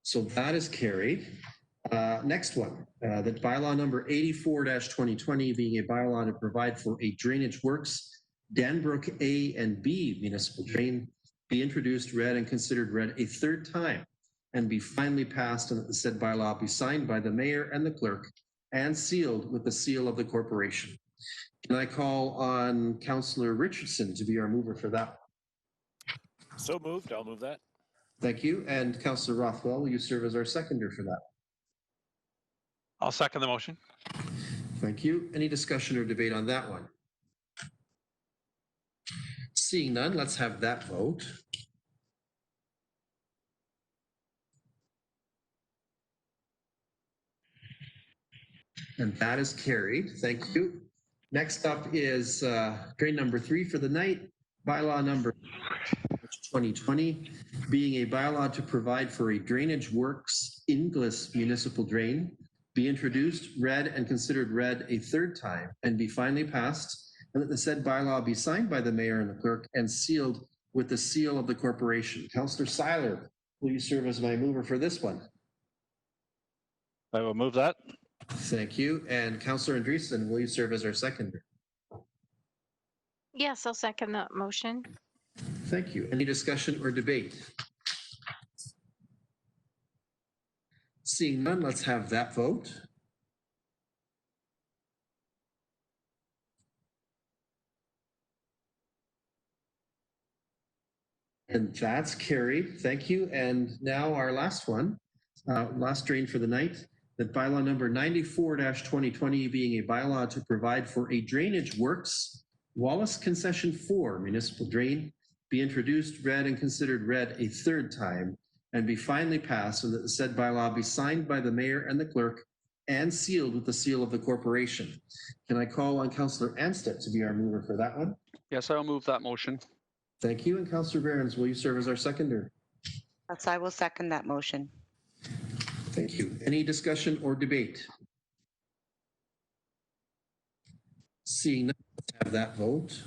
So that is carried. Next one, that bylaw number 84-2020, being a bylaw to provide for a drainage works Danbrook A and B municipal drain, be introduced, read, and considered read a 3rd time, and be finally passed, and that the said bylaw be signed by the mayor and the clerk and sealed with the seal of the corporation. Can I call on Councillor Richardson to be our mover for that? So moved. I'll move that. Thank you. And Councillor Rothwell, will you serve as our seconder for that? I'll second the motion. Thank you. Any discussion or debate on that one? Seeing none, let's have that vote. And that is carried. Thank you. Next up is drain number 3 for the night, bylaw number 2020, being a bylaw to provide for a drainage works Inglis municipal drain, be introduced, read, and considered read a third time, and be finally passed, and that the said bylaw be signed by the mayor and the clerk and sealed with the seal of the corporation. Councillor Seiler, will you serve as my mover for this one? I will move that. Thank you. And Councillor Andreessen, will you serve as our seconder? Yes, I'll second that motion. Thank you. Any discussion or debate? Seeing none, let's have that vote. And that's carried. Thank you. And now our last one, last drain for the night, that bylaw number 94-2020 being a bylaw to provide for a drainage works Wallace Concession 4 municipal drain be introduced, read, and considered read a third time, and be finally passed, so that the said bylaw be signed by the mayor and the clerk and sealed with the seal of the corporation. Can I call on Councillor Anstett to be our mover for that one? Yes, I'll move that motion. Thank you. And Councillor Behrens, will you serve as our seconder? Yes, I will second that motion. Thank you. Any discussion or debate? Seeing none, let's have that vote.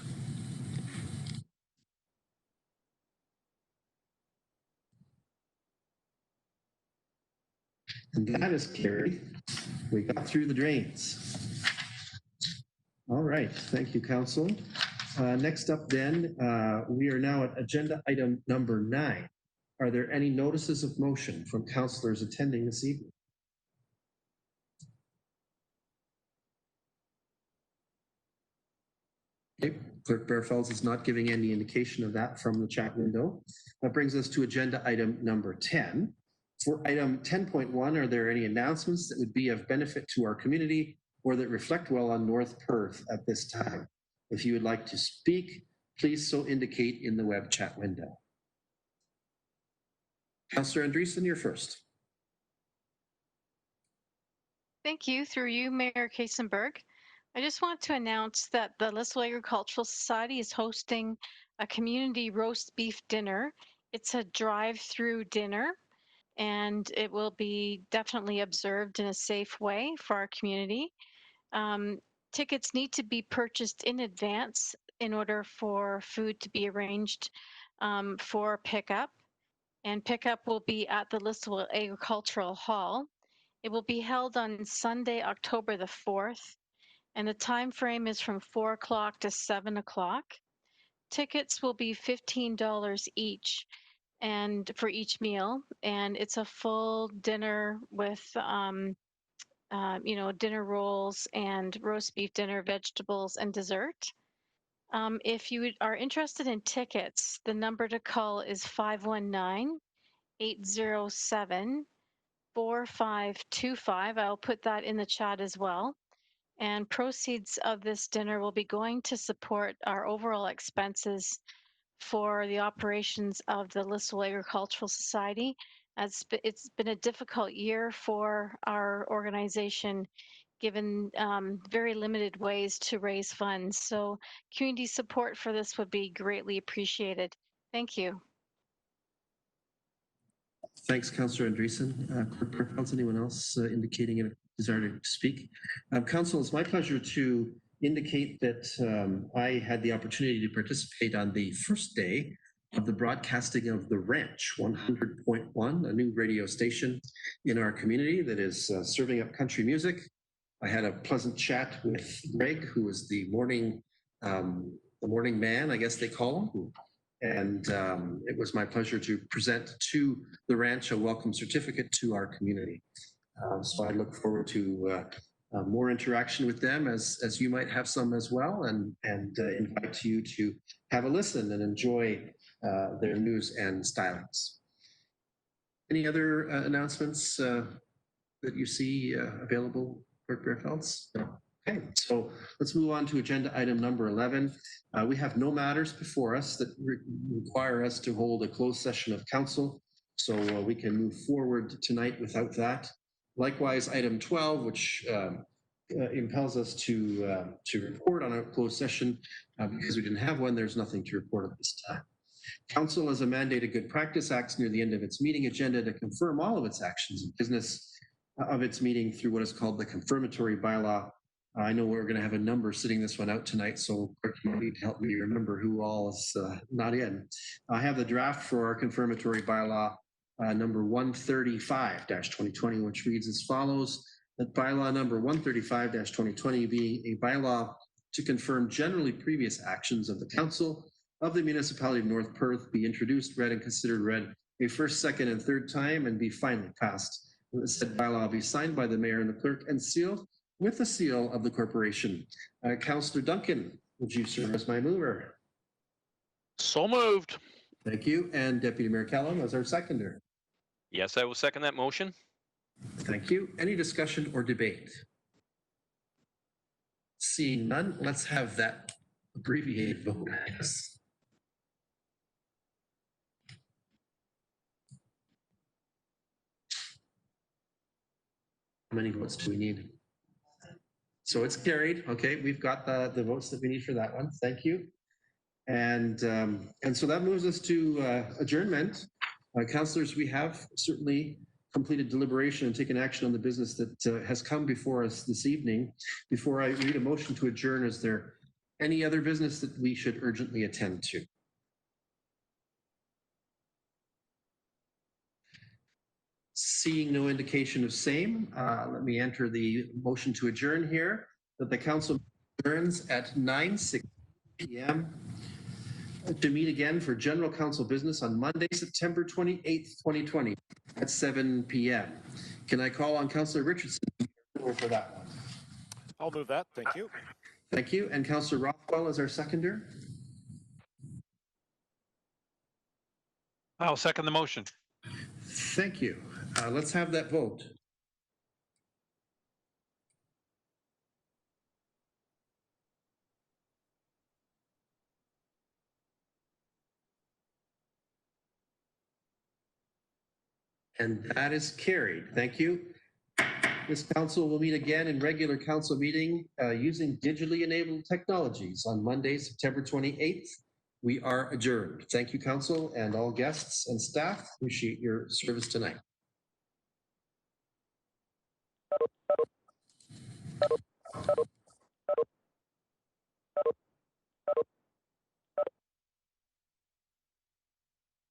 And that is carried. We got through the drains. All right. Thank you, Council. Next up then, we are now at agenda item number 9. Are there any notices of motion from councillors attending this evening? Okay. Clerk Bearfells is not giving any indication of that from the chat window. That brings us to agenda item number 10. For item 10.1, are there any announcements that would be of benefit to our community or that reflect well on North Perth at this time? If you would like to speak, please so indicate in the web chat window. Councillor Andreessen, you're first. Thank you. Through you, Mayor Kaysenberg. I just want to announce that the Listowel Agricultural Society is hosting a community roast beef dinner. It's a drive-through dinner, and it will be definitely observed in a safe way for our community. Tickets need to be purchased in advance in order for food to be arranged for pickup. And pickup will be at the Listowel Agricultural Hall. It will be held on Sunday, October the 4th, and the time frame is from 4 o'clock to 7 o'clock. Tickets will be $15 each and for each meal, and it's a full dinner with dinner rolls and roast beef dinner, vegetables, and dessert. If you are interested in tickets, the number to call is 519-807-4525. I'll put that in the chat as well. And proceeds of this dinner will be going to support our overall expenses for the operations of the Listowel Agricultural Society. It's been a difficult year for our organization, given very limited ways to raise funds. So community support for this would be greatly appreciated. Thank you. Thanks, Councillor Andreessen. Clerk Bearfelds, anyone else indicating a desire to speak? Council, it's my pleasure to indicate that I had the opportunity to participate on the first day of the broadcasting of The Ranch 100.1, a new radio station in our community that is serving up country music. I had a pleasant chat with Greg, who is the morning man, I guess they call him. And it was my pleasure to present to The Ranch a welcome certificate to our community. So I look forward to more interaction with them as you might have some as well, and invite you to have a listen and enjoy their news and stylings. Any other announcements that you see available, Clerk Bearfelds? No. Okay, so let's move on to agenda item number 11. We have no matters before us that require us to hold a closed session of council, so we can move forward tonight without that. Likewise, item 12, which impels us to report on a closed session, because we didn't have one, there's nothing to report at this time. Council, as a mandated good practice, acts near the end of its meeting agenda to confirm all of its actions and business of its meeting through what is called the confirmatory bylaw. I know we're going to have a number sitting this one out tonight, so Clerk, you need to help me remember who all is not in. I have the draft for our confirmatory bylaw number 135-2020, which reads as follows: that bylaw number 135-2020 being a bylaw to confirm generally previous actions of the council of the municipality of North Perth be introduced, read, and considered read a first, second, and third time, and be finally passed. The said bylaw be signed by the mayor and the clerk and sealed with the seal of the corporation. Councillor Duncan, would you serve as my mover? So moved. Thank you. And Deputy Mayor Callum as our seconder. Yes, I will second that motion. Thank you. Any discussion or debate? Seeing none, let's have that abbreviated vote. Yes. How many votes do we need? So it's carried. Okay, we've got the votes that we need for that one. Thank you. And so that moves us to adjournment. Councillors, we have certainly completed deliberation and taken action on the business that has come before us this evening. Before I read a motion to adjourn, is there any other business that we should urgently attend to? Seeing no indication of same, let me enter the motion to adjourn here, that the council adjourns at 9:06 p.m. to meet again for general council business on Monday, September 28th, 2020 at 7 p.m. Can I call on Councillor Richardson for that one? I'll move that. Thank you. Thank you. And Councillor Rothwell as our seconder. I'll second the motion. Thank you. Let's have that vote. And that is carried. Thank you. This council will meet again in regular council meeting using digitally enabled technologies on Monday, September 28th. We are adjourned. Thank you, council, and all guests and staff. Appreciate your service tonight.